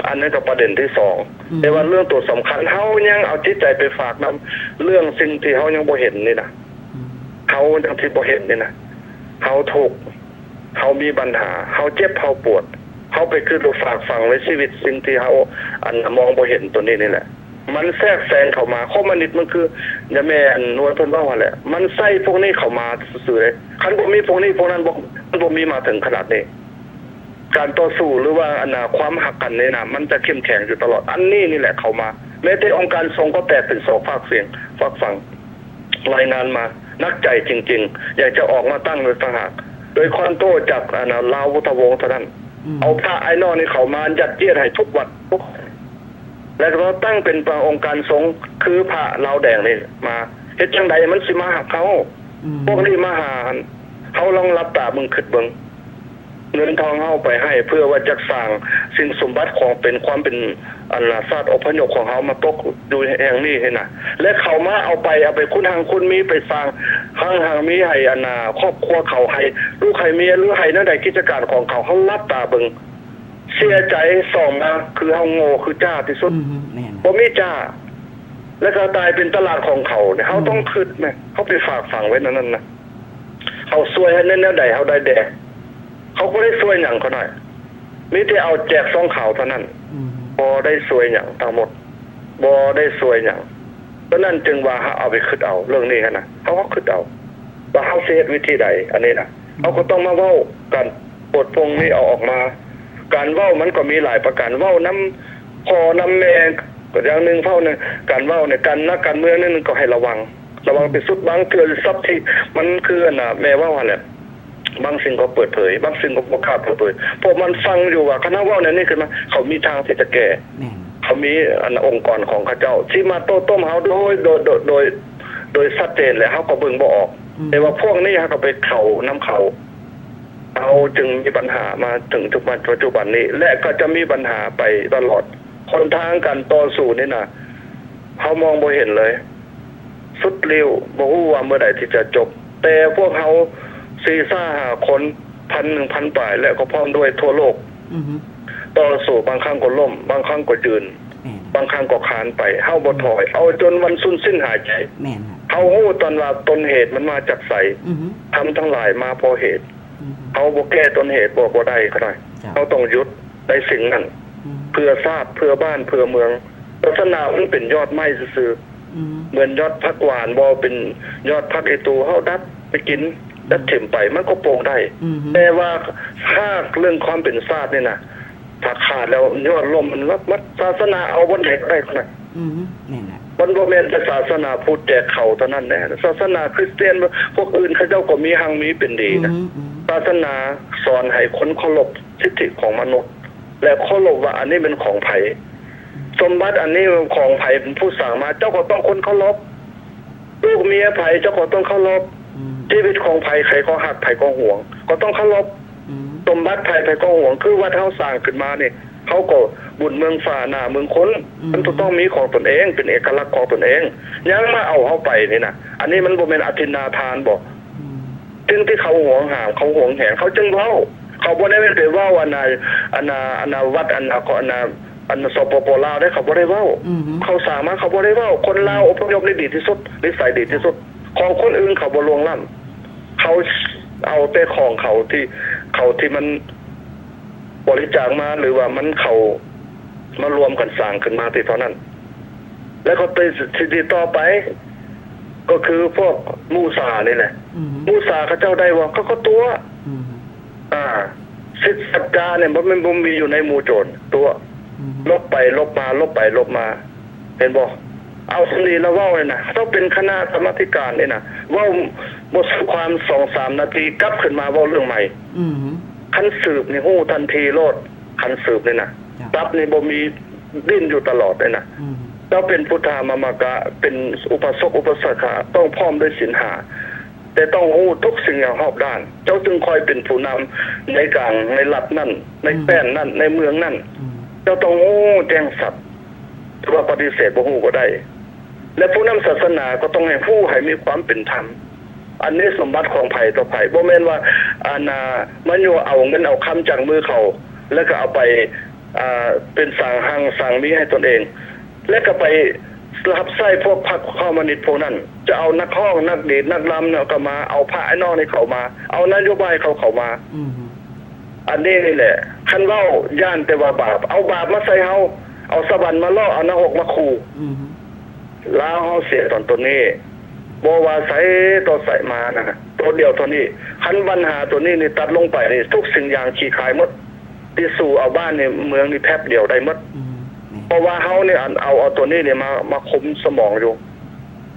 อันนั้นก็ประเด็นที่2แต่ว่าเรื่องตัวสำคัญเฮายังเอาจิตใจไปฝากนำเรื่องสิ่งที่เฮายังบ่เห็นนี่นะเฮายังที่บ่เห็นนี่นะเฮาทุกข์เฮามีปัญหาเฮาเจ็บเฮาปวดเฮาไปคือฝากฝังไว้ชีวิตสิ่งที่เฮามองบ่เห็นตัวนี้นี่แหละมันแทรกแซงเข้ามาคอมมิวนิสต์มันคืออย่าแม่นวลเพิ่นว่าว่าแหละมันใส่พวกนี้เข้ามาซื่อๆเลยคันบ่มีพวกนี้พวกนั้นมันบ่มีมาถึงขนาดนี้การต่อสู้หรือว่าความหักกันนี่นะมันจะเข้มแข็งอยู่ตลอดอันนี้นี่แหละเข้ามาแม้แต่องค์การสงฆ์ก็แตกเป็น2ฝากฝั่งรายงานมานักใจจริงๆอยากจะออกมาตั้งโดยต่างหากโดยคอนโต้จากลาวพุทธวงศ์เท่านั้นเอาพระไอ้นอนี่เข้ามายัดเยียดให้ทุกวัดทุกแล้วก็ตั้งเป็นองค์การสงฆ์คือพระลาวแดงนี่มาเฮ็ดจังไดมันสิมาหาเขาพวกนี้มาหาเขาลองรับตามึงคิดเบิ่งเงินทองเฮาไปให้เพื่อว่าจะสร้างสิ่งสมบัติของเป็นความเป็นศาสตร์อพยพของเฮามาตกอยู่แห่งนี้ให้น่ะและเขามาเอาไปคุณมีไปสร้างหางมีให้ครอบครัวเขาให้ลูกให้เมียหรือให้นั่นใดกิจการของเขารับตาเบิ่งเสียใจ2มาคือเฮาโง่คือจ้าที่สุดบ่มีจ้า แล้วก็ตายเป็นตลาดของเขาเนี่ยเขาต้องคิดแม่เขาไปฝากฝังไว้นั่นน่ะเขาซวยให้แนวใดเขาได้แดกเขาก็ได้ซวยหยังเขาหน่อยมีแต่เอาแจกซองข่าวเท่านั้นบ่ได้ซวยหยังทั้งหมดบ่ได้ซวยหยังเพราะนั้นจึงว่าเอาไปคิดเอาเรื่องนี้นะเขาก็คิดเอาว่าเขาเสียวิธีใดอันนี้นะเขาก็ต้องมาเว้ากันปลดปลงนี้เอาออกมาการเว้ามันก็มีหลายประการเว้าน้ำพอน้ำแม่ก็อย่างนึงเท่านึงการเว้าในการนักการเมืองนั่นก็ให้ระวังไปสุดบางเทื่อทรัพย์ที่มันคือน่ะแม่ว่าว่าแหละบางสิ่งก็เปิดเผยบางสิ่งก็บ่กล้าเปิดเผยเพราะมันฟังอยู่ว่าคณะเว้านั้นนี่ขึ้นมาเขามีทางที่จะแก้เขามีองค์กรของเขาเจ้าที่มาโต้ต้มเฮาโดยชัดเจนแล้วเฮาก็เบิ่งบ่ออกแต่ว่าพวกนี้เฮาก็ไปเข้าน้ำเขาเอาจึงมีปัญหามาถึงทุกวันปัจจุบันนี้และก็จะมีปัญหาไปตลอดคนทางการต่อสู้นี่น่ะเฮามองบ่เห็นเลยสุดเร็วบ่ฮู้ว่าเมื่อใดที่จะจบแต่พวกเฮา4-5 คน 1,000 ปลายและก็พร้อมด้วยทั่วโลกต่อสู้บางครั้งก็ล้มบางครั้งก็ยืนบางครั้งก็คานไปเฮาบ่ถอยเอาจนวันสุดสิ้นหายใจเฮาฮู้ตอนว่าต้นเหตุมันมาจากไสทำทั้งหลายมาเพราะเหตุเฮาบ่แก้ต้นเหตุบ่ได้ก็ได้เฮาต้องหยุดได้สิ่งนั้นเพื่อชาติเพื่อบ้านเพื่อเมืองศาสนามันเป็นยอดไม้ซื่อๆเหมือนยอดผักหวานบ่เป็นยอดผักไอตูเฮาดัดไปกินดัดถิ่มไปมันก็โปร่งได้แต่ว่าถ้าเรื่องความเป็นชาตินี่น่ะถ้าขาดแล้วยอดลมมันมัดศาสนาเอาบนไหนได้ขนาดนี่แหละมันบ่แม่นแต่ศาสนาพุทธแจกเขาเท่านั้นแหละศาสนาคริสเตียนพวกอื่นเขาเจ้าก็มีหังมีเป็นดีนะศาสนาสอนให้คนเคารพสิทธิของมนุษย์และเคารพว่าอันนี้เป็นของไผสมบัติอันนี้ของไผเป็นผู้สร้างมาเจ้าก็ต้องคนเคารพลูกเมียไผเจ้าก็ต้องเคารพชีวิตของไผใครก็ฮักไผก็หวงก็ต้องเคารพสมบัติไผก็หวงคือว่าเฮาสร้างขึ้นมานี่เขาก็บุญเมืองฟ้าหน้าเมืองคนมันต้องมีของตนเองเป็นเอกลักษณ์ของตนเองยังมาเอาเฮาไปนี่นะอันนี้มันบ่แม่นอธินาทานบ่จึงที่เขาหวงหามเขาหวงแหนเขาจึงเว้าเขาบ่ได้ไปเว้าอันนาวัดอันสปปลาวได้เขาบ่ได้เว้าเขาสามารถเขาบ่ได้เว้าคนลาวอพยพได้ดีที่สุดนิสัยดีที่สุดของคนอื่นเขาบ่ลวงล้ำเขาเอาแต่ของเขาที่มันบริจาคมาหรือว่ามันเขามารวมกันสร้างขึ้นมาที่เท่านั้นแล้วก็ไปสิต่อไปก็คือพวกมูซานี่แหละมูซาเขาเจ้าได้ว่าเขาก็ตัวสิทธิสัจจาเนี่ยมันบ่มีอยู่ในหมู่โจรตัวลบไปลบมาลบไปลบมาเห็นบ่เอาสนีแล้วเว้าเลยนะต้องเป็นคณะกรรมการนี่นะเว้าหมดความ 2-3 นาทีกลับขึ้นมาเว้าเรื่องใหม่คันสืบนี่ฮู้ทันทีโลดคันสืบนี่นะตับนี่บ่มีดิ้นอยู่ตลอดเลยนะเจ้าเป็นพุทธามามกะเป็นอุปสกอุปสกะต้องพร้อมด้วยศีลห้าแต่ต้องฮู้ทุกสิ่งอย่างรอบด้านเจ้าจึงคอยเป็นผู้นำในกลางในรัฐนั่นในแป้นนั่นในเมืองนั่นเจ้าต้องฮู้แจ้งสัตย์ว่าปฏิเสธบ่ฮู้ก็ได้และผู้นำศาสนาก็ต้องให้ผู้ให้มีความเป็นธรรมอันนี้สมบัติของไผต่อไผบ่แม่นว่ามันอยู่เอาเงินเอาคำจากมือเขาแล้วก็เอาไปเป็นสร้างหังสร้างมีให้ตนเองแล้วก็ไปรับใช้พวกพรรคคอมมิวนิสต์พวกนั้นจะเอานักฮ้องนักดีดนักรำเนี่ยก็มาเอาพระไอ้น้องนี่เข้ามาเอานโยบายเข้ามาอันนี้นี่แหละคันเว้าย่านแต่ว่าบาปเอาบาปมาใส่เฮาเอาสวรรค์มาล่อเอานรกมาขู่ลาวเฮาเสียตอนตัวนี้บ่ว่าใส่ต่อใส่มานะตัวเดียวเท่านี้คันปัญหาตัวนี้นี่ตัดลงไปนี่ทุกสิ่งอย่างขี้คายหมดที่สู่เอาบ้านในเมืองนี่แทบเดียวได้หมดเพราะว่าเฮาเนี่ยเอาตัวนี้เนี่ยมาคุมสมองอยู่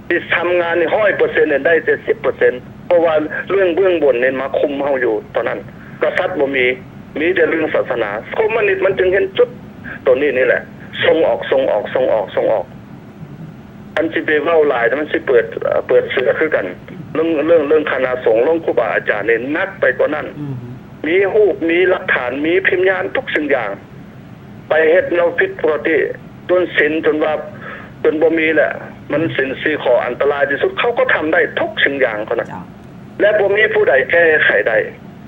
ที่ทำงานนี่ 100% เนี่ยได้แต่ 10% เพราะว่าเรื่องเบื้องบนเนี่ยมาคุมเฮาอยู่ตอนนั้นกษัตริย์บ่มีแต่เรื่องศาสนาคอมมิวนิสต์มันจึงเห็นจุดตัวนี้นี่แหละส่งออกอันสิไปเว้าหลายแต่มันสิเปิดเสือคือกันเรื่องคณะสงฆ์เรื่องครูบาอาจารย์นี่นักไปกว่านั้นมีรูปมีหลักฐานมีพิมพ์ยานทุกสิ่งอย่างไปเฮ็ดเราผิดปกติจนศีลจนว่าจนบ่มีแหละมันศีล4ข้ออันตรายที่สุดเขาก็ทำได้ทุกสิ่งอย่างคนนั้นและบ่มีผู้ใดแก้ไขได้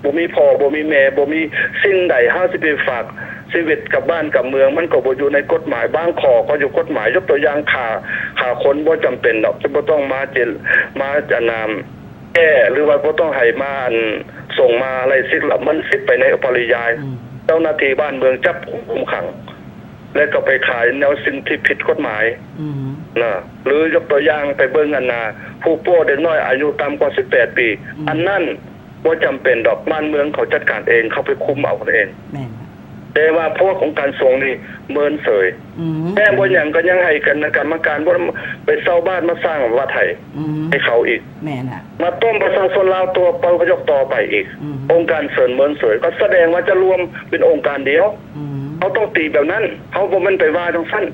บ่มีพ่อบ่มีแม่บ่มีสิ่งใดเฮาสิไปฝาก ชีวิตกับบ้านกับเมืองมันก็บ่อยู่ในกฎหมายบางข้อก็อยู่กฎหมายยกตัวอย่างฆ่าคนบ่จำเป็นดอกจะบ่ต้องมาจะนามแก้หรือว่าบ่ต้องให้มาส่งมาอะไรสิละมันสิไปในปริยายเจ้าหน้าที่บ้านเมืองจับคุมขังแล้วก็ไปขายแนวสิ่งที่ผิดกฎหมายนะหรือยกตัวอย่างไปเบิ่งผู้โป้เด็กน้อยอายุต่ำกว่า18ปีอันนั้นบ่จำเป็นดอกบ้านเมืองเขาจัดการเองเขาไปคุมเอาเองแต่ว่าพวกของการส่งนี่เมินเสยแค่บ่อย่างก็ยังให้กันกรรมการบ่ไปเซาบ้านมาสร้างวัดให้เขาอีกมาต้มประชาชนลาวตัวเปายกต่อไปอีกองค์การเสริญเมินเสยก็แสดงว่าจะรวมเป็นองค์การเดียวเขาต้องตีแบบนั้นเขาบ่มันไปว่าตรงสั้น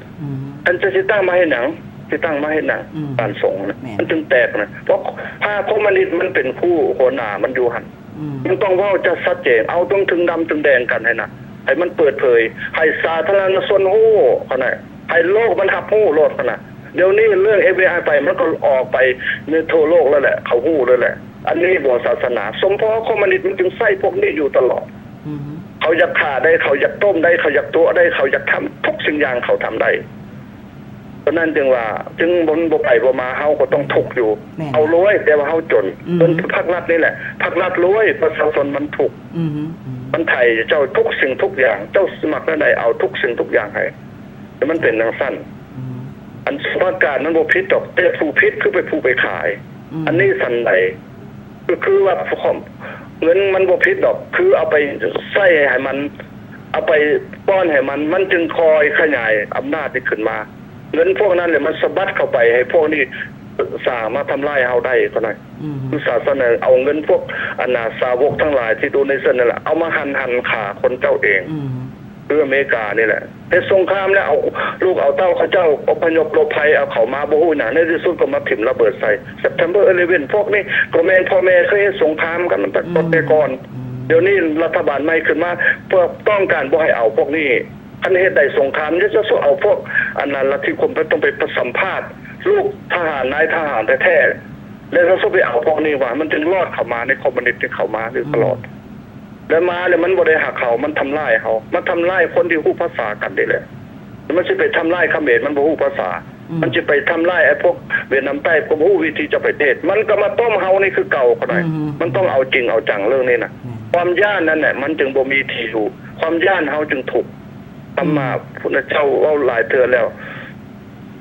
อันจะสิตั้งมาให้หนังที่ตั้งมาให้หนังการส่งนะมันจึงแตกนะเพราะผ้าคอมมิวนิสต์มันเป็นผู้หัวหน้ามันอยู่หั่นมันต้องเว้าจะชัดเจนเอาต้องถึงดำถึงแดงกันให้นะให้มันเปิดเผยให้สาธารณชนฮู้ขนาดให้โลกมันรับฮู้โลดขนาดเดี๋ยวนี้เรื่อง FBI ไปมันก็ออกไปในทั่วโลกแล้วแหละเขาฮู้แล้วแหละอันนี้บ่ศาสนาสมเพราะคอมมิวนิสต์มันจึงใส่พวกนี้อยู่ตลอดเขาอยากฆ่าได้เขาอยากต้มได้เขาอยากตัวได้เขาอยากทำทุกสิ่งอย่างเขาทำได้เพราะนั้นจึงว่าจึงบ่ไปบ่มาเฮาก็ต้องทุกข์อยู่เอารวยแต่ว่าเฮาจนเป็นภาครัฐนี่แหละภาครัฐรวยประชาชนมันทุกข์มันไทยเจ้าทุกสิ่งทุกอย่างเจ้าสมัครได้เอาทุกสิ่งทุกอย่างให้แต่มันเป็นจังซั่นอันสภาพการนั้นบ่ผิดดอกแต่ผู้ผิดคือไปผู้ไปขายอันนี้สันใดคือว่าเงินมันบ่ผิดดอกคือเอาไปใช้ให้มันเอาไปป้อนให้มันจึงคอยขยายอำนาจนี้ขึ้นมาเงินพวกนั้นเลยมันสะบัดเข้าไปให้พวกนี้สามารถทำลายเฮาได้ก็ได้คือศาสนาเอาเงินพวกอนาสาวกทั้งหลายที่ดูในเส้นนั่นแหละเอามาหั่นฆ่าคนเจ้าเองคืออเมริกานี่แหละแต่สงครามแล้วเอาลูกเอาเต้าเขาเจ้าอพยพหลบภัยเอาเขามาบ่ฮู้หยังในที่สุดก็มาถิ่มระเบิดใส่ September 11พวกนี้ก็แม่นพ่อแม่เคยสงครามกันตั้งแต่ก่อนเดี๋ยวนี้รัฐบาลใหม่ขึ้นมาเพื่อต้องการบ่ให้เอาพวกนี้อันเหตุใดสงครามจะเอาพวกอันนั้นลัทธิคุมต้องไปสัมภาษณ์ลูกทหารนายทหารแท้ๆแล้วก็ไปเอาพวกนี้ว่ามันจึงรอดเข้ามาในคอมมิวนิสต์ที่เข้ามาตลอดแล้วมาเนี่ยมันบ่ได้หักเขามันทำลายเขามันทำลายคนที่ฮู้ภาษากันนี่แหละมันสิไปทำลายเขมรมันบ่ฮู้ภาษามันสิไปทำลายไอ้พวกเวียดนามใต้ก็บ่ฮู้วิธีจะไปเทศมันก็มาต้มเฮานี่คือเก่าก็ได้มันต้องเอาจริงเอาจังเรื่องนี้นะความย่านนั่นแหละมันจึงบ่มีที่อยู่ความย่านเฮาจึงถูกธรรมะพุทธเจ้าเว้าหลายเทื่อแล้ว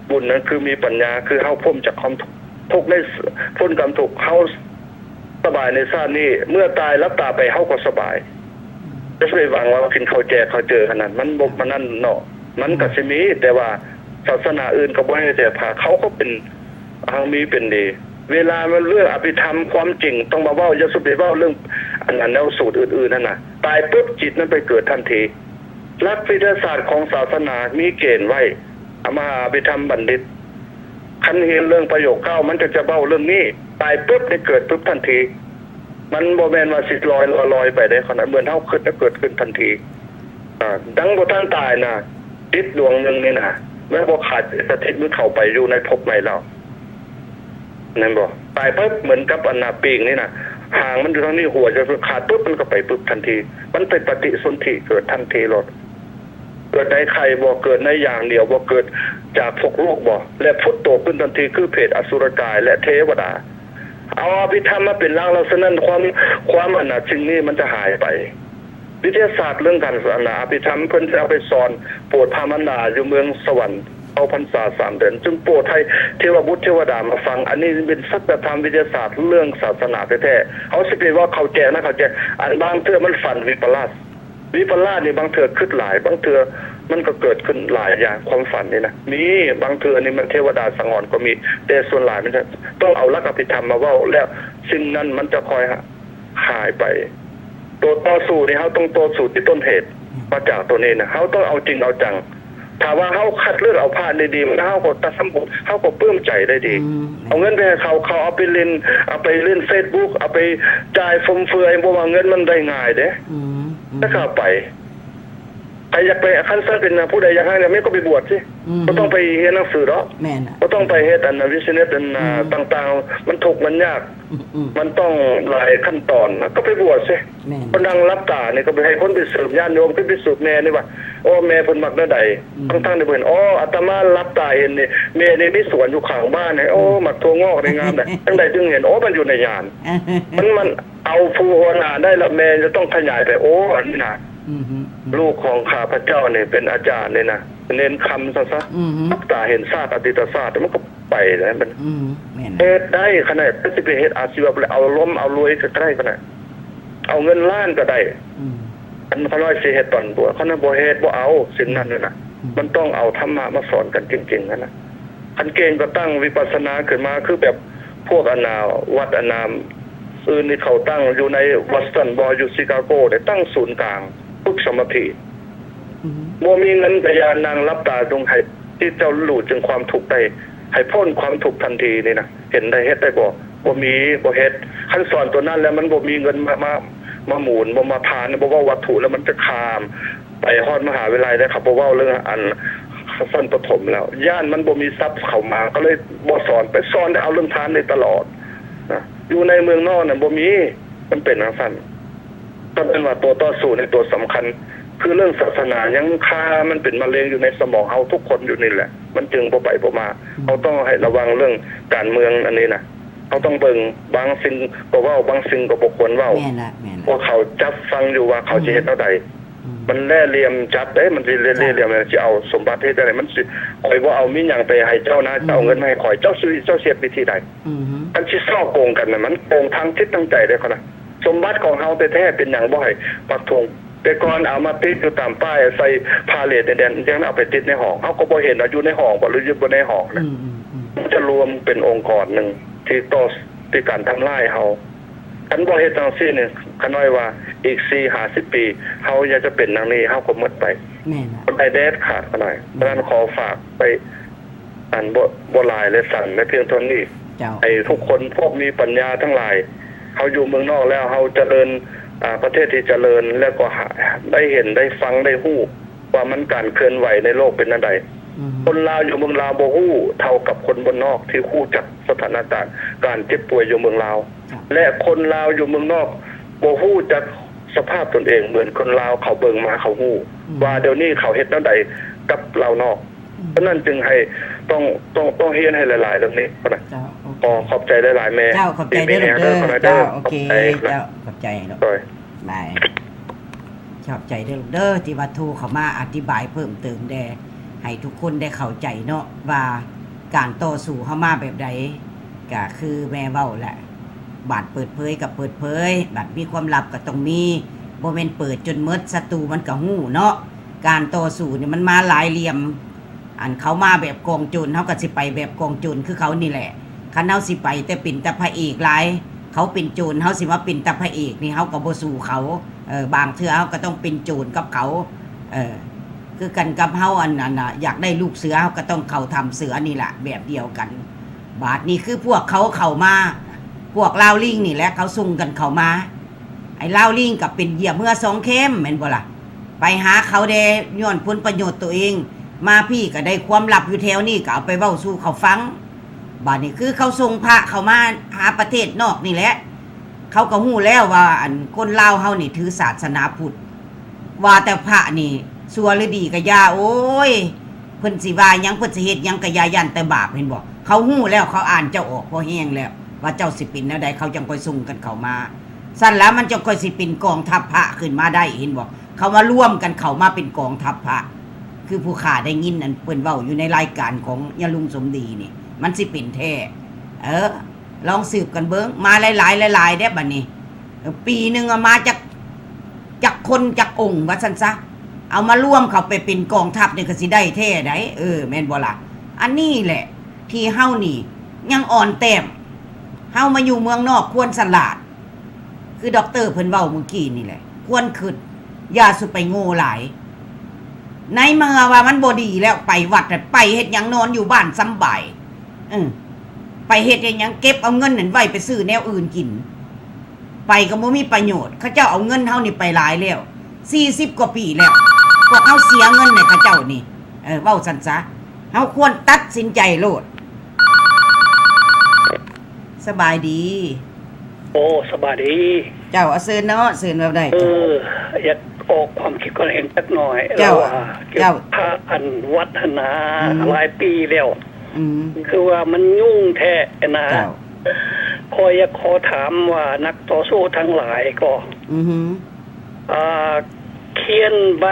บุญนั้นคือมีปัญญาคือเฮาพ้นจากความทุกข์ได้พ้นความทุกข์เฮาสบายในชาตินี้เมื่อตายรับตาไปเฮาก็สบายจะไปหวังว่ากินข้าวแจกข้าวเจอขนาดมันบ่มันนั่นเนาะมันก็สิมีแต่ว่าศาสนาอื่นก็บ่ให้แต่พาเขาก็เป็นมีเป็นดีเวลามันเรื่องอภิธรรมความจริงต้องมาเว้าอย่าสุไปเว้าเรื่องอันนั้นแนวสูตรอื่นๆนั่นน่ะตายปุ๊บจิตนั้นไปเกิดทันทีหลักวิทยาศาสตร์ของศาสนามีเกณฑ์ไว้มาอภิธรรมบัณฑิตคันเห็นเรื่องประโยค9มันจะเว้าเรื่องนี้ตายปุ๊บได้เกิดปุ๊บทันทีมันบ่แม่นว่าสิลอยไปได้ขนาดเหมือนเฮาคิดแล้วเกิดขึ้นทันทีดังบ่ทันตายน่ะจิตดวงนึงนี่น่ะแม้บ่ขาดสถิตมันเข้าไปอยู่ในภพใหม่แล้วนั่นบ่ตายปุ๊บเหมือนกับอนาปีกนี่น่ะหางมันอยู่ทางนี้หัวจะขาดปุ๊บมันก็ไปปุ๊บทันทีมันเป็นปฏิสนธิเกิดทันทีหมดเกิดในไข่บ่เกิดในอย่างเดียวบ่เกิดจากพวกโลกบ่และพุทโธขึ้นทันทีคือเพศอสุรกายและเทวดาเอาอภิธรรมมาเป็นหลักแล้วฉะนั้นความอันน่ะสิ่งนี้มันจะหายไปวิทยาศาสตร์เรื่องการศาสนาอภิธรรมเพิ่นจะเอาไปสอนโปรดพระมารดาอยู่เมืองสวรรค์เอาพรรษา3 เดือนจึงโปรดให้เทวบุตรเทวดามาฟังอันนี้เป็นสัจธรรมวิทยาศาสตร์เรื่องศาสนาแท้ๆเอาสิไปว่าเขาแจนะเขาแจอันบางเทื่อมันฝันวิปลาสนี่บางเทื่อคิดหลายบางเทื่อมันก็เกิดขึ้นหลายอย่างความฝันนี่นะมีบางเทื่อนี่มันเทวดาสังหรณ์ก็มีแต่ส่วนหลายมันต้องเอาหลักอภิธรรมมาเว้าแล้วสิ่งนั้นมันจะคอยหายไปตัวต่อสู้นี่เฮาต้องต่อสู้ที่ต้นเหตุมาจากตัวนี้นะเฮาต้องเอาจริงเอาจังถ้าว่าเฮาคัดเลือกเอาพาดีๆมันเฮาก็ตัดสมบูรณ์เฮาก็ปลื้มใจได้ดีเอาเงินไปให้เขาเอาไปเล่น Facebook เอาไปจ่ายฟุ่มเฟือยบ่ว่าเงินมันได้ง่ายเด้ถ้าเข้าไป รอยากไปคันซะเป็นผู้ใดอยากให้เนี่ยไม่ก็ไปบวชสิบ่ต้องไปเรียนหนังสือหรอกแม่นน่ะบ่ต้องไปเฮ็ดวิศวะต่างๆมันทุกข์มันยากมันต้องหลายขั้นตอนก็ไปบวชสิคนดังรับตานี่ก็ไปให้คนไปสืบญาติโยมไปสืบแม่นี่ว่าโอ้แม่เพิ่นมักแนวใดทั้งๆได้เพิ่นอ๋ออาตมารับตาเห็นนี่แม่นี่มีสวนอยู่ข้างบ้านนี่โอ้มักถั่วงอกในงามได้จังได๋จึงเห็นโอ้มันอยู่ในญาณมันเอาผู้หัวหน้าได้แล้วแม่จะต้องขยายไปโอ้อันนี้นะลูกของข้าพเจ้าเนี่ยเป็นอาจารย์เลยนะเน้นคำซะรับตาเห็นศาสตร์อดีตศาสตร์มันก็ไปแล้วมันเฮ็ดได้ขนาดสิไปเฮ็ดอาชีวะเอาล้มเอารวยก็ได้ขนาดเอาเงินล้านก็ได้อันเขาน้อยสิเฮ็ดตอนบวชเขานั้นบ่เฮ็ดบ่เอาสิ่งนั้นน่ะมันต้องเอาธรรมะมาสอนกันจริงๆนะคันเก่งก็ตั้งวิปัสสนาขึ้นมาคือแบบพวกวัดอื่นนี่เขาตั้งอยู่ในบอสตันบออยู่ชิคาโกได้ตั้งศูนย์กลางฝึกสมาธิบ่มีเงินก็อย่านางรับตาตรงให้ที่เจ้าหลุดจึงความทุกข์ได้ให้พ้นความทุกข์ทันทีนี่นะเห็นได้เฮ็ดได้บ่มีบ่เฮ็ดขั้นสอนตัวนั้นแล้วมันบ่มีเงินมาหมุนบ่มาทานบ่ว่าวัตถุแล้วมันจะคามไปฮอดมหาวิทยาลัยได้ครับบ่เว้าเรื่องสั้นประถมแล้วย่านมันบ่มีทรัพย์เข้ามาก็เลยบ่สอนไปสอนได้เอาเรื่องทานได้ตลอดนะอยู่ในเมืองนอกน่ะบ่มีมันเป็นจังซั่นก็เป็นว่าตัวต่อสู้ในตัวสำคัญคือเรื่องศาสนายังค่ามันเป็นมะเร็งอยู่ในสมองเฮาทุกคนอยู่นี่แหละมันจึงบ่ไปบ่มาเฮาต้องให้ระวังเรื่องการเมืองอันนี้นะเฮาต้องเบิ่งบางสิ่งก็เว้าบางสิ่งก็บ่ควรเว้าเพราะเขาจับฟังอยู่ว่าเขาสิเฮ็ดเท่าใดมันแล่เหลี่ยมจับได้มันสิเล่เหลี่ยมสิเอาสมบัติเฮ็ดได้มันสิข่อยบ่เอามีหยังไปให้เจ้านะเอาเงินมาให้ข่อยเจ้าซื้อเจ้าเสียวิธีใดมันสิซ้อโกงกันน่ะมันโกงทางจิตทางใจได้เขานะสมบัติของเฮาแท้ๆเป็นหยังบ่ให้ปักธงแต่ก่อนเอามาติดอยู่ตามป้ายใส่พาเลทแดนๆยังเอาไปติดในห้องเฮาก็บ่เห็นว่าอยู่ในห้องบ่หรืออยู่บ่ในห้องนะมันจะรวมเป็นองค์กรนึงที่ต่อที่การทำลายเฮาคันบ่เฮ็ดจังซี่นี่คันน้อยว่าอีก 4-50 ปีเฮาอยากจะเป็นดังนี้เฮาก็หมดไปแม่นบ่ได้แดดขาดขนาดฉะนั้นขอฝากไปบ่หลายและสั่นในเพียงเท่านี้ไอ้ทุกคนพวกมีปัญญาทั้งหลายเฮาอยู่เมืองนอกแล้วเฮาเจริญประเทศที่เจริญแล้วก็ได้เห็นได้ฟังได้ฮู้ว่ามันการเคลื่อนไหวในโลกเป็นจังไดคนลาวอยู่เมืองลาวบ่ฮู้เท่ากับคนบนนอกที่ฮู้จักสถานการณ์การเจ็บป่วยอยู่เมืองลาวและคนลาวอยู่เมืองนอกบ่ฮู้จักสภาพตนเองเหมือนคนลาวเขาเบิ่งมาเขาฮู้ว่าเดี๋ยวนี้เขาเฮ็ดจังไดกับลาวนอกเพราะนั้นจึงให้ต้องเรียนให้หลายๆเรื่องนี้นะขอบใจหลายๆแม่เจ้าขอบใจเด้อเจ้าโอเคเจ้าขอบใจเนาะบายขอบใจเด้อที่ว่าโทรเข้ามาอธิบายเพิ่มเติมแด่ให้ทุกคนได้เข้าใจเนาะว่าการต่อสู้เฮามาแบบใดก็คือแม่เว้าแหละบาดเปิดเผยกับเปิดเผยบาดมีความลับก็ต้องมีบ่แม่นเปิดจนหมดศัตรูมันก็ฮู้เนาะการต่อสู้นี่มันมาหลายเหลี่ยมอันเขามาแบบกองโจรเฮาก็สิไปแบบกองโจรคือเขานี่แหละคันเฮาสิไปแต่เป็นแต่พระเอกหลายเขาเป็นโจรเฮาสิมาเป็นแต่พระเอกนี่เฮาก็บ่สู้เขาบางเทื่อเฮาก็ต้องเป็นโจรกับเขาคือกันกับเฮาอันนั้นน่ะอยากได้ลูกเสือเฮาก็ต้องเข้าทำเสือนี่แหละแบบเดียวกันบาดนี้คือพวกเขาเข้ามาพวกลาวลิงนี่แหละเขาซุ่งกันเข้ามาไอ้ลาวลิงก็เป็นเหยียบเมื่อ2เข็มแม่นบ่ล่ะไปหาเขาได้ย้อนผลประโยชน์ตัวเองมาพี่ก็ได้ความลับอยู่แถวนี้ก็เอาไปเว้าสู่เขาฟังบาดนี้คือเขาส่งพระเข้ามาหาประเทศนอกนี่แหละเขาก็ฮู้แล้วว่าอันคนลาวเฮานี่ถือศาสนาพุทธว่าแต่พระนี่ชั่วหรือดีก็อย่าโอ้ยเพิ่นสิว่าหยังเพิ่นสิเฮ็ดหยังก็อย่ายันแต่บาปเห็นบ่เขาฮู้แล้วเขาอ่านเจ้าออกพอแห้งแล้วว่าเจ้าสิเป็นแนวใดเขาจังค่อยส่งกันเข้ามาสั่นแล้วมันจะค่อยสิเป็นกองทัพพระขึ้นมาได้เห็นบ่เขามาร่วมกันเข้ามาเป็นกองทัพพระคือผู้ข้าได้ยินนั่นเพิ่นเว้าอยู่ในรายการของยะลุงสมดีนี่มันสิเป็นแท้ลองสืบกันเบิ่งมาหลายๆเด้บัดนี้ปีนึงมาจากคนจากองค์ว่าซั่นซะเอามาร่วมเข้าไปเป็นกองทัพนี่ก็สิได้แท้ไดแม่นบ่ล่ะอันนี้แหละที่เฮานี่ยังอ่อนแต้มเฮามาอยู่เมืองนอกควรสลาดคือด็อกเตอร์เพิ่นเว้าเมื่อกี้นี่แหละควรคิดอย่าสุไปโง่หลายในเมื่อว่ามันบ่ดีแล้วไปวัดไปเฮ็ดหยังนอนอยู่บ้านสำบายไปเฮ็ดหยังเก็บเอาเงินนั่นไว้ไปซื้อแนวอื่นกินไปก็บ่มีประโยชน์เขาเจ้าเอาเงินเฮานี่ไปหลายแล้ว40กว่าปีแล้ว พวกเฮาเสียเงินให้เขาเจ้านี่เว้าซั่นซะเฮาควรตัดสินใจโลดสบายดี โอ้สบายดี เจ้าเอาเซินเนาะเซินแบบใด อยากออกความคิดก่อนเองสักหน่อย เจ้า เกี่ยวกับพระอันวัฒนาหลายปีแล้วคือว่ามันยุ่งแท้นะ เจ้า คอยอยากขอถามว่านักต่อสู้ทั้งหลายก็เขียนใบ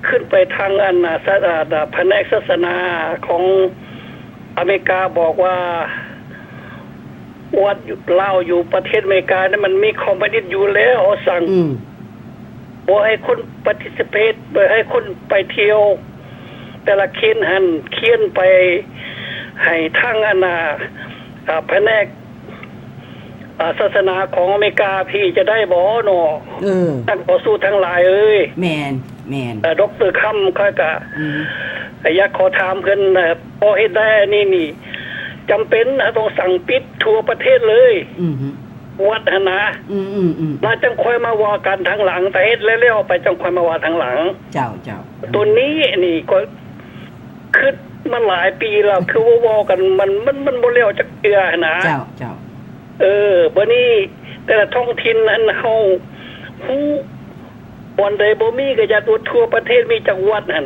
ขึ้นไปทางอันแผนกศาสนาของอเมริกาบอกว่าวัดเล่าอยู่ประเทศอเมริกานั้นมันมีคอมมิวนิสต์อยู่แล้วสั่งบอกให้คนปฏิเสธโดยให้คนไปเที่ยว แต่ละเขียนไปให้ทางอันแผนกศาสนาของอเมริกาพี่จะได้บ่เนาะนักต่อสู้ทั้งหลายเอ้ยแม่นดร.ค่ำค่อยกะอยากขอถามเพิ่นพอเฮ็ดได้นี่จำเป็นต้องสั่งปิดทั่วประเทศเลยวัดนะน่าจังค่อยมาว่ากันทางหลังแต่เฮ็ดแล้วๆไปจังค่อยมาว่าทางหลังเจ้าตัวนี้นี่ก็คือมันหลายปีแล้วคือว่ากันมันบ่แล้วจักเทื่อนะเจ้าบัดนี้แต่ละท้องถิ่นนั้นเฮาฮู้วันใดบ่มีก็อย่าทั่วประเทศมีจังหวัดนั่น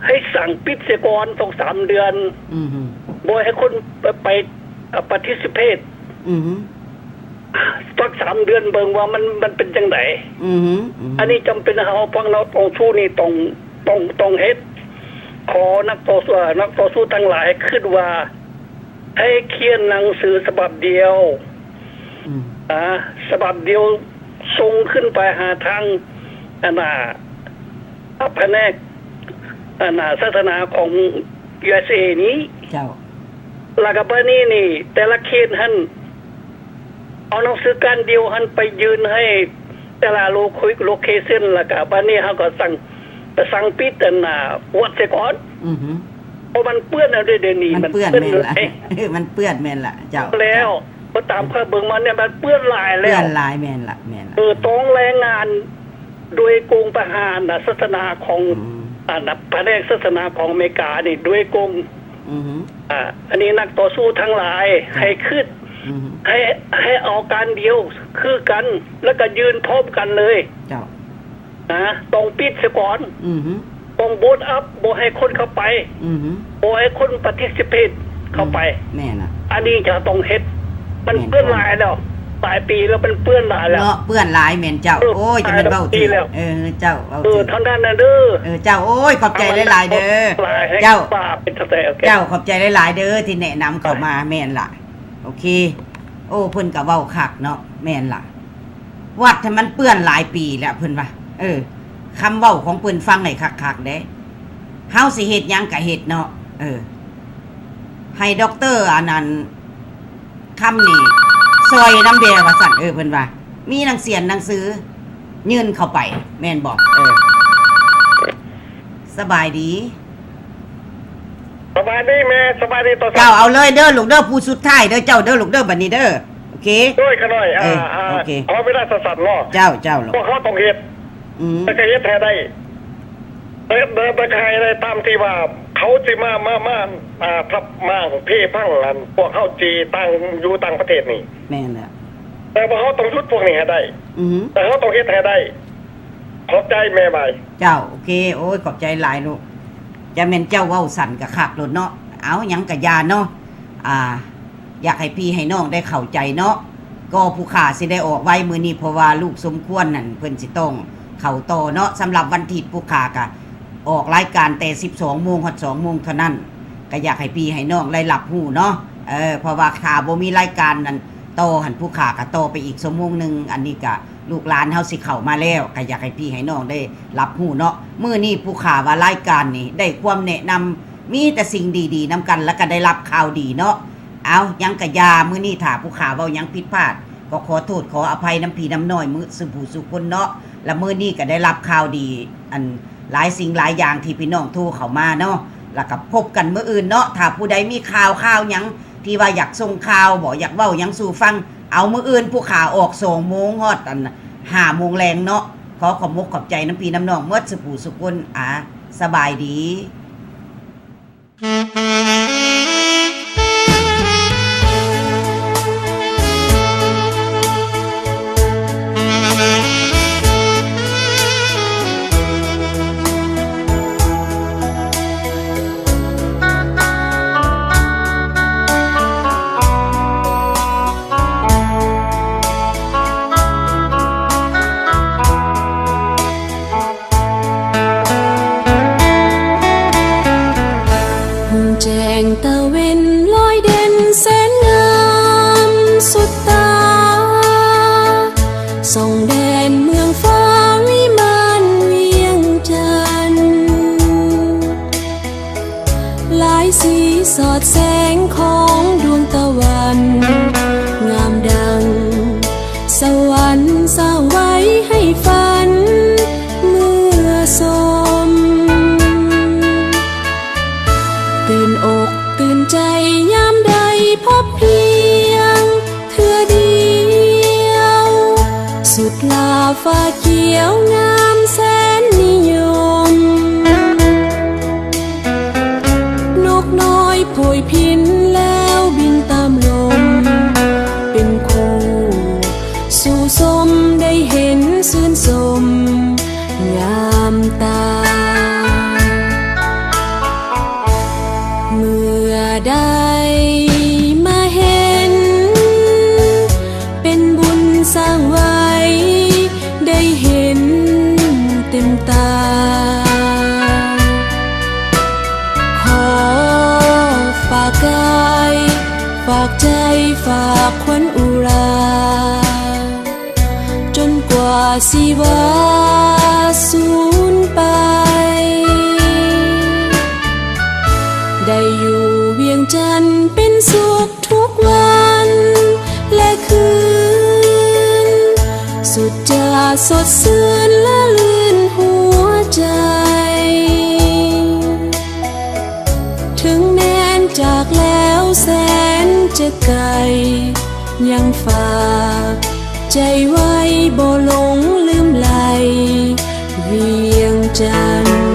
ให้สั่งปิดเสียก่อนต้อง3เดือนบ่ให้คนไปปฏิเสธสัก3เดือนเบิ่งว่ามันเป็นจังได๋อันนี้จำเป็นเฮาฟังเราต้องสู้นี่ต้องเฮ็ดขอนักต่อสู้ทั้งหลายคิดว่าให้เขียนหนังสือฉบับเดียวฉบับเดียวส่งขึ้นไปหาทางแผนกศาสนาของ USA นี้เจ้าแล้วก็บัดนี้นี่แต่ละเขตหั่นเอาหนังสือการเดียวหั่นไปยืนให้แต่ละโลเคชั่นแล้วก็บัดนี้เฮาก็สั่งปิดวัดเสียก่อนเพราะมันเปื้อนแล้วเดี๋ยวนี้มันเปื้อนแม่นล่ะมันเปื้อนแม่นล่ะเจ้าแล้วก็ตามข้อเบิ่งมันเนี่ยมันเปื้อนหลายแล้วเปื้อนหลายแม่นล่ะต้องแรงงานโดยกองทหารศาสนาของแผนกศาสนาของอเมริกานี่ด้วยกองอันนี้นักต่อสู้ทั้งหลายให้ขึ้นให้เอาการเดียวคือกันแล้วก็ยืนพบกันเลยเจ้าต้องปิดเสียก่อนต้องโบดอัพบ่ให้คนเข้าไปบ่ให้คนปฏิเสธเข้าไปแม่น่ะอันนี้จะต้องเฮ็ดมันเปื้อนหลายแล้วหลายปีแล้วมันเปื้อนหลายแล้วเนาะเปื้อนหลายแม่นเจ้าโอ้ยจะเป็นเว้าติเจ้าเว้าติทางด้านนั้นเด้อเจ้าโอ้ยขอบใจหลายๆเด้อเจ้าขอบใจหลายๆเด้อที่แนะนำเข้ามาแม่นล่ะโอเคโอ้เพิ่นก็เว้าคักเนาะแม่นล่ะวัดให้มันเปื้อนหลายปีแล้วเพิ่นว่าคำเว้าของเพิ่นฟังให้คักๆเด้เฮาสิเฮ็ดหยังก็เฮ็ดเนาะให้ด็อกเตอร์อันนั้นคำนี่ซอยน้ำแดงว่าสั่นเพิ่นว่ามีหนังสือยื่นเข้าไปแม่นบอกสบายดีแม่สบายดีต่อเจ้าเอาเลยเด้อลูกเด้อผู้สุดท้ายเด้อเจ้าเด้อลูกเด้อบัดนี้เด้อโอเคด้วยขน่อยโอเคขอไม่ได้สัตว์ล้อเจ้าลูกพวกเขาต้องเฮ็ดแต่ก็เฮ็ดแท้ได้เดินไปใครได้ตามที่ว่าเขาสิมาทับมาเพ่พังลันพวกเขาจีตั้งอยู่ต่างประเทศนี่แม่นแล้วแต่ว่าเขาต้องยุดพวกนี้ให้ได้แต่เขาต้องเฮ็ดให้ได้ขอบใจแม่ใบเจ้าโอเคโอ้ยขอบใจหลายลูกจะแม่นเจ้าเว้าสั่นก็คักโลดเนาะเอาหยังก็ยาเนาะอยากให้พี่ให้น้องได้เข้าใจเนาะก็ผู้ข่าสิได้ออกไว้มื้อนี้เพราะว่าลูกสมควรนั่นเพิ่นสิต้องเข้าต่อเนาะสำหรับวันที่ผู้ข่าก็ออกรายการแต่ 12:00 น. ฮอด 2:00 น. เท่านั้นก็อยากให้พี่ให้น้องได้รับรู้เนาะเพราะว่าข่าบ่มีรายการนั้นต่อหันผู้ข่าก็ต่อไปอีกชั่วโมงนึงอันนี้ก็ลูกหลานเฮาสิเข้ามาแล้วก็อยากให้พี่ให้น้องได้รับรู้เนาะมื้อนี้ผู้ข่าว่ารายการนี้ได้ความแนะนำมีแต่สิ่งดีๆนำกันแล้วก็ได้รับข่าวดีเนาะเอายังก็ยามื้อนี้ถ้าผู้ข่าเว้าหยังผิดพลาดก็ขอโทษขออภัยน้ำพี่น้ำน้อยมื้อสุผู้สุคนเนาะและมื้อนี้ก็ได้รับข่าวดีอันหลายสิ่งหลายอย่างที่พี่น้องโทรเข้ามาเนาะแล้วก็พบกันมื้ออื่นเนาะถ้าผู้ใดมีข่าวหยังที่ว่าอยากส่งข่าวบ่อยากเว้าหยังสู่ฟังเอามื้ออื่นผู้ข่าวออก 2:00 น. ฮอด5:00 น. แลงเนาะ ขอขอบมุกขอบใจน้ำพี่น้ำน้องเมื่อสุผู้สุคนสบายดีแจ้งตะเวนลอยเด่นแสนงามสุดตาส่องแดนเมืองฟ้าวิมานเวียงจันทร์หลายสีสอดแสงของดวงตะวันงามดังสวรรค์สร้างไว้ให้ฝันเมื่อสมตื่นอกตื่นใจยามใดพบเพียงเธอเดียวสุดลาฟ้าเขียวงามแสนนิยมนกน้อยโผยพินแล้วบินตามลมเป็นคู่สู่สมได้เห็นซื่นสมงามตาเมื่อใดมาเห็นเป็นบุญสร้างไว้ได้เห็นเต็มตาขอฝากกายฝากใจฝากขวัญอุราจนกว่าสิว่าสูญไปได้อยู่เวียงจันทร์เป็นสุขทุกวันและคืนสุดจะสดชื่นและลื่นหัวใจถึงแม้นจากแล้วแสนจะไกลยังฝากใจไว้บ่หลงลืมไหลเวียงจันทร์